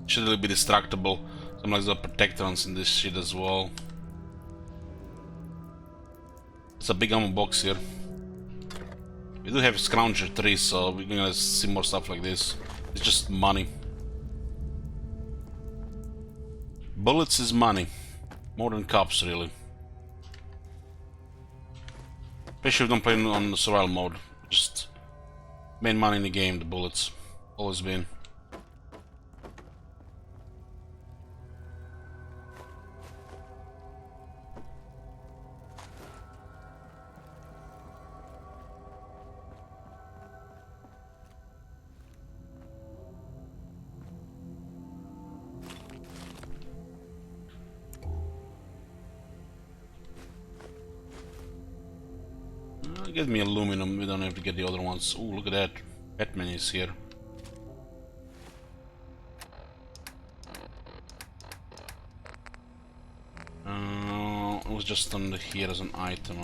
Speaker 1: Should really be destructible. Some like the protectors in this shit as well. It's a big ammo box here. We do have Scrounger 3, so we're gonna see more stuff like this. It's just money. Bullets is money. More than cops, really. Especially if you don't play on the survival mode. Just main money in the game, the bullets. Always been. Get me aluminum, we don't have to get the other ones. Ooh, look at that. Batman is here. It was just under here as an item.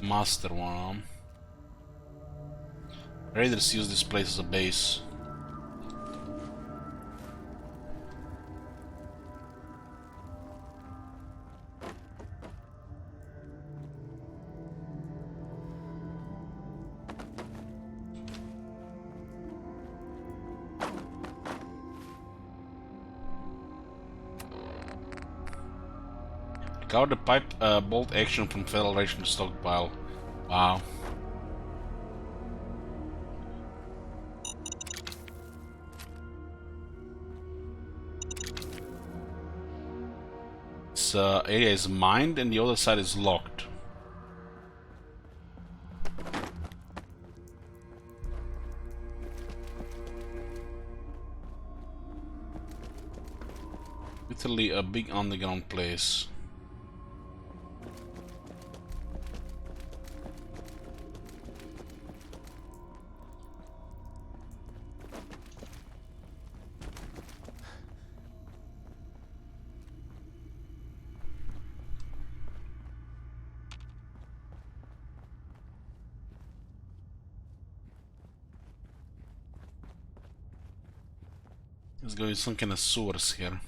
Speaker 1: Master one. Raiders use this place as a base. Recover the pipe bolt action from Federation stockpile. Wow. This area is mined and the other side is locked. Literally a big underground place. There's going to be some kind of sewers here.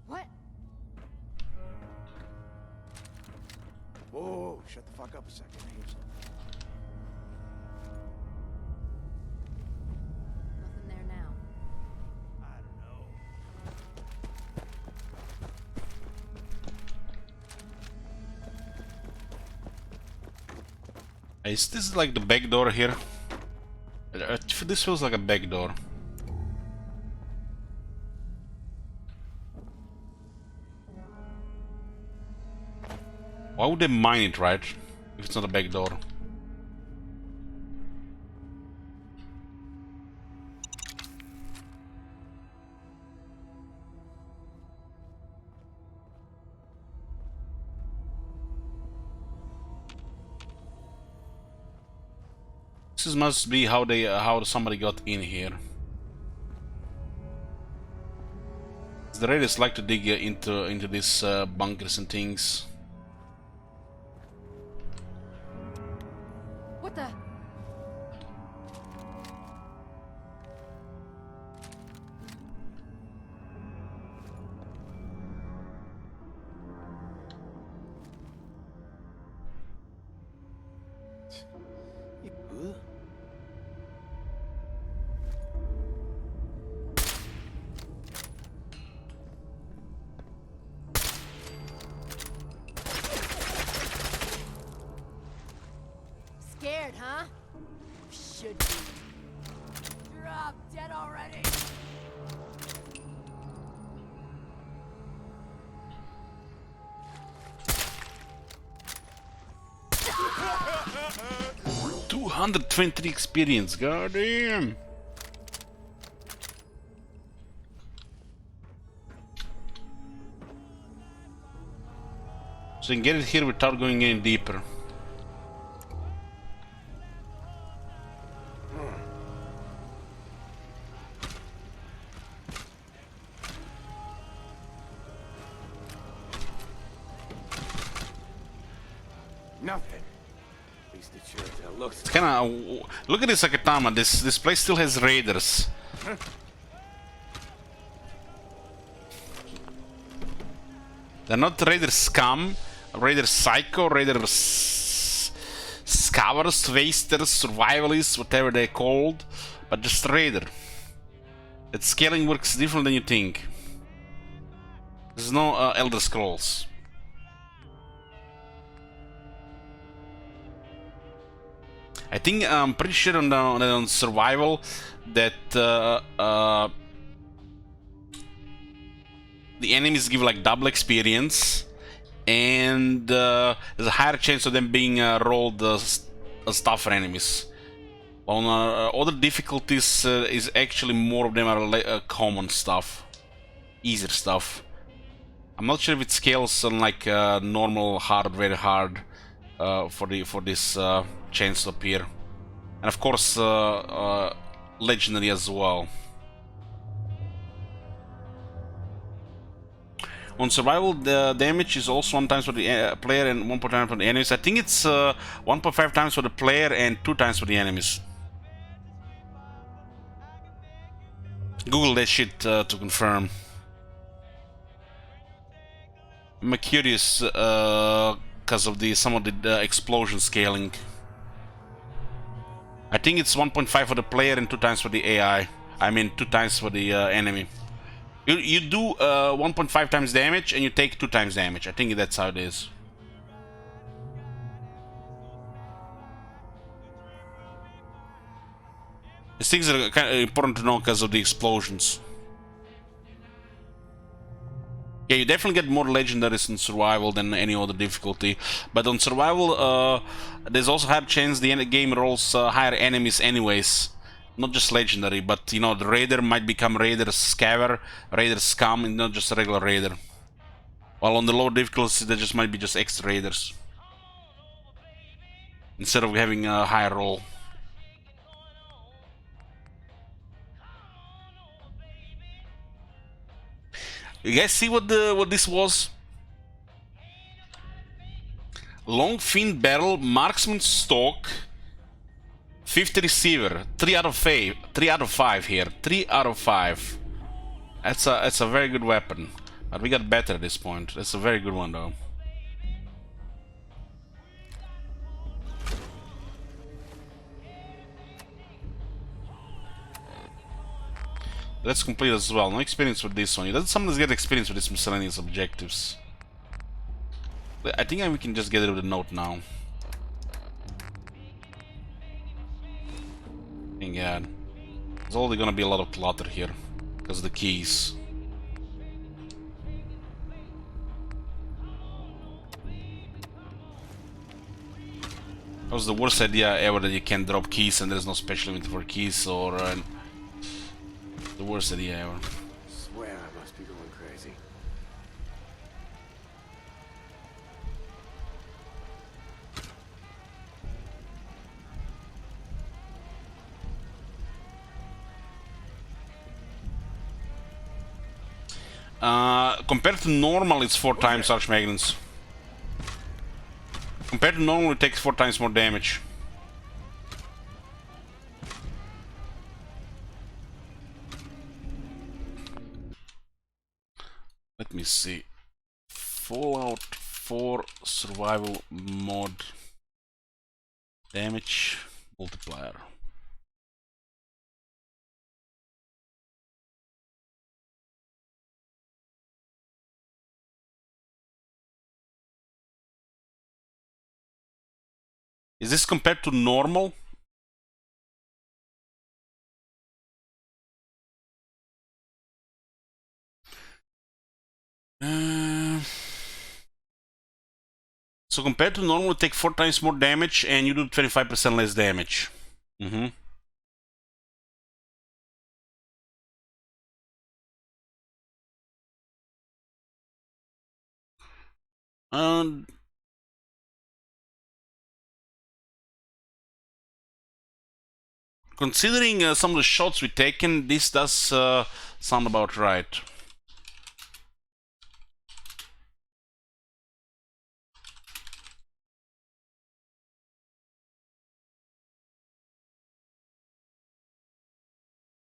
Speaker 8: What?
Speaker 6: Whoa, shut the fuck up a second. I hear something.
Speaker 8: Nothing there now.
Speaker 6: I don't know.
Speaker 1: Is this like the back door here? This feels like a back door. Why would they mine it, right? If it's not a back door. This must be how they how somebody got in here. The raiders like to dig into these bunkers and things.
Speaker 8: What the?
Speaker 9: Scared, huh? Should be. Drop dead already.
Speaker 1: $220 experience, goddamn! So you can get it here without going any deeper.
Speaker 13: nothing. At least it sure as hell looks.
Speaker 1: It's kinda... Look at this Akatama, this place still has raiders. They're not Raider Scum, Raider Psycho, Raider Scavers, Wasters, Survivalists, whatever they're called, but just Raider. That scaling works different than you think. There's no Elder Scrolls. I think I'm pretty sure on survival that the enemies give like double experience, and there's a higher chance of them being rolled as tougher enemies. On other difficulties, is actually more of them are common stuff, easier stuff. I'm not sure if it scales on like normal, hard, very hard for this chance to appear, and of course legendary as well. On survival, the damage is also 1 times for the player and 1.5 times for the enemies. I think it's 1.5 times for the player and 2 times for the enemies. Google that shit to confirm. I'm curious because of some of the explosion scaling. I think it's 1.5 for the player and 2 times for the AI. I mean 2 times for the enemy. You do 1.5 times damage and you take 2 times damage. I think that's how it is. These things are kind of important to know because of the explosions. Yeah, you definitely get more legendaries in survival than any other difficulty. But on survival, there's also a higher chance the game rolls higher enemies anyways. Not just legendary, but you know, the raider might become Raider Scaver, Raider Scum, and not just a regular raider. While on the lower difficulty, there just might be just extra raiders. Instead of having a higher roll. You guys see what this was? Long fin barrel, marksman stock, 50 receiver, 3 out of 5. 3 out of 5 here. 3 out of 5. That's a very good weapon. But we got better at this point. That's a very good one though. Let's complete as well. No experience with this one. Someone's get experience with these miscellaneous objectives. I think we can just get rid of the note now. Thank God. There's only gonna be a lot of clutter here because of the keys. That was the worst idea ever, that you can drop keys and there's no special limit for keys, or the worst idea ever.
Speaker 13: Swear I must be going crazy.
Speaker 1: Compared to normal, it's 4 times Arch Magnets. Compared to normal, it takes 4 times more damage. Let me see. Fallout 4 survival mod damage multiplier. Is this compared to normal? So compared to normal, you take 4 times more damage and you do 25% less damage. Considering some of the shots we've taken, this does sound about right.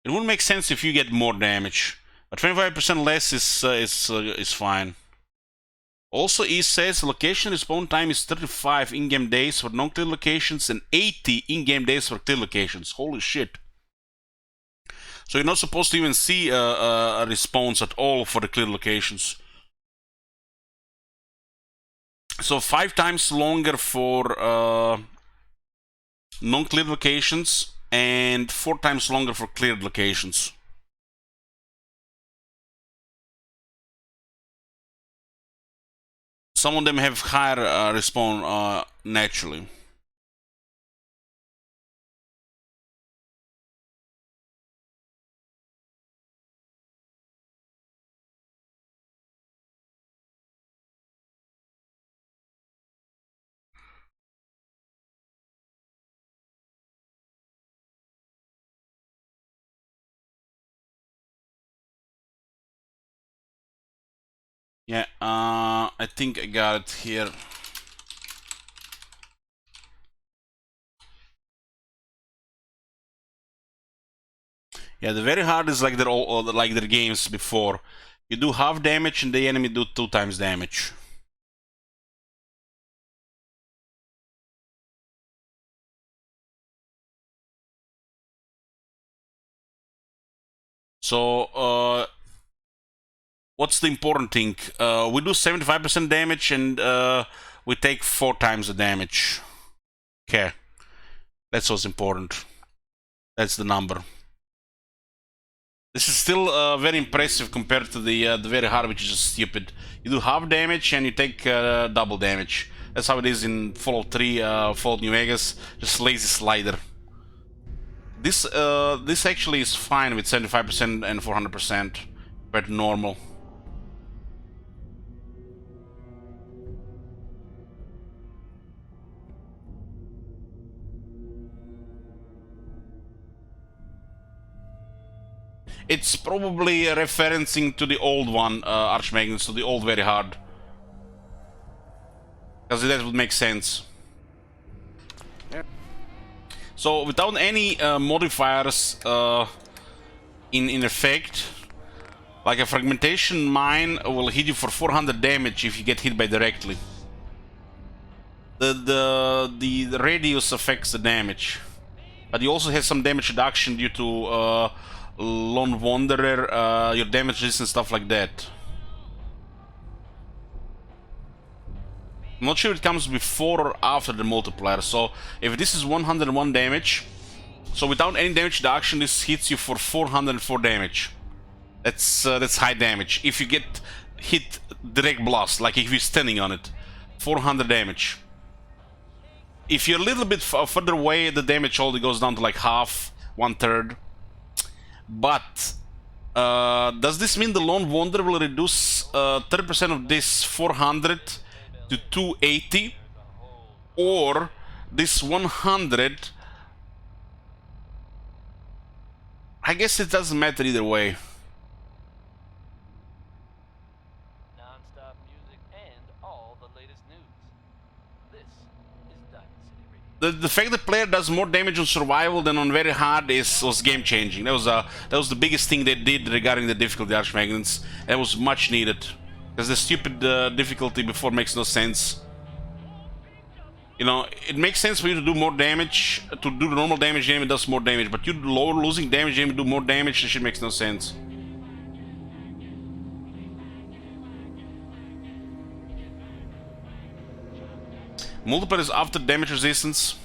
Speaker 1: It wouldn't make sense if you get more damage, but 25% less is fine. Also, he says location respawn time is 35 in-game days for non-clear locations and 80 in-game days for clear locations. Holy shit! So you're not supposed to even see a response at all for the clear locations. So 5 times longer for non-cleared locations and 4 times longer for cleared locations. Some of them have higher respawn naturally. Yeah, I think I got it here. Yeah, the very hard is like their games before. You do half damage and the enemy do 2 times damage. So, what's the important thing? We do 75% damage and we take 4 times the damage. Okay, that's what's important. That's the number. This is still very impressive compared to the very hard, which is just stupid. You do half damage and you take double damage. That's how it is in Fallout 3, Fallout New Vegas. Just lazy slider. This actually is fine with 75% and 400%, but normal. It's probably referencing to the old one, Archmagnus, to the old very hard. Because that would make sense. So without any modifiers in effect, like a fragmentation mine will hit you for 400 damage if you get hit by directly. The radius affects the damage, but you also have some damage reduction due to Lone Wanderer, your damage resist and stuff like that. I'm not sure if it comes before or after the multiplier, so if this is 101 damage, so without any damage reduction this hits you for 404 damage. That's high damage. If you get hit direct blast, like if you're standing on it, 400 damage. If you're a little bit further away, the damage only goes down to like half, 1/3. But does this mean the Lone Wanderer will reduce 30% of this 400 to 280, or this 100? I guess it doesn't matter either way.
Speaker 11: Non-stop music and all the latest news. This is Diamond City Radio.
Speaker 1: The fact that player does more damage on survival than on very hard was game changing. That was the biggest thing they did regarding the difficulty Archmagnus. That was much needed, because the stupid difficulty before makes no sense. You know, it makes sense for you to do more damage, to do the normal damage, the enemy does more damage, but you losing damage, the enemy do more damage. This shit makes no sense. Multiplier is after damage resistance.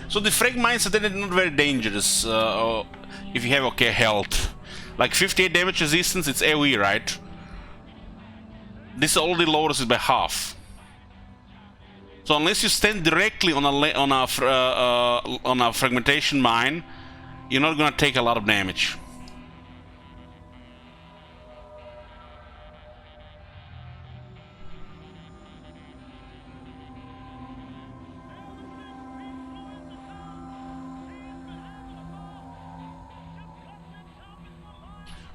Speaker 1: So the frag mines are then not very dangerous if you have okay health. Like 58 damage resistance, it's AoE, right? This already lowers it by half. So unless you stand directly on a fragmentation mine, you're not gonna take a lot of damage.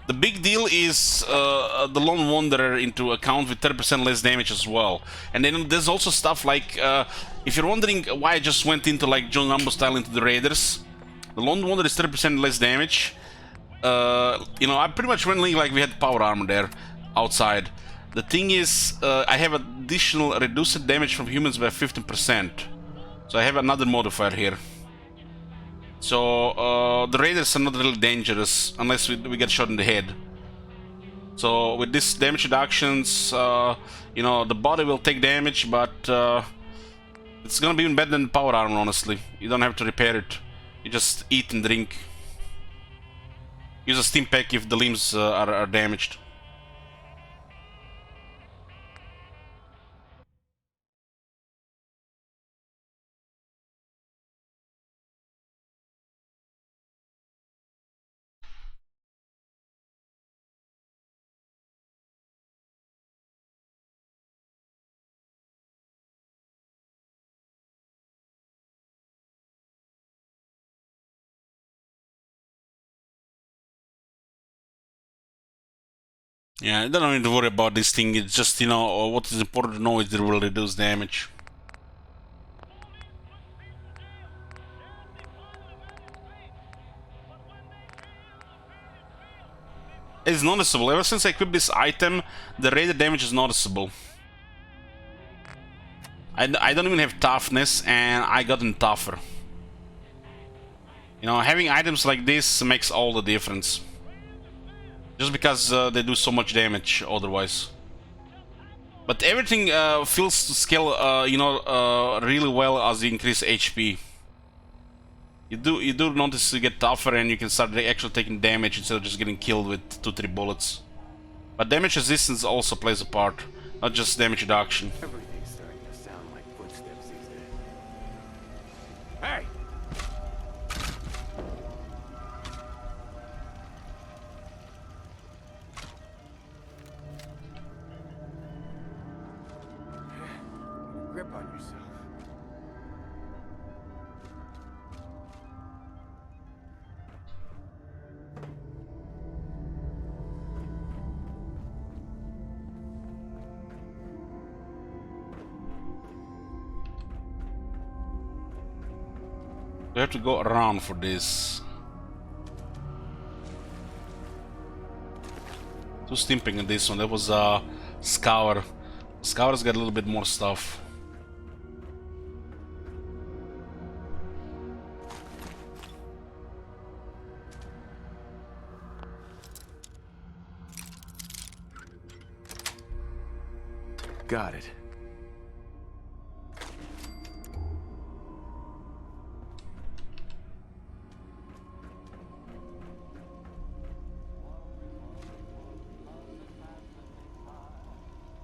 Speaker 1: The big deal is the Lone Wanderer into account with 30% less damage as well. And then there's also stuff like if you're wondering why I just went into like John Rambo style into the Raiders, the Lone Wonder is 30% less damage. You know, I pretty much went like we had power armor there outside. The thing is, I have additional reduced damage from humans by 15%. So I have another modifier here. So the Raiders are not really dangerous unless we get shot in the head. So with this damage reductions, you know, the body will take damage, but it's gonna be even better than power armor, honestly. You don't have to repair it. You just eat and drink. Use a stim pack if the limbs are damaged. Yeah, I don't need to worry about this thing. It's just, you know, what is important to know is that it will reduce damage. It's noticeable. Ever since I equipped this item, the raider damage is noticeable. I don't even have toughness, and I gotten tougher. You know, having items like this makes all the difference. Just because they do so much damage otherwise. But everything feels to scale, you know, really well as you increase HP. You do notice you get tougher and you can start actually taking damage instead of just getting killed with 2-3 bullets. But damage resistance also plays a part, not just damage reduction.
Speaker 13: Everything's starting to sound like footsteps these days. Hey! Grip on yourself.
Speaker 1: We have to go around for this. Too stimping in this one. That was Scour. Scour's got a little bit more stuff.
Speaker 13: Got it.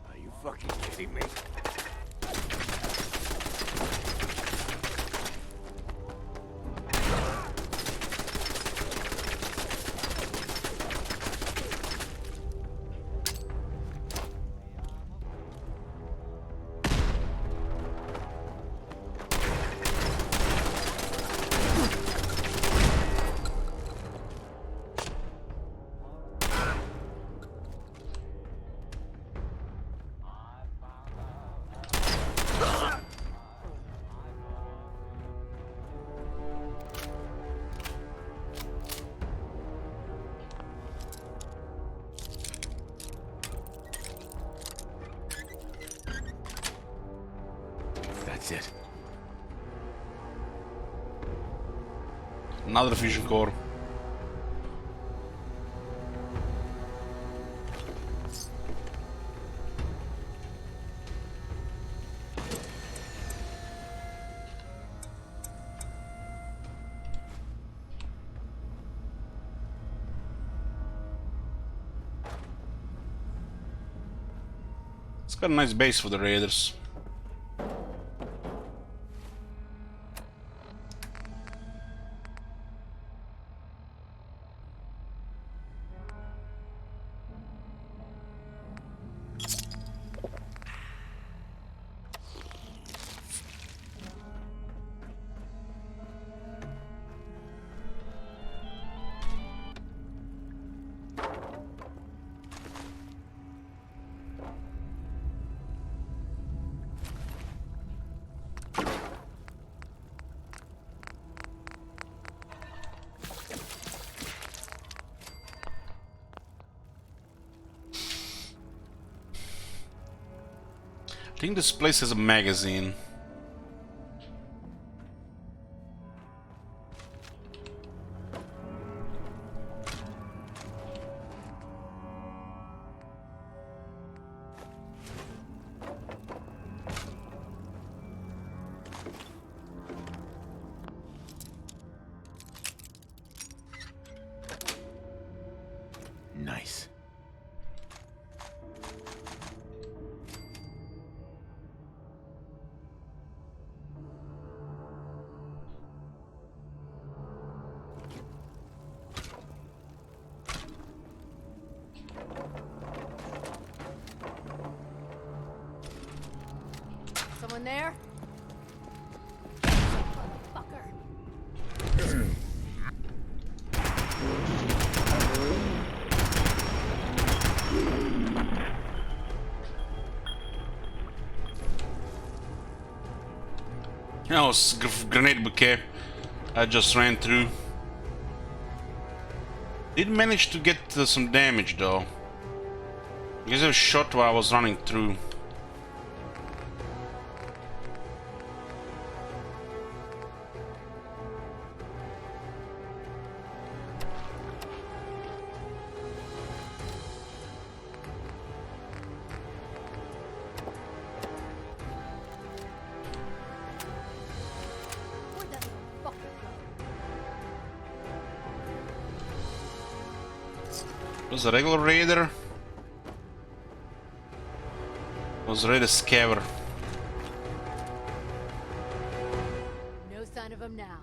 Speaker 13: Are you fucking kidding me? That's it.
Speaker 1: Another fusion core. It's got a nice base for the raiders. I think this place has a magazine.
Speaker 13: Nice.
Speaker 9: Someone there? Fucker.
Speaker 1: Oh, it's grenade bouquet. I just ran through. Did manage to get some damage though. Because I was shot while I was running through.
Speaker 9: Where'd that little fucker go?
Speaker 1: Was a regular raider? Was a raider scaver?
Speaker 9: No sign of him now.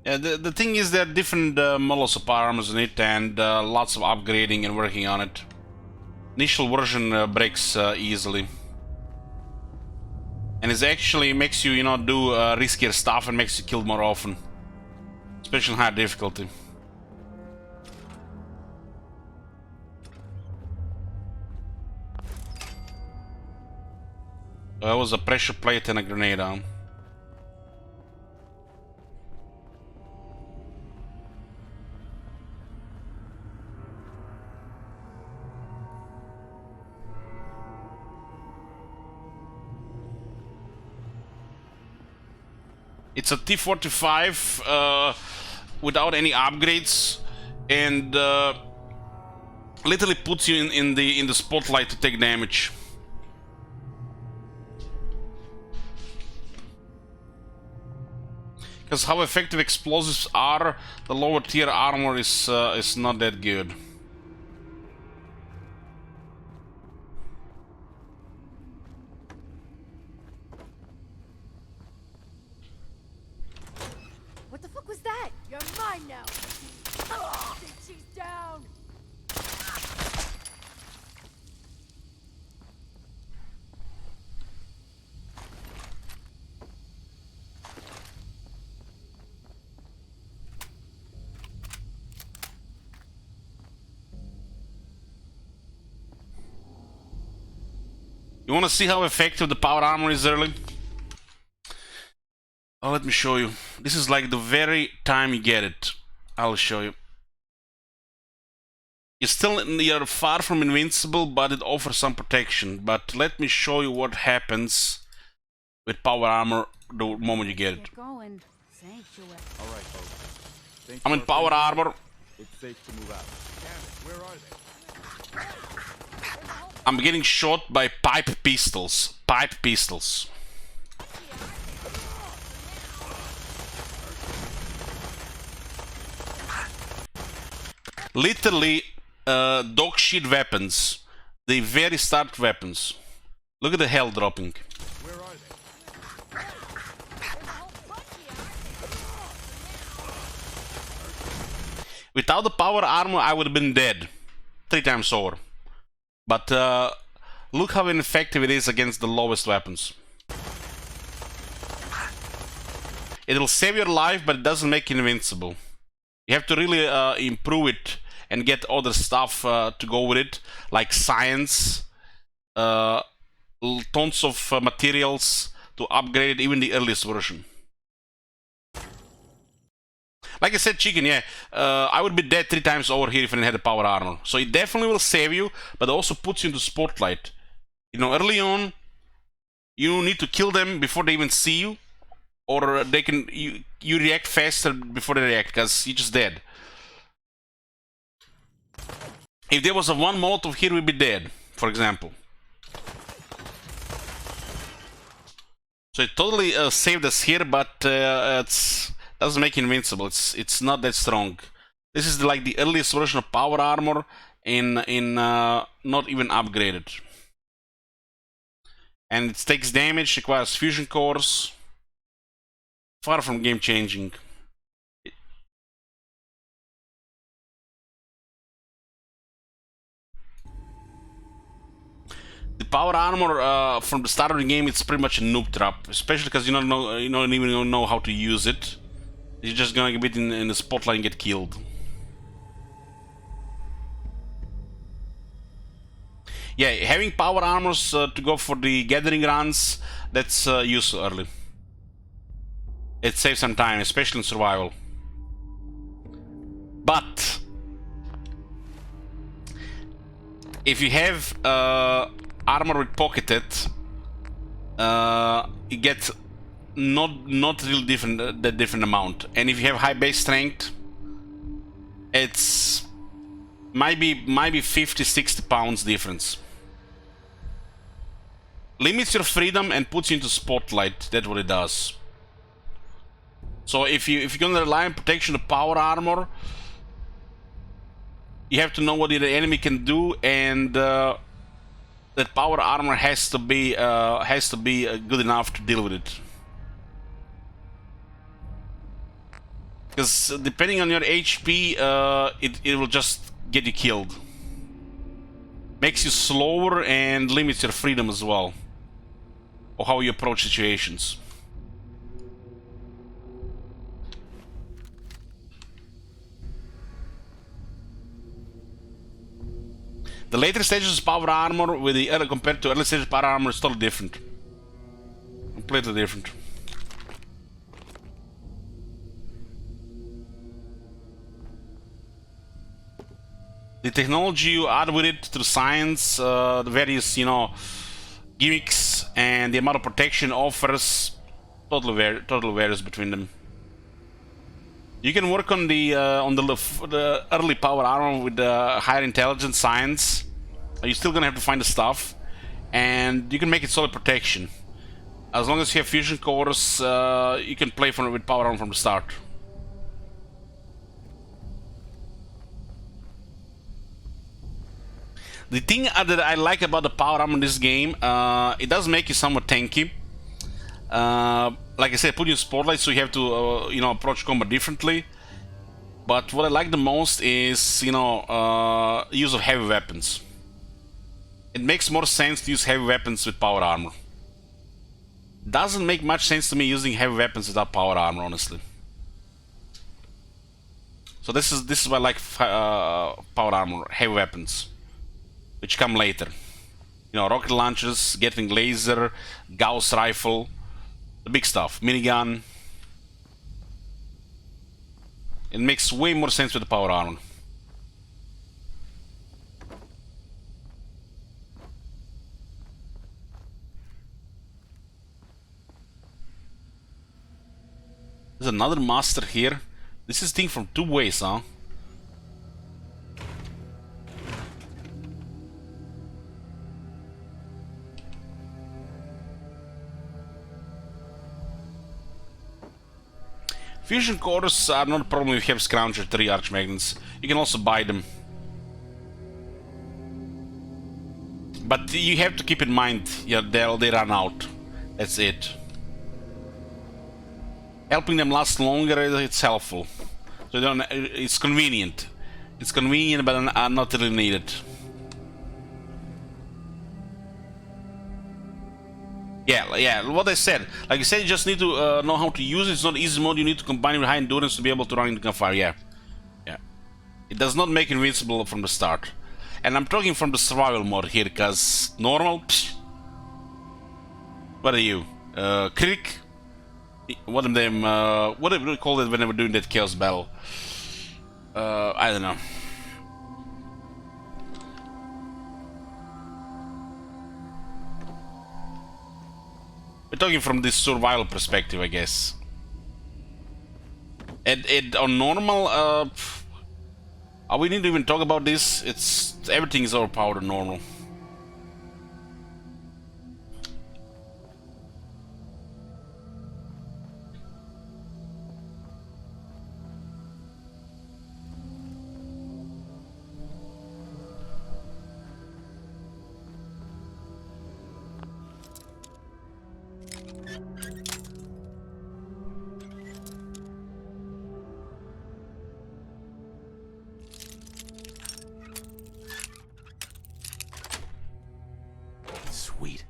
Speaker 1: Yeah, the thing is there are different models of power armors in it and lots of upgrading and working on it. Initial version breaks easily. And it actually makes you, you know, do riskier stuff and makes you kill more often. Especially in high difficulty. That was a pressure plate and a grenade arm. It's a T-45 without any upgrades, and literally puts you in the spotlight to take damage. Because how effective explosives are, the lower tier armor is not that good.
Speaker 9: What the fuck was that? You're mine now. I think she's down.
Speaker 1: You want to see how effective the power armor is early? Oh, let me show you. This is like the very time you get it. I'll show you. You're far from invincible, but it offers some protection. But let me show you what happens with power armor the moment you get it.
Speaker 8: Get going. Sanctuary.
Speaker 13: All right, folks.
Speaker 1: I'm in power armor.
Speaker 13: It's safe to move out. Damn it, where are they?
Speaker 1: I'm getting shot by pipe pistols. Pipe pistols. Literally, dog shit weapons. They very start weapons. Look at the hell dropping.
Speaker 13: Where are they?
Speaker 1: Without the power armor, I would have been dead 3 times over. But look how ineffective it is against the lowest weapons. It'll save your life, but it doesn't make you invincible. You have to really improve it and get other stuff to go with it, like science, tons of materials to upgrade even the earliest version. Like I said, Chicken, yeah, I would be dead 3 times over here if I didn't have the power armor. So it definitely will save you, but also puts you into spotlight. You know, early on, you need to kill them before they even see you, or they can you react faster before they react, because you're just dead. If there was a 1 Molotov here, we'd be dead, for example. So it totally saved us here, but it doesn't make it invincible. It's not that strong. This is like the earliest version of power armor in not even upgraded. And it takes damage, requires fusion cores. Far from game changing. The power armor from the start of the game, it's pretty much a noob trap, especially because you don't even know how to use it. You're just gonna get in the spotlight and get killed. Yeah, having power armors to go for the gathering runs, that's useful early. It saves some time, especially in survival. But if you have armor with pocketed, you get not really different amount. And if you have high base strength, it's might be 50-60 pounds difference. Limits your freedom and puts you into spotlight. That's what it does. So if you're gonna rely on protection of power armor, you have to know what the enemy can do, and that power armor has to be good enough to deal with it. Because depending on your HP, it will just get you killed. Makes you slower and limits your freedom as well, or how you approach situations. The later stages of power armor with the early compared to early stages of power armor is totally different. Completely different. The technology you add with it to the science, the various, gimmicks, and the amount of protection offers, totally varies between them. You can work on the early power armor with the higher intelligence science. You're still gonna have to find the stuff, and you can make it solid protection. As long as you have fusion cores, you can play with power armor from the start. The thing that I like about the power armor in this game, it does make you somewhat tanky. Like I said, put you in spotlight, so you have to approach combat differently. But what I like the most is use of heavy weapons. It makes more sense to use heavy weapons with power armor. Doesn't make much sense to me using heavy weapons without power armor, honestly. So this is why I like power armor, heavy weapons, which come later. Rocket launchers, Gatling laser, Gauss rifle, the big stuff, minigun. It makes way more sense with the power armor. There's another master here. This is thing from 2 ways, huh? Fusion cores are not a problem if you have Scrounger 3 Archmagnets. You can also buy them. But you have to keep in mind, they run out. That's it. Helping them last longer, it's helpful. So it's convenient. It's convenient, but not really needed. Yeah, what I said. Like I said, you just need to know how to use it. It's not easy mode. You need to combine it with high endurance to be able to run into gunfire. Yeah. It does not make invincible from the start. And I'm talking from the survival mode here, because normal. Psh, what are you? Critic? What of them? What do we call it when they were doing that chaos battle? I don't know. We're talking from this survival perspective, I guess. And on normal, we need to even talk about this. It's everything is overpowered on normal.
Speaker 13: Sweet.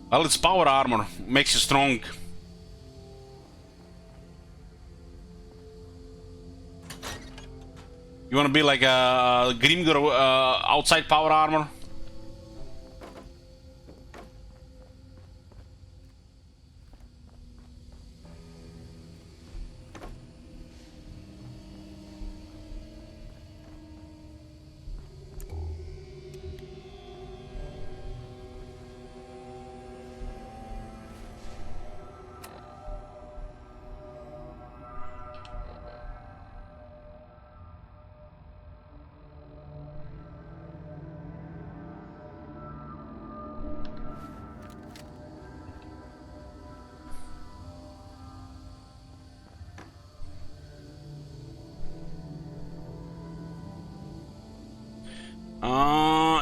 Speaker 1: Well, it's power armor, makes you strong. You wanna be like a Grimgor outside power armor?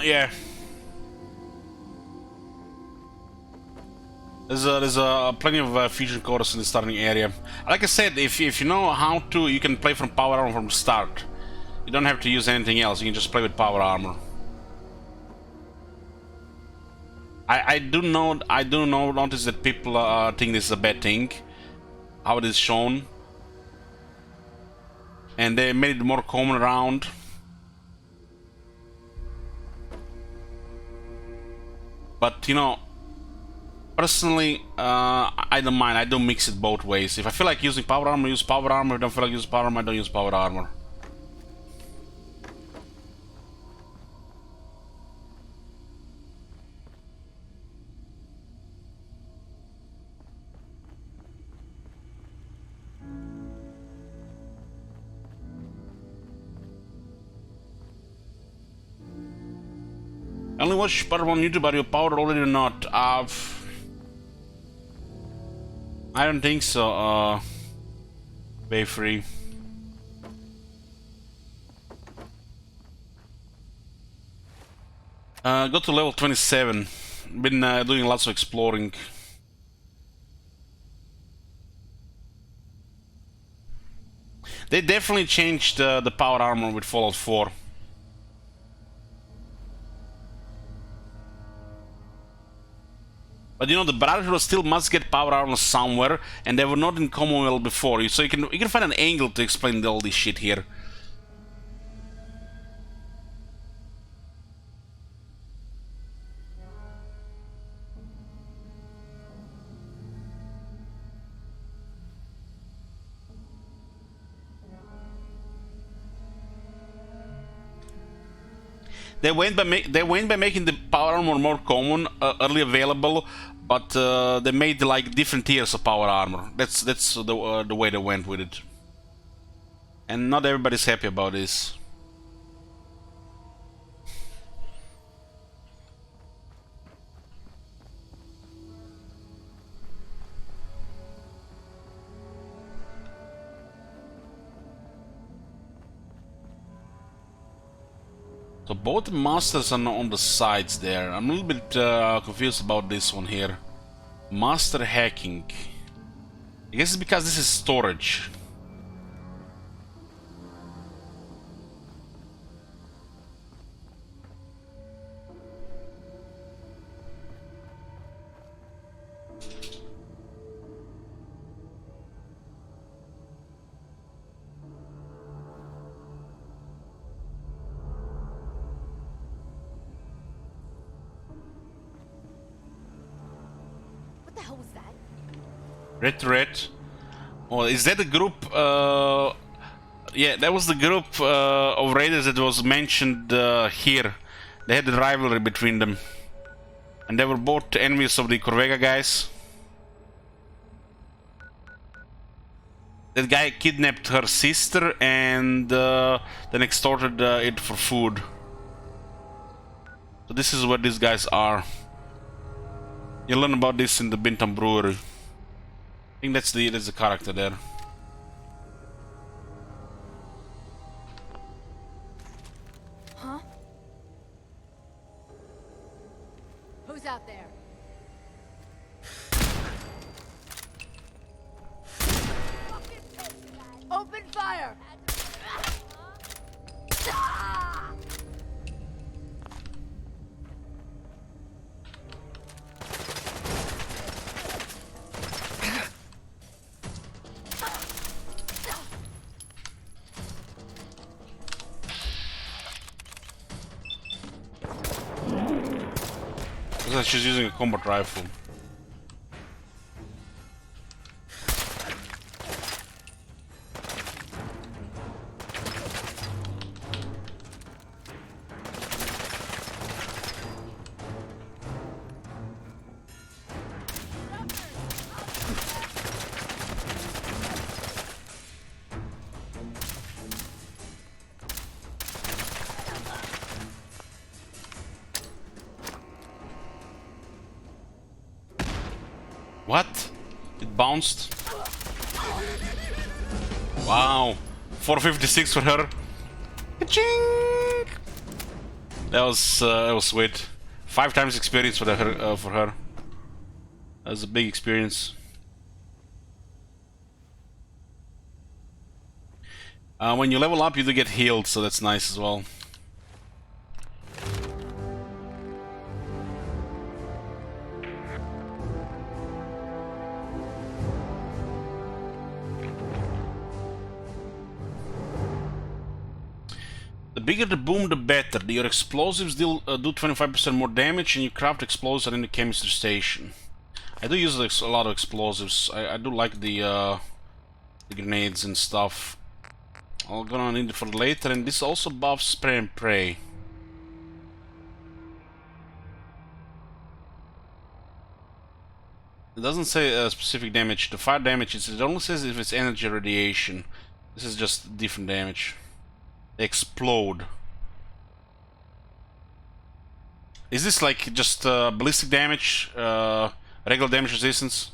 Speaker 1: Yeah. There's plenty of fusion cores in the starting area. Like I said, if you know how to, you can play from power armor from the start. You don't have to use anything else. You can just play with power armor. I do notice that people think this is a bad thing, how it is shown, and they made it more common around. But you know, personally, I don't mind. I don't mix it both ways. If I feel like using power armor, use power armor. If I don't feel like using power armor, I don't use power armor. I only watch part on YouTube. Are you powered already or not? I don't think so. Bay free. Got to level 27. Been doing lots of exploring. They definitely changed the power armor with Fallout 4. But you know, the Brotherhood still must get power armor somewhere, and they were not in Commonwealth before. So you can find an angle to explain all this shit here. They went by making the power armor more common, early available, but they made like different tiers of power armor. That's the way they went with it, and not everybody's happy about this. So both masters are on the sides there. I'm a little bit confused about this one here. Master hacking. I guess it's because this is storage.
Speaker 9: What the hell was that?
Speaker 1: Red. Oh, is that the group? Yeah, that was the group of raiders that was mentioned here. They had a rivalry between them. And they were both enemies of the Corvega guys. That guy kidnapped her sister and then extorted it for food. So this is what these guys are. You'll learn about this in the Bintam Brewery. I think that's the character there.
Speaker 9: Huh? Who's out there? Open fire!
Speaker 1: Looks like she's using a combat rifle. What? It bounced? Wow. 456 for her. Ka-ching! That was sweet. 5 times experience for her. That was a big experience. When you level up, you do get healed, so that's nice as well. The bigger the boom, the better. Your explosives do 25% more damage, and you craft explosives in the chemistry station. I do use a lot of explosives. I do like the grenades and stuff. I'm gonna need it for later, and this also buffs spray and pray. It doesn't say specific damage. The fire damage, it only says if it's energy or radiation. This is just different damage. They explode. Is this like just ballistic damage, regular damage resistance?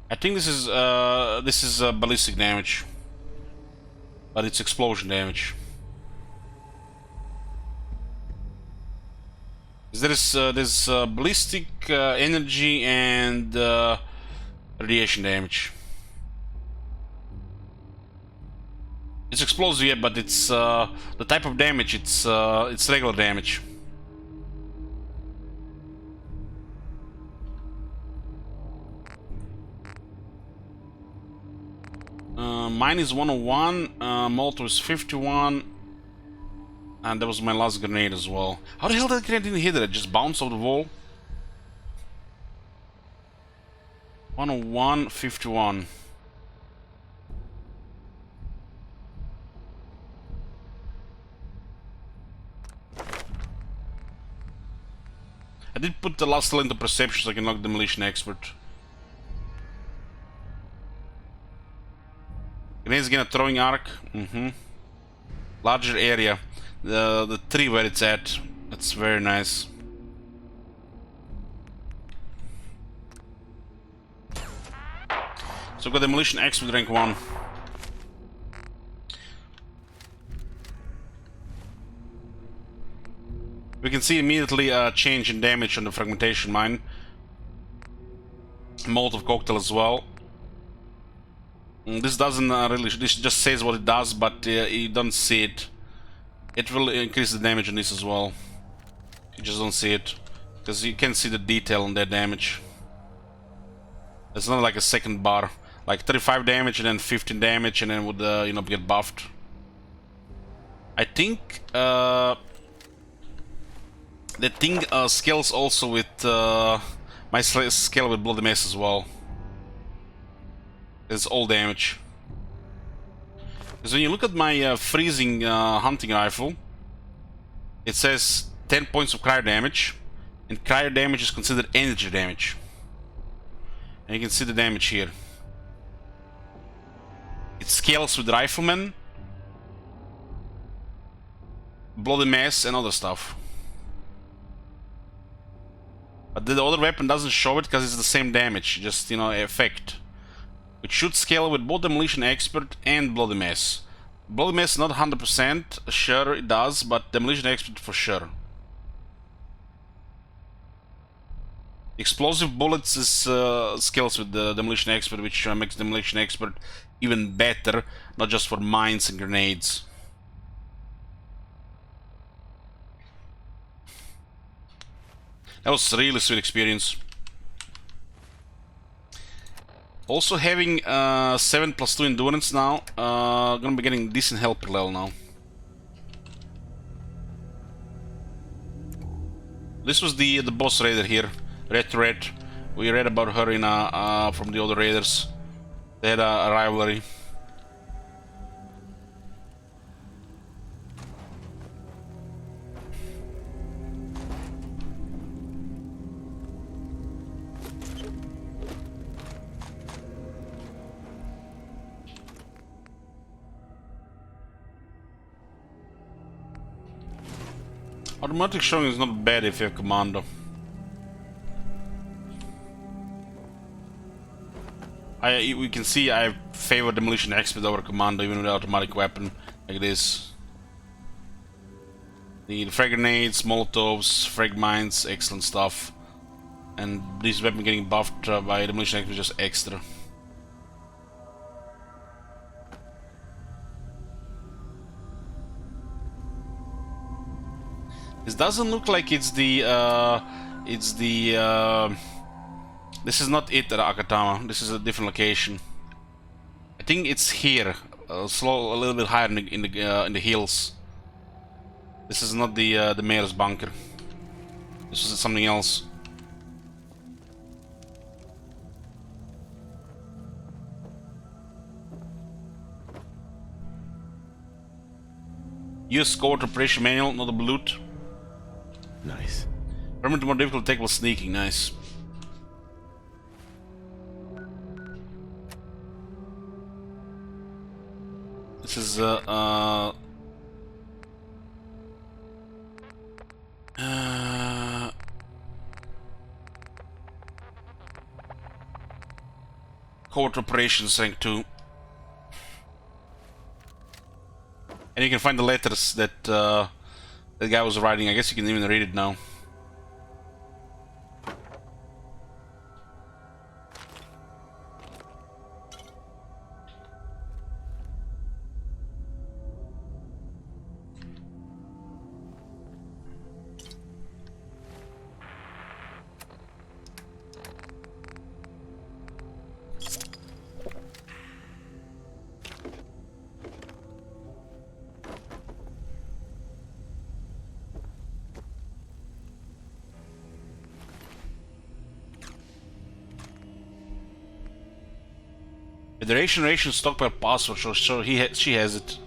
Speaker 1: I think this is ballistic damage, but it's explosion damage. There's ballistic energy and radiation damage. It's explosive, yeah, but it's the type of damage. It's regular damage. Mine is 101, Molotov is 51, and that was my last grenade as well. How the hell did that grenade didn't hit it? It just bounced off the wall? 101, 51. I did put the last skill into perception so I can lock demolition expert. Grenades again a throwing arc. Larger area. The tree where it's at. That's very nice. So we've got Demolition X with rank 1. We can see immediately a change in damage on the fragmentation mine. Molotov cocktail as well. This doesn't really, this just says what it does, but you don't see it. It will increase the damage on this as well. You just don't see it, because you can see the detail on that damage. It's not like a second bar, like 35 damage and then 15 damage, and then would you know, get buffed. I think the thing scales also with my scale with Bloody Mess as well. It's all damage. Because when you look at my freezing hunting rifle, it says 10 points of cryo damage, and cryo damage is considered energy damage. And you can see the damage here. It scales with Rifleman, Bloody Mess, and other stuff. But the other weapon doesn't show it because it's the same damage, just, you know, effect. It should scale with both Demolition Expert and Bloody Mess. Bloody Mess not 100% sure it does, but Demolition Expert for sure. Explosive bullets is scales with the Demolition Expert, which makes Demolition Expert even better, not just for mines and grenades. That was a really sweet experience. Also having 7+2 endurance now, gonna be getting decent health per level now. This was the boss raider here, Red Red. We read about her in from the other raiders. They had a rivalry. Automatic showing is not bad if you have commando. We can see I favor Demolition Expert over commando even with automatic weapon like this. The frag grenades, molotovs, frag mines, excellent stuff. And this weapon getting buffed by Demolition Expert is just extra. This doesn't look like it's the this is not it at Akatama. This is a different location. I think it's here, a little bit higher in the hills. This is not the mayor's bunker. This is something else. Use covert operation manual, not a loot.
Speaker 13: Nice.
Speaker 1: Remember, the more difficult attack was sneaking. Nice. This is covert operations rank 2. And you can find the letters that that guy was writing. I guess you can even read it now. Federation stockpile password, so she has it.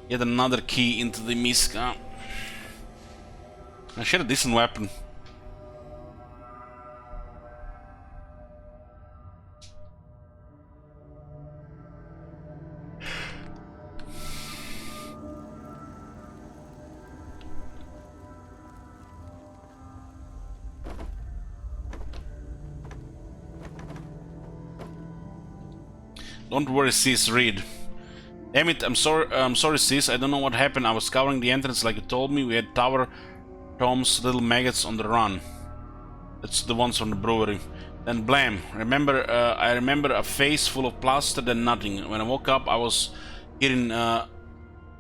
Speaker 1: Yet another key into the Miska. She had a decent weapon. Don't worry, sis, read. Damn it, I'm sorry, sis, I don't know what happened. I was covering the entrance like you told me. We had Tower Tom's little maggots on the run. That's the ones from the brewery. Then blam. I remember a face full of plaster, then nothing. When I woke up, I was here in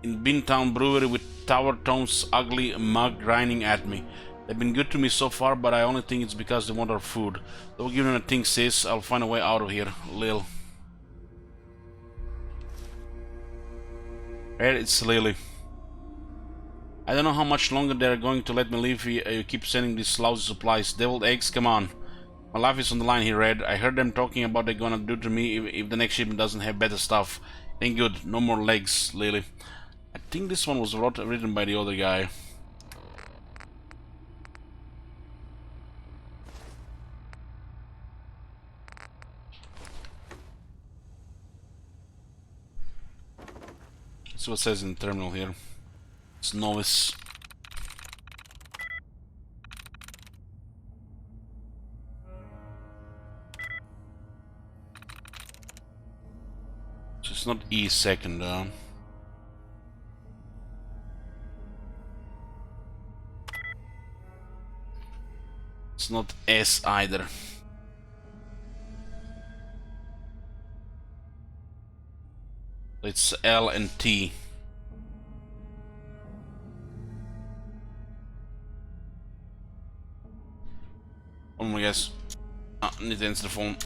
Speaker 1: Beantown Brewery with Tower Tom's ugly mug grinding at me. They've been good to me so far, but I only think it's because they want our food. Don't give them a thing, sis. I'll find a way out of here, Lil. Hey, it's Lily. I don't know how much longer they're going to let me live here. You keep sending these lousy supplies. Deviled eggs, come on. My life is on the line here, Red. I heard them talking about what they're gonna do to me if the next shipment doesn't have better stuff. Ain't good. No more legs, Lily. I think this one was written by the other guy. That's what it says in the terminal here. It's novice. So it's not E second. It's not S either. It's L and T. Oh my gosh. I need to answer the phone.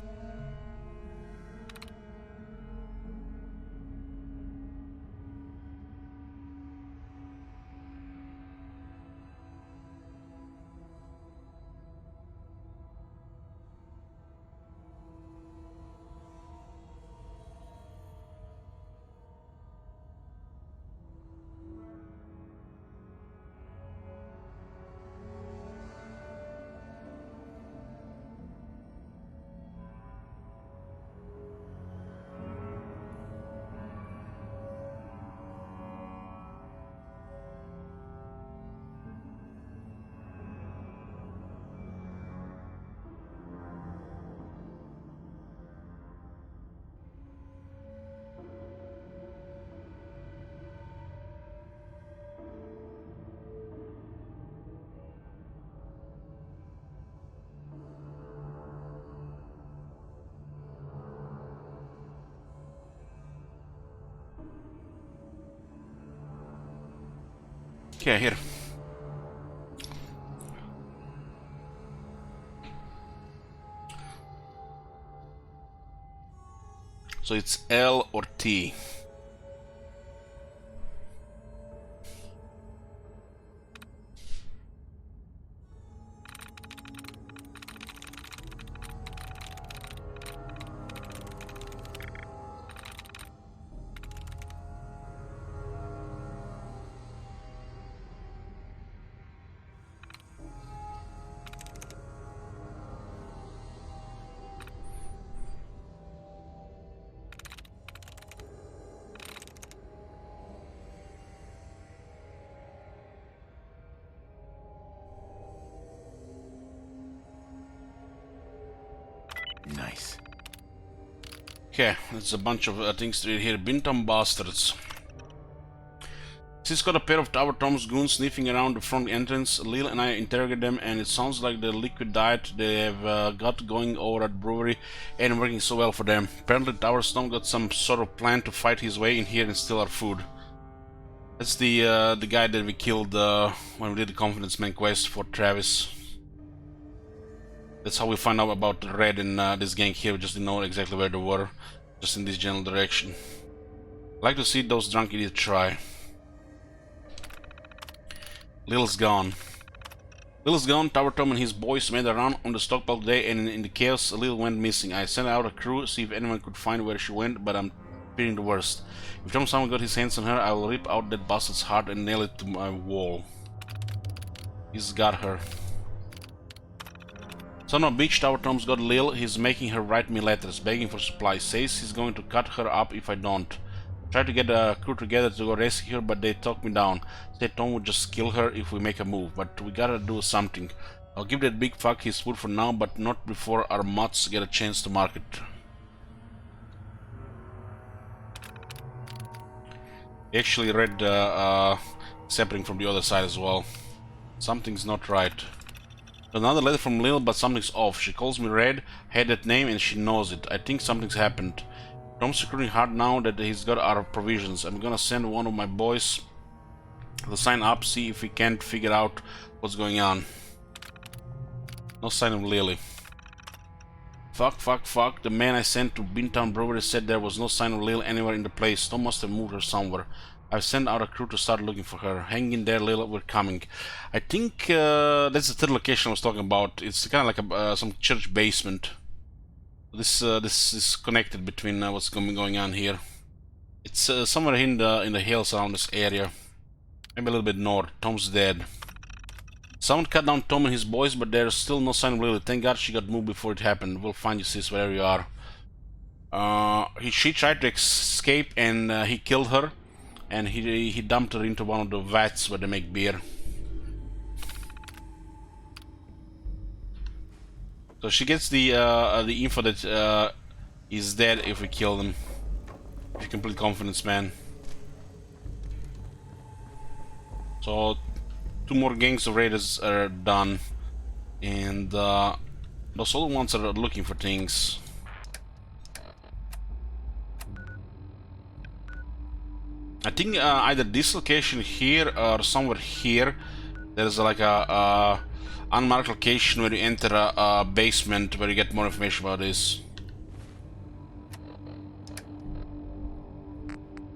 Speaker 1: Okay, here. So it's L or T.
Speaker 13: Nice.
Speaker 1: Okay, there's a bunch of things to read here. Bintam bastards. She's got a pair of Tower Tom's goons sniffing around the front entrance. Lil and I interrogate them, and it sounds like the liquid diet they have got going over at brewery ain't working so well for them. Apparently Tower Tom got some sort of plan to fight his way in here and steal our food. That's the guy that we killed when we did the Confidence Man quest for Travis. That's how we find out about Red and this gang here. We just didn't know exactly where they were, just in this general direction. I'd like to see those drunk idiots try. Lil's gone. Lil's gone. Tower Tom and his boys made a run on the stockpile today, and in the chaos, Lil went missing. I sent out a crew to see if anyone could find where she went, but I'm fearing the worst. If Tom someone got his hands on her, I will rip out that bastard's heart and nail it to my wall. He's got her. Son of a bitch, Tower Tom's got Lil. He's making her write me letters, begging for supplies. Says he's going to cut her up if I don't. Tried to get a crew together to go rescue her, but they talked me down. Said Tom would just kill her if we make a move, but we gotta do something. I'll give that big fuck his food for now, but not before our mutts get a chance to market. He actually read separating from the other side as well. Something's not right. Another letter from Lil, but something's off. She calls me Red, had that name, and she knows it. I think something's happened. Tom's recruiting hard now that he's got our provisions. I'm gonna send one of my boys to sign up, see if we can't figure out what's going on. No sign of Lily. Fuck. The man I sent to Beantown Brewery said there was no sign of Lil anywhere in the place. Tom must have moved her somewhere. I've sent out a crew to start looking for her. Hang in there, Lil, we're coming. I think that's the third location I was talking about. It's kind of like some church basement. This is connected between what's going on here. It's somewhere in the hills around this area. Maybe a little bit north. Tom's dead. Someone cut down Tom and his boys, but there's still no sign of Lily. Thank God she got moved before it happened. We'll find you, sis, wherever you are. She tried to escape, and he killed her, and he dumped her into one of the vats where they make beer. So she gets the info that he's dead if we kill them. With complete confidence, man. So 2 more gangs of raiders are done, and those other ones are looking for things. I think either this location here or somewhere here there's like a unmarked location where you enter a basement where you get more information about this.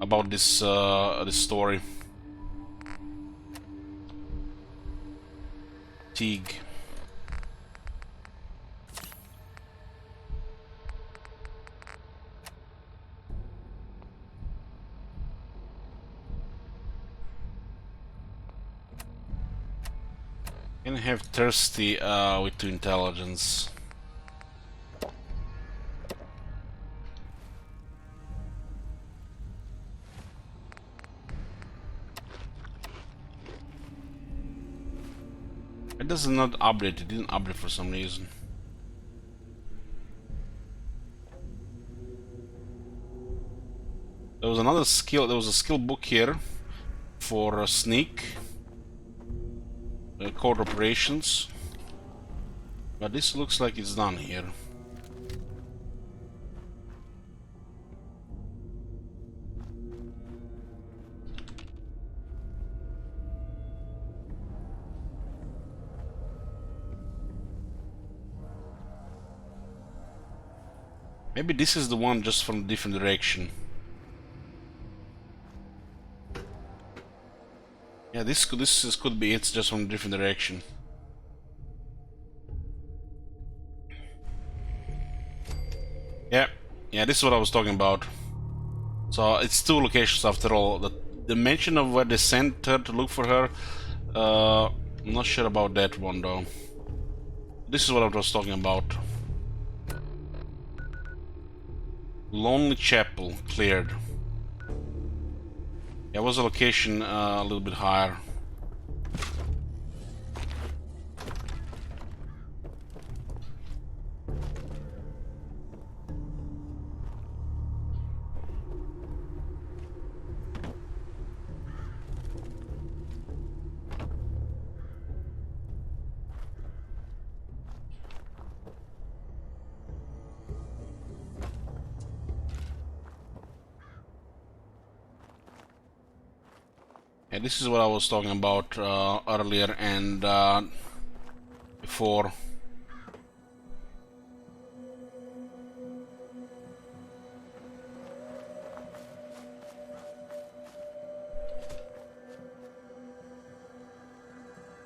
Speaker 1: About this this story. Teague. Can have thirsty with 2 intelligence. It does not update. It didn't update for some reason. There was another skill. There was a skill book here for sneak. Court operations, but this looks like it's done here. Maybe this is the one just from a different direction. Yeah, this could be it's just from a different direction. Yeah, this is what I was talking about. So it's 2 locations after all. The mention of where they sent her to look for her, I'm not sure about that one though. This is what I was talking about. Lonely Chapel cleared. Yeah, was a location a little bit higher. Yeah, this is what I was talking about earlier and before.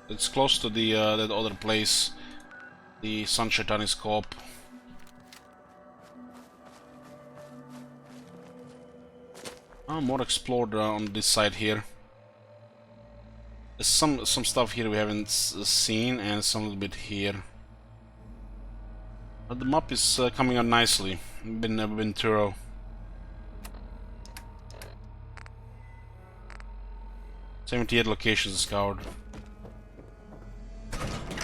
Speaker 1: It's close to the that other place, the Sunshine Telescope. More explored on this side here. There's some stuff here we haven't seen, and some little bit here. But the map is coming out nicely. Been thorough. "78 locations scoured."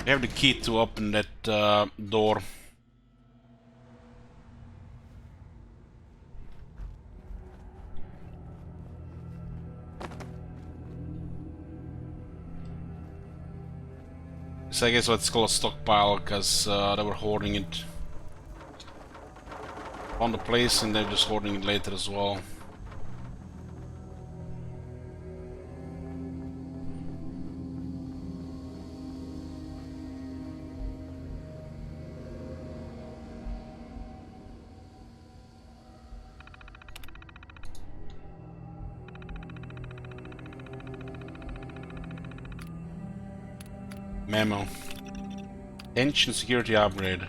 Speaker 1: We have the key to open that door. So I guess what's called a stockpile, because they were hoarding it on the place and they're just hoarding it later as well. Memo. Tension security upgrade. In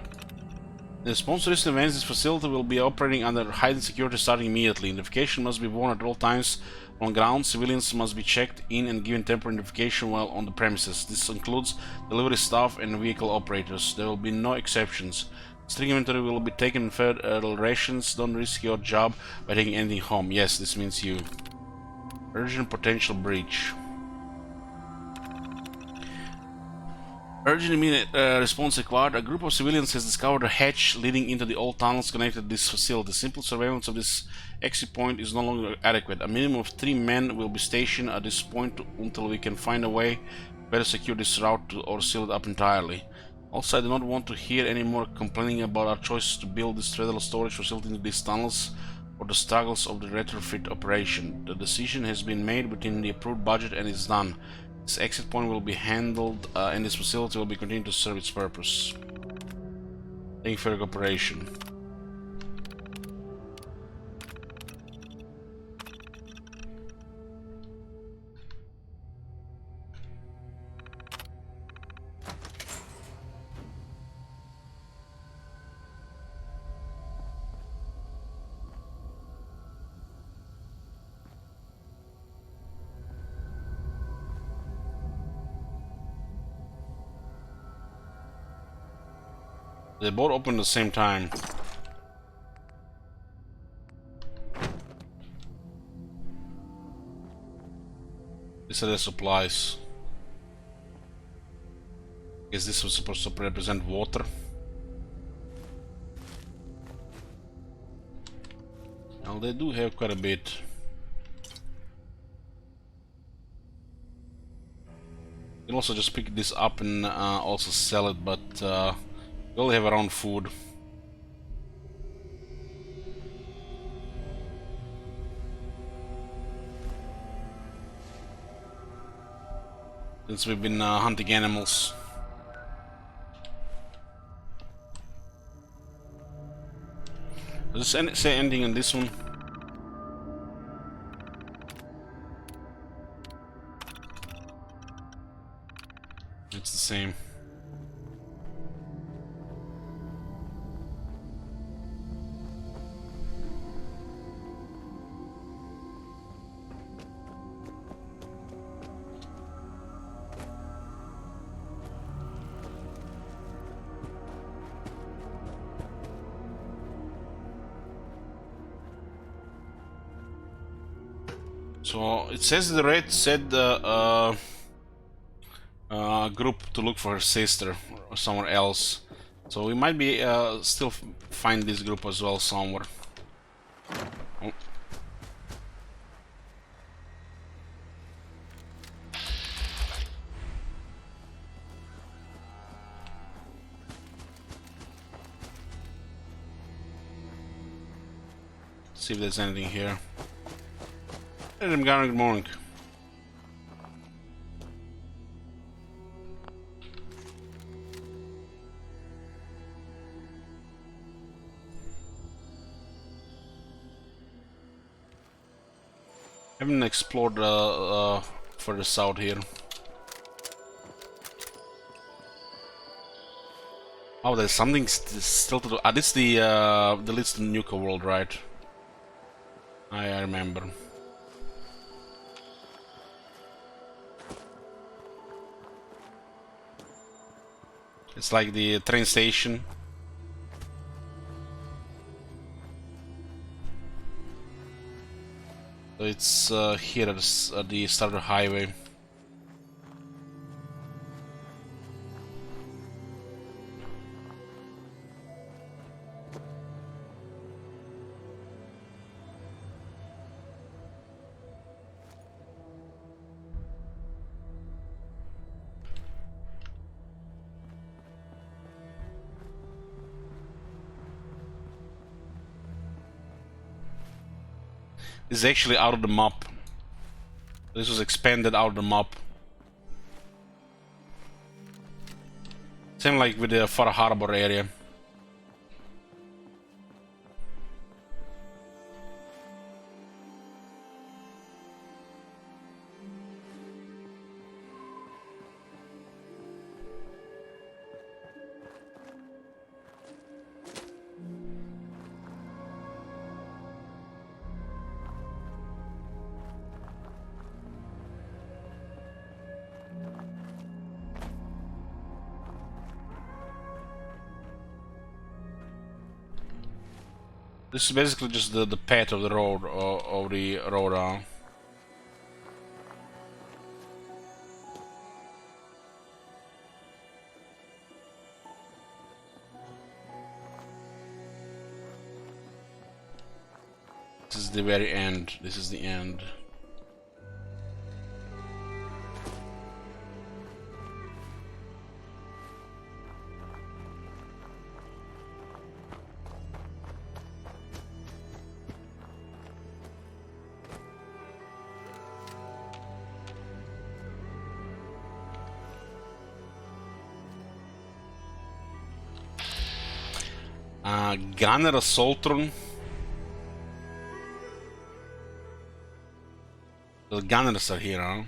Speaker 1: response to recent events, this facility will be operating under heightened security starting immediately. Identification must be worn at all times on ground. Civilians must be checked in and given temporary identification while on the premises. This includes delivery staff and vehicle operators. There will be no exceptions. Strict inventory will be taken in federal rations. Don't risk your job by taking anything home. Yes, this means you. Urgent potential breach. Urgent immediate response required. A group of civilians has discovered a hatch leading into the old tunnels connected to this facility. Simple surveillance of this exit point is no longer adequate. A minimum of 3 men will be stationed at this point until we can find a way to better secure this route or seal it up entirely. Also, I do not want to hear any more complaining about our choice to build this federal storage facility into these tunnels or the struggles of the retrofit operation. The decision has been made within the approved budget and is done. This exit point will be handled and this facility will be continued to serve its purpose. Thank you for your cooperation. They both open at the same time. These are the supplies. Guess this was supposed to represent water. Well, they do have quite a bit. You can also just pick this up and also sell it, but we only have our own food. Since we've been hunting animals. Does this say anything on this one? It's the same. So it says the red said group to look for her sister or somewhere else. So we might be still find this group as well somewhere. Oh. See if there's anything here. Adam Garner, good morning. Haven't explored further south here. Oh, there's something still to do. Ah, this is the leads to Nuka World, right? I remember. It's like the train station. So it's here at the start of the highway. is actually out of the map. This was expanded out of the map. Same like with the Far Harbor area. This is basically just the path of the road, of the road. This is the very end. This is the end. Gunner Assaultron. The gunners are here, huh?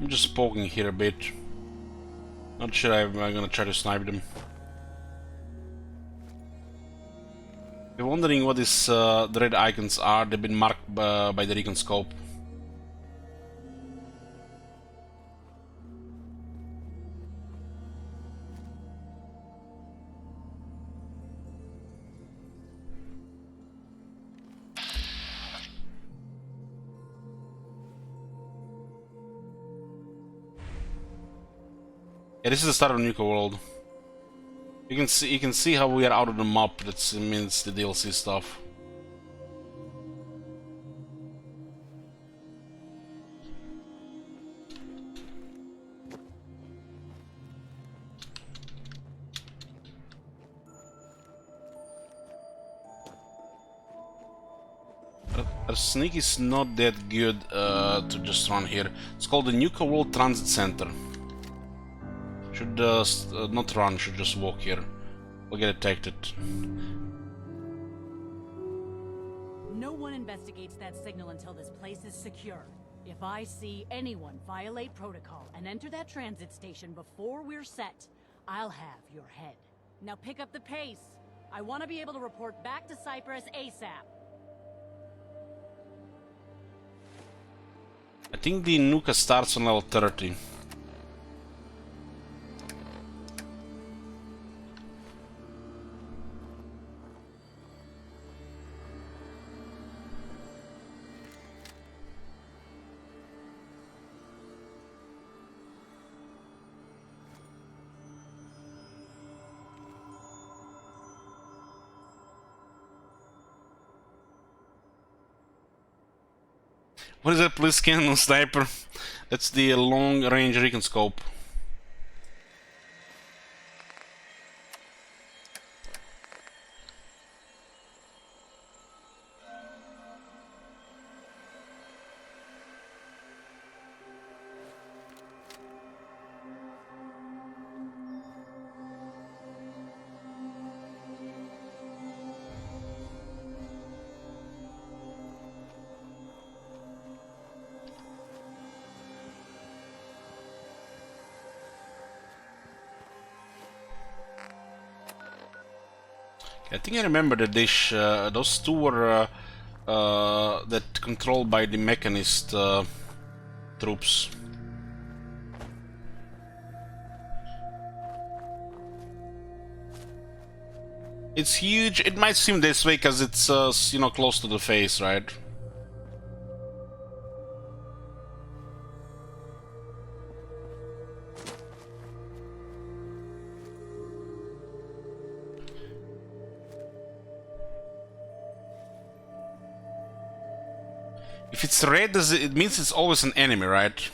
Speaker 1: I'm just poking here a bit. Not sure I'm gonna try to snipe them. If you're wondering what these the red icons are, they've been marked by the recon scope. Yeah, this is the start of Nuka World. You can see how we are out of the map. That means the DLC stuff. Our sneak is not that good to just run here. It's called the Nuka World Transit Center. Should not run, should just walk here. We'll get detected.
Speaker 15: No one investigates that signal until this place is secure. If I see anyone violate protocol and enter that transit station before we're set, I'll have your head. Now pick up the pace. I want to be able to report back to Cyprus ASAP.
Speaker 1: I think the Nuka starts on level 30. What is that police cannon sniper? That's the long range recon scope. I think I remember that those two were that controlled by the Mechanist troops. It's huge. It might seem this way because it's you know, close to the face, right? If it's red, it means it's always an enemy, right?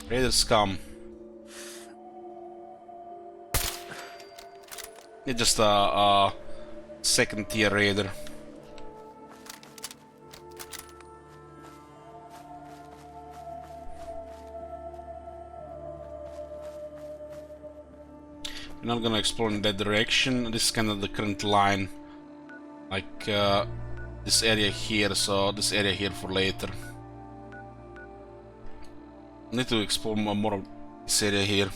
Speaker 1: Raiders come. It's just a second tier raider. We're not gonna explore in that direction. This is kind of the current line, like this area here. So this area here for later. Need to explore more of this area here.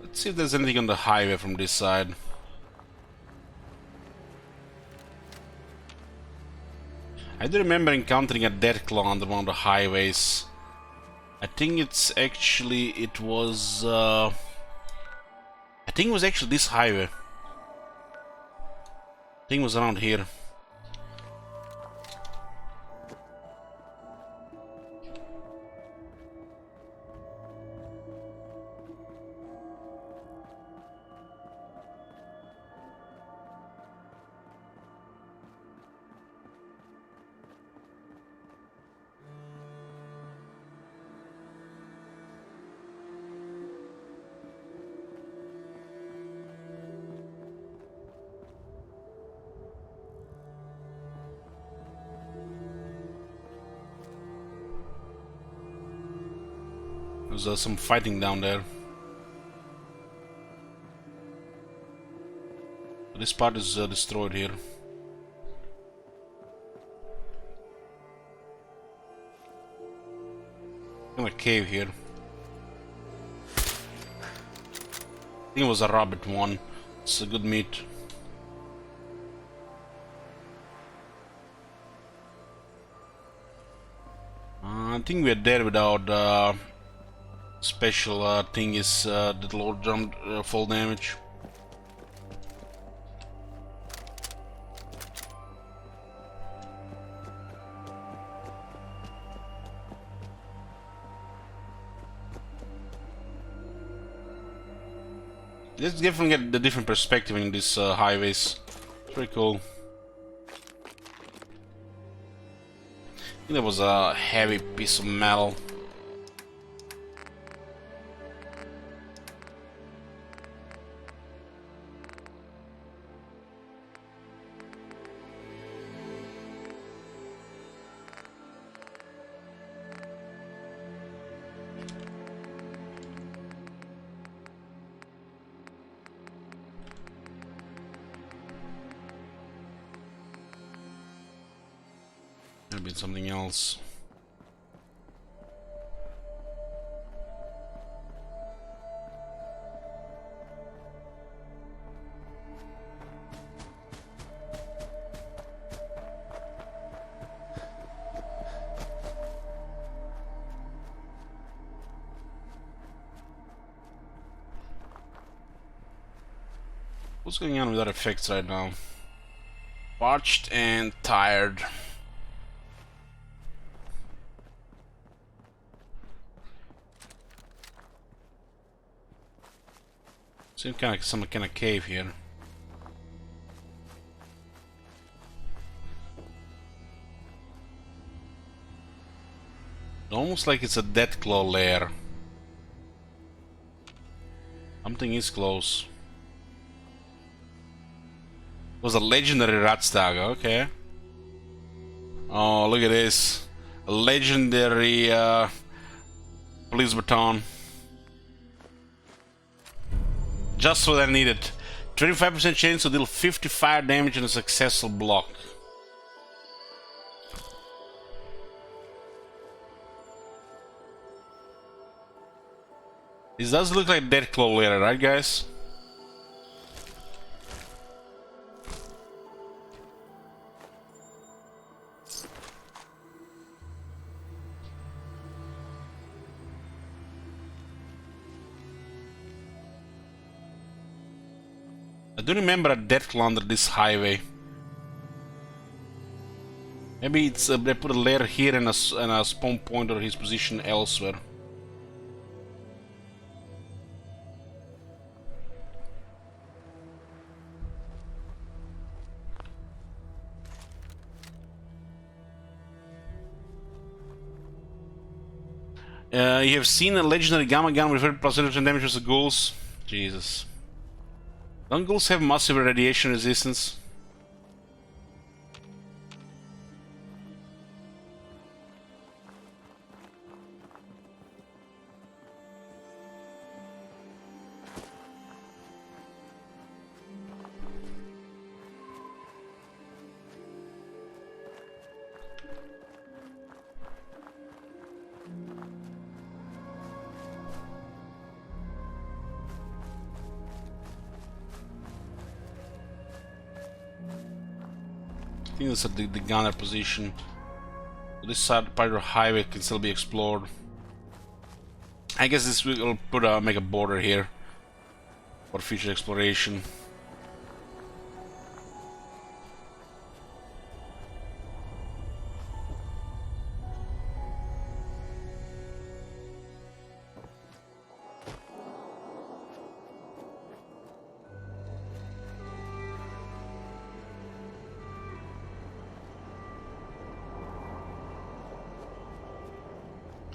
Speaker 1: Let's see if there's anything on the highway from this side. I do remember encountering a Deathclaw on one of the highways. I think it's actually, it was I think it was actually this highway. I think it was around here. There's some fighting down there. This part is destroyed here. In a cave here. I think it was a rabbit one. It's a good meat. I think we're there without special thing is that low jump fall damage. Let's definitely get the different perspective in these highways. Pretty cool. I think that was a heavy piece of metal. Maybe it's something else. What's going on with our effects right now? Parched and tired. Seems kind of some kind of cave here. Almost like it's a Deathclaw lair. Something is close. It was a legendary Ratstag, okay. Oh, look at this. A legendary police baton. Just what I needed. 25% chance to deal 50 fire damage in a successful block. This does look like Deathclaw later, right guys? I do remember a Deathclaw under this highway. Maybe it's they put a layer here and a spawn point or his position elsewhere. You have seen a legendary gamma gun with +30% damage versus ghouls. Jesus. Don't ghouls have massive radiation resistance? I think that's the gunner position. This side part of the highway can still be explored. I guess this will make a border here for future exploration.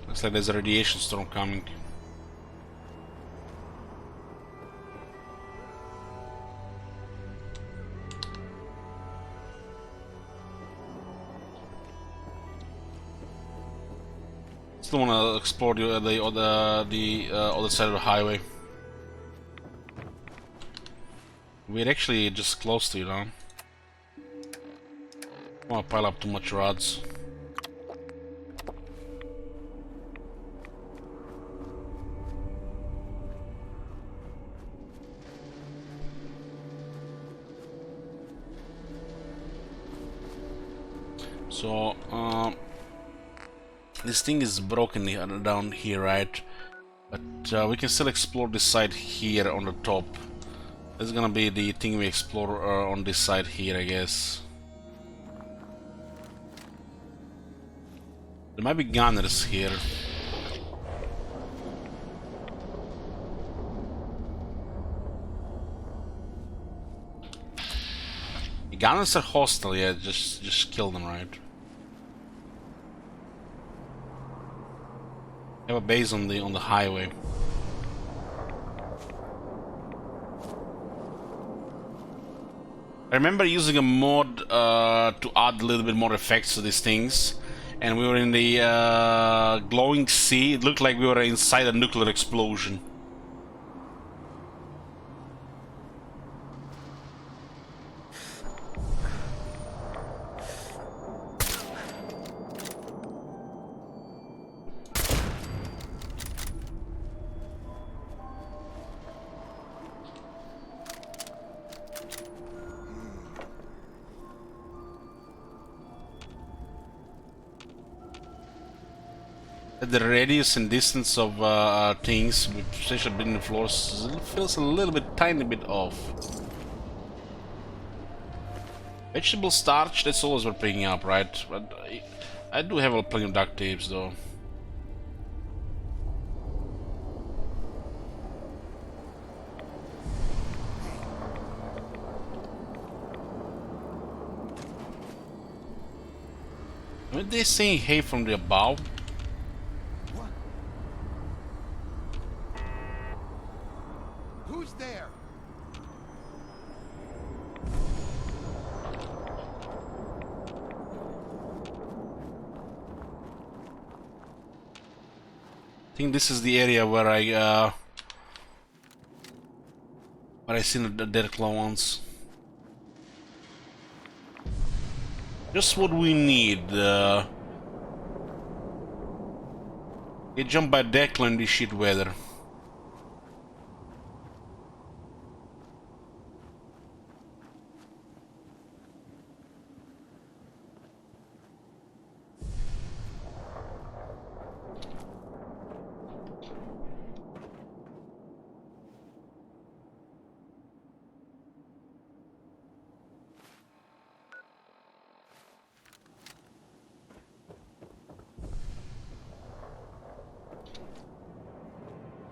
Speaker 1: Looks like there's a radiation storm coming. Still want to explore the other side of the highway. We're actually just close to it, huh? Don't want to pile up too much rods. So, this thing is broken down here, right? But we can still explore this side here on the top. This is gonna be the thing we explore on this side here, I guess. There might be gunners here. The gunners are hostile, yeah, just kill them, right? Have a base on the highway. I remember using a mod to add a little bit more effects to these things, and we were in the glowing sea. It looked like we were inside a nuclear explosion. The radius and distance of things, especially between the floors, feels a little bit, tiny bit off. Vegetable starch, that's always worth picking up, right? But I do have plenty of duct tapes, though. Are they saying hey from the above?
Speaker 12: Who's there?
Speaker 1: I think this is the area where I seen the Deathclaw once. Just what we need. Get jumped by Deathclaw in this shit weather.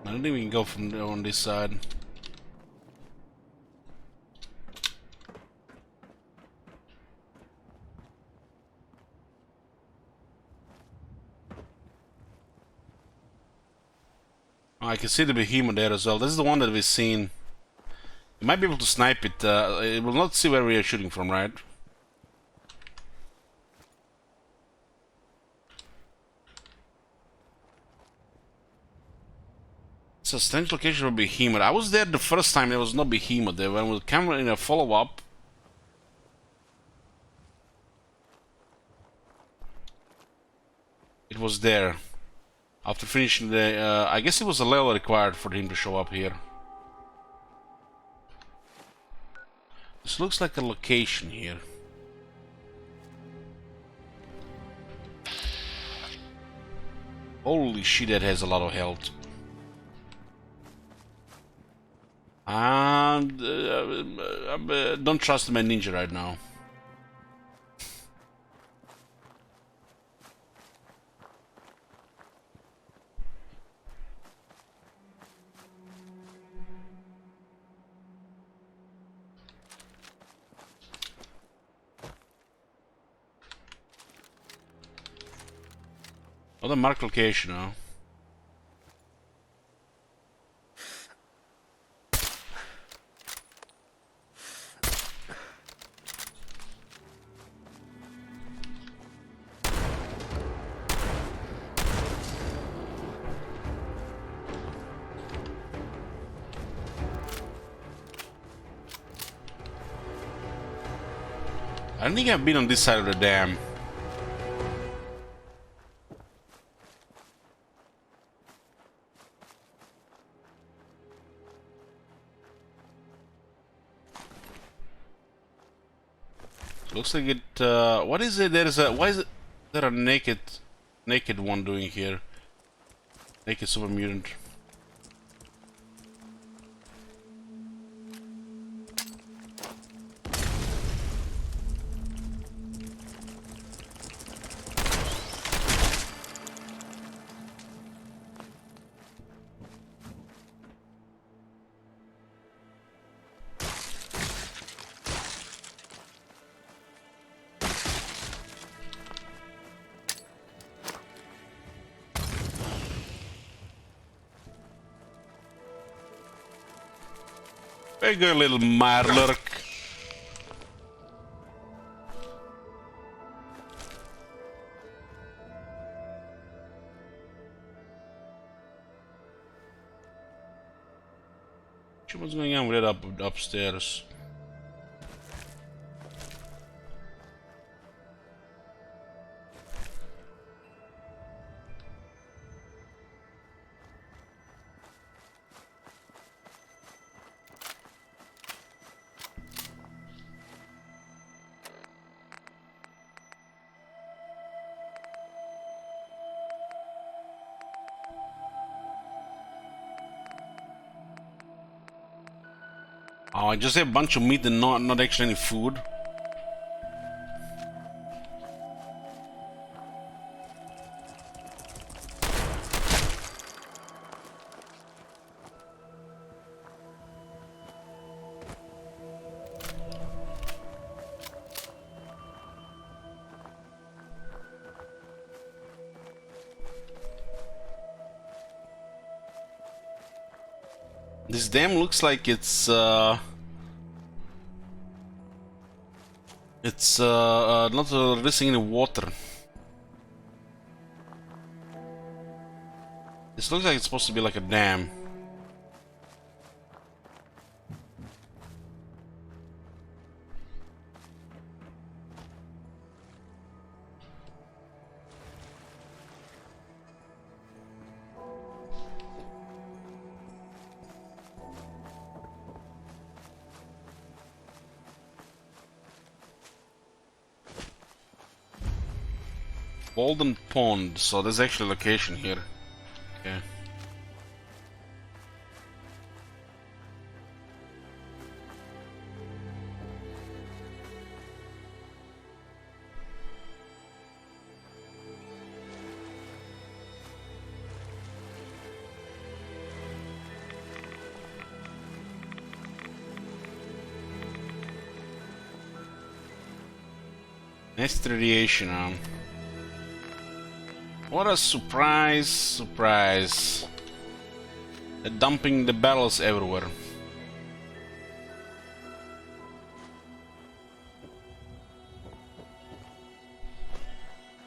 Speaker 1: I don't think we can go from on this side. Oh, I can see the behemoth there as well. This is the one that we've seen. You might be able to snipe it. It will not see where we are shooting from, right? It's a strange location for behemoth. I was there the first time. There was no behemoth there. When we came in a follow-up, it was there. After finishing the, I guess it was a level required for him to show up here. This looks like a location here. Holy shit, that has a lot of health. And don't trust my ninja right now. Oh, the marked location, huh? I don't think I've been on this side of the dam. Looks like it. What is it? There is a. Why is it? There a naked one doing here? Naked super mutant. Very good, little Marlurk. What's going on with it upstairs? Oh, I just have a bunch of meat and not actually any food. This dam looks like it's not releasing any water. This looks like it's supposed to be like a dam. Golden Pond, so there's actually a location here. Okay. Next radiation. What a surprise! Surprise! They're dumping the barrels everywhere.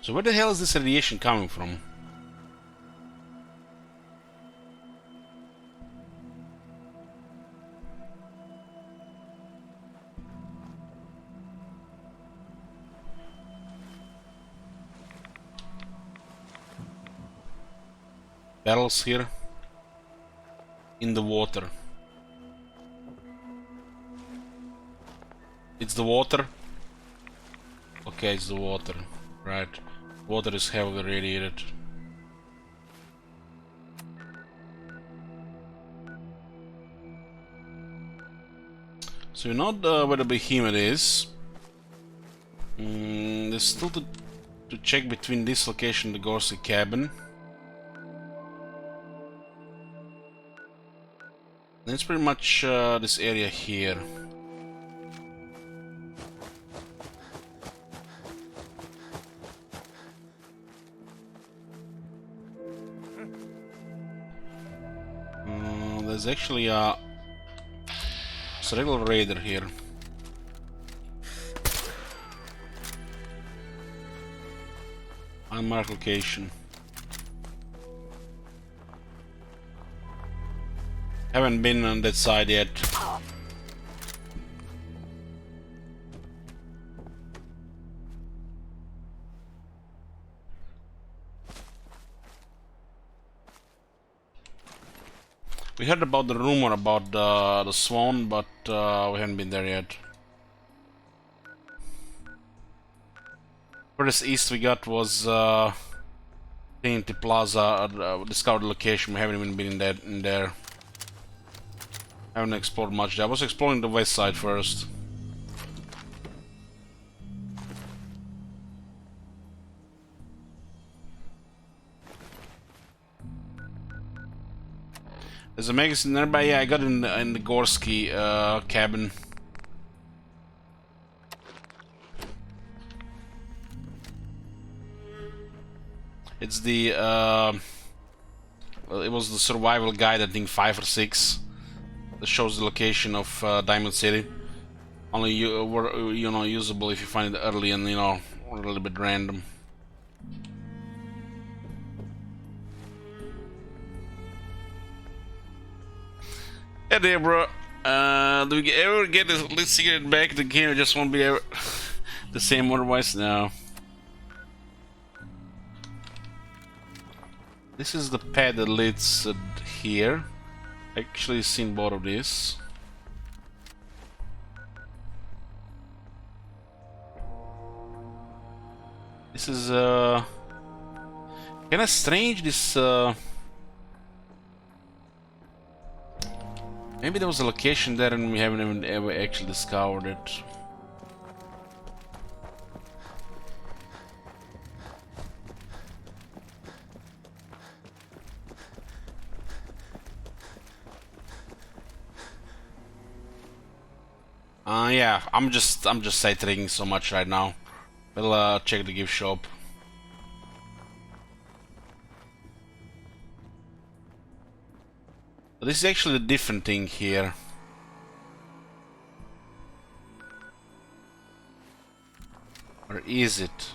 Speaker 1: So where the hell is this radiation coming from? Barrels here in the water. It's the water. Okay, it's the water. Right. Water is heavily radiated. So we know where the behemoth is. There's still to check between this location and the Gorski cabin. And it's pretty much this area here. There's actually a regular raider here. Unmarked location. Haven't been on that side yet. We heard about the rumor about the Swan, but we haven't been there yet. Furthest east we got was Trinity Plaza, discovered location. We haven't even been in there. Haven't explored much there. I was exploring the west side first. There's a magazine nearby. Yeah, I got in the Gorski cabin. It's the well, it was the survival guide, I think 5 or 6, that shows the location of Diamond City. Only usable if you find it early and a little bit random. Hey there, bro. Do we ever get this Elite Secret back in the game? It just won't be ever the same otherwise now. This is the pad that leads here. Actually seen both of these. This is kinda strange, this maybe there was a location there and we haven't even ever actually discovered it. Yeah, I'm just sight-reading so much right now. We'll check the gift shop. But this is actually a different thing here. Or is it?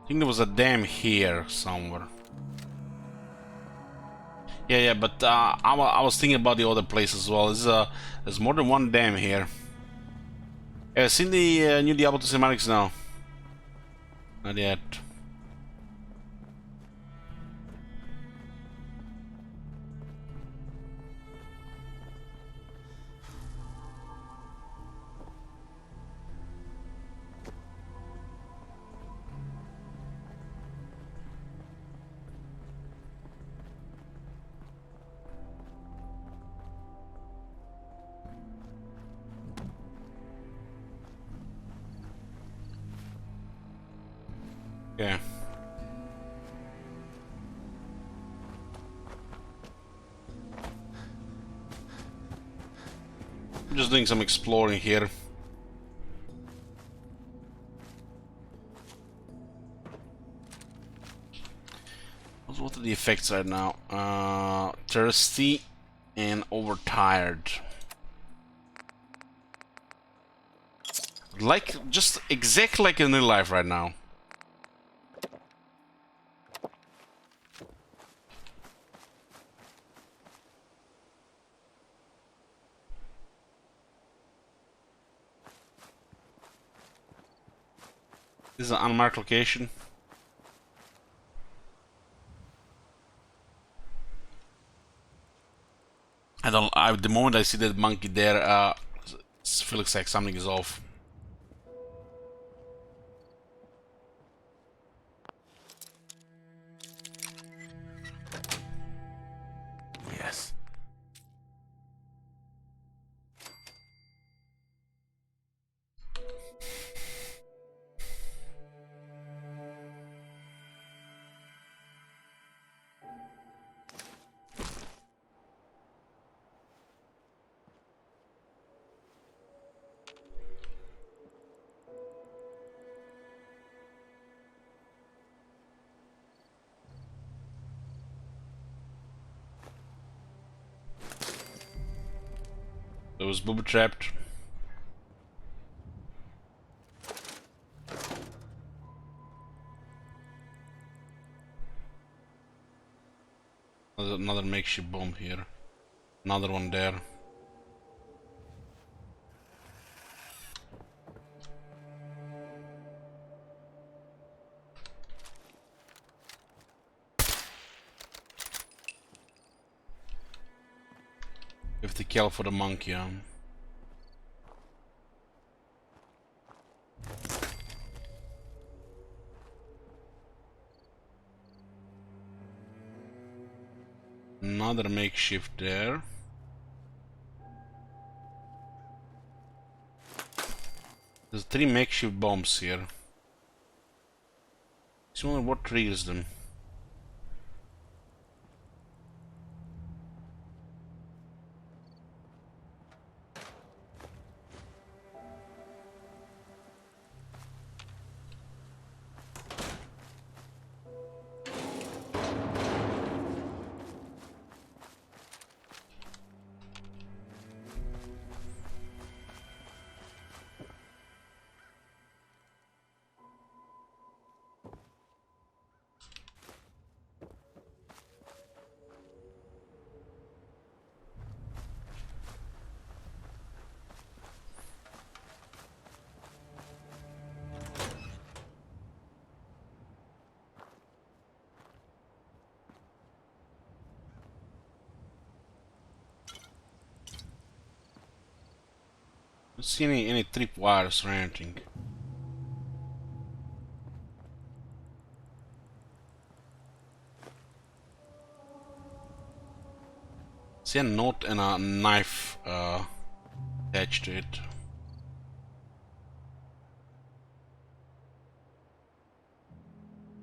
Speaker 1: I think there was a dam here somewhere. Yeah, but I was thinking about the other place as well. There's more than one dam here. Seen the new Diablo 2 cinematics now? Not yet. Okay. I'm just doing some exploring here. What are the effects right now? Thirsty and overtired. Like, just exactly like in real life right now. This is an unmarked location. The moment I see that monkey there, feels like something is off. Yes. It was booby trapped. Another makeshift bomb here. Another one there. We have to kill for the monkey, Another makeshift there. There's 3 makeshift bombs here. Just wonder what triggers them. Don't see any tripwires or anything. See a note and a knife attached to it.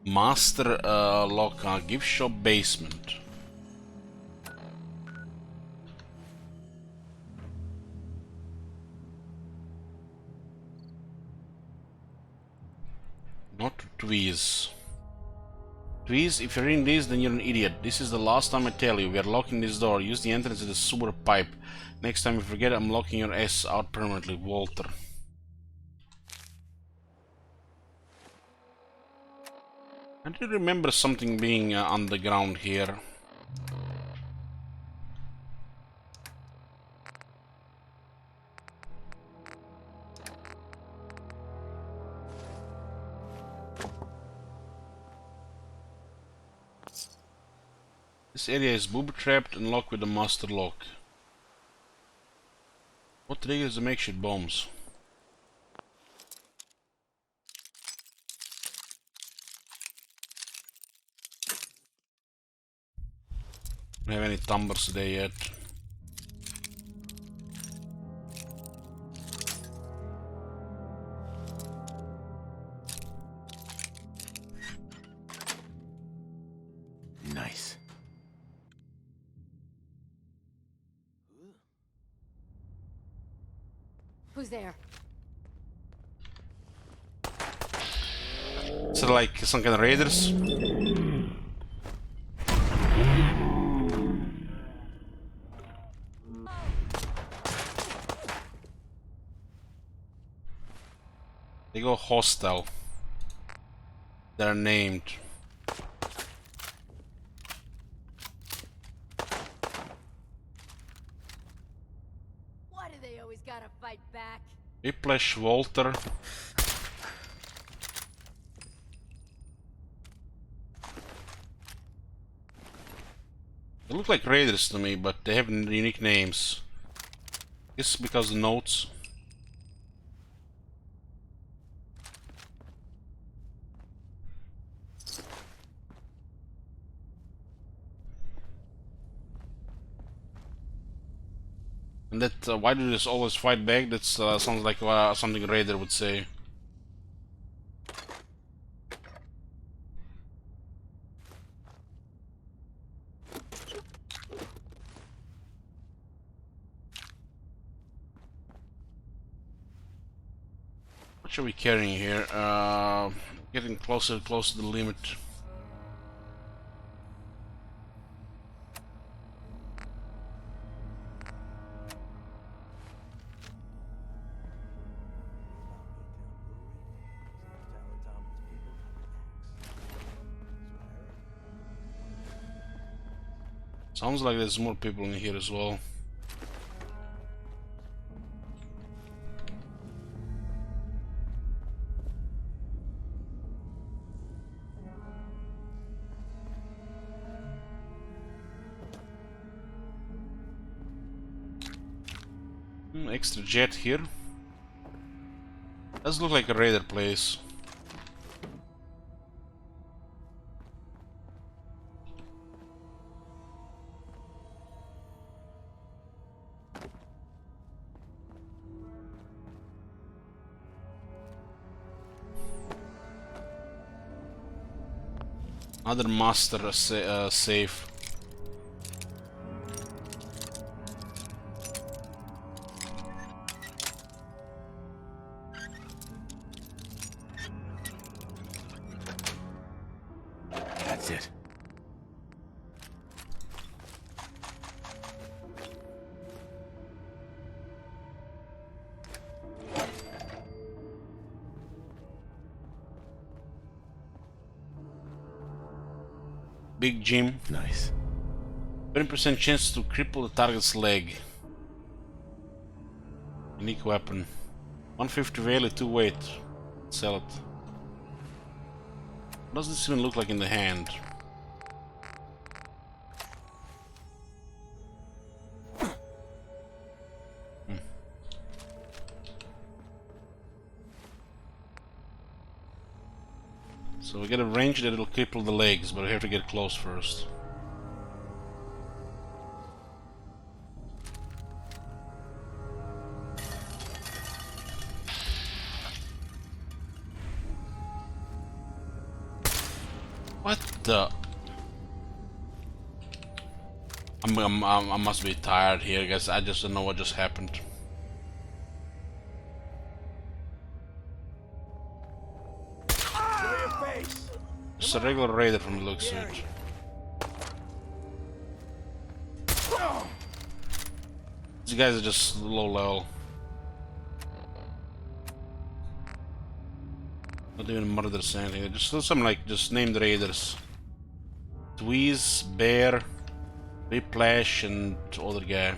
Speaker 1: Master lock, gift shop basement. Not Tweez. Tweez, if you're reading this, then you're an idiot. This is the last time I tell you. We are locking this door. Use the entrance to the sewer pipe. Next time you forget, I'm locking your ass out permanently, Walter. I do remember something being underground here. This area is booby-trapped and locked with a master lock. What triggers the makeshift bombs? Don't have any tumblers there yet.
Speaker 9: Who's there?
Speaker 1: Is it like some kind of raiders? They go hostile. They're named.
Speaker 9: Why do they always gotta fight back?
Speaker 1: Whiplash, Walter. They look like raiders to me, but they have unique names. Guess because the notes. And that why do they always fight back? That sounds like something a raider would say. What are we carrying here? Getting closer to the limit. Sounds like there's more people in here as well. Extra jet here. Does look like a raider place. Another master safe.
Speaker 13: That's it.
Speaker 1: Big Jim.
Speaker 13: Nice.
Speaker 1: 20% chance to cripple the target's leg. Unique weapon. 150 value, 2 weight. Sell it. What does this even look like in the hand? So we get a range that it'll cripple the legs, but we have to get close first. What the? I must be tired here, guys. I just don't know what just happened. Just a regular raider from the looks of it. These guys are just low level. Not even murderers or anything. They're just some like just named raiders. Tweez, Bear, Whiplash, and other guy.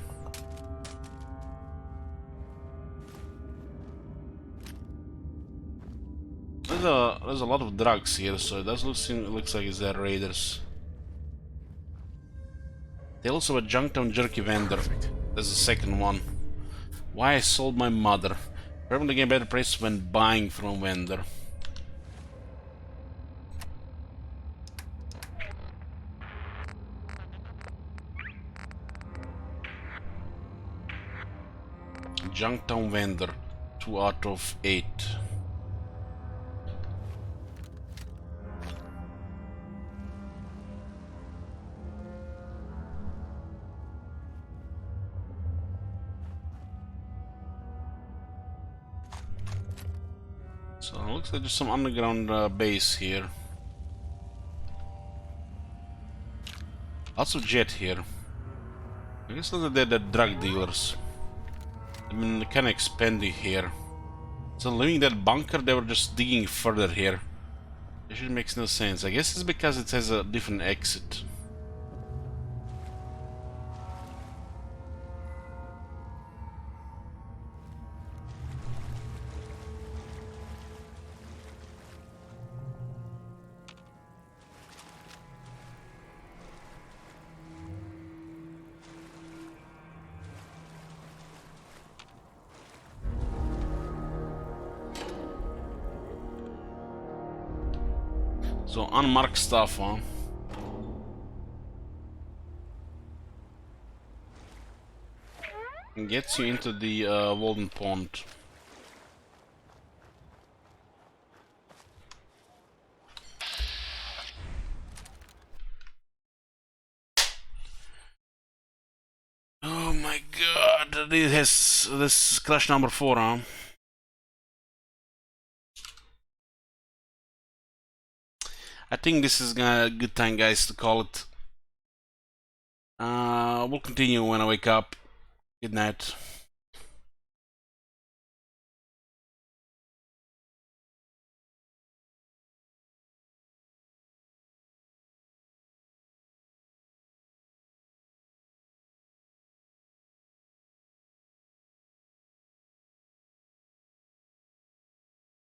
Speaker 1: There's a lot of drugs here, so it does looks like it's their raiders. Tales of a Junktown jerky vendor. That's the second one. Why I sold my mother. Probably get a better price when buying from a vendor. Junktown vendor. 2 out of 8. So it looks like there's some underground base here. Lots of jet here. I guess they're the drug dealers. I mean, they're kinda expanding here. So leaving that bunker, they were just digging further here. It just makes no sense. I guess it's because it has a different exit. So unmarked stuff, huh? And gets you into the Walden Pond. Oh my god, this is clash number 4, huh? I think this is a good time, guys, to call it. We'll continue when I wake up. Good night.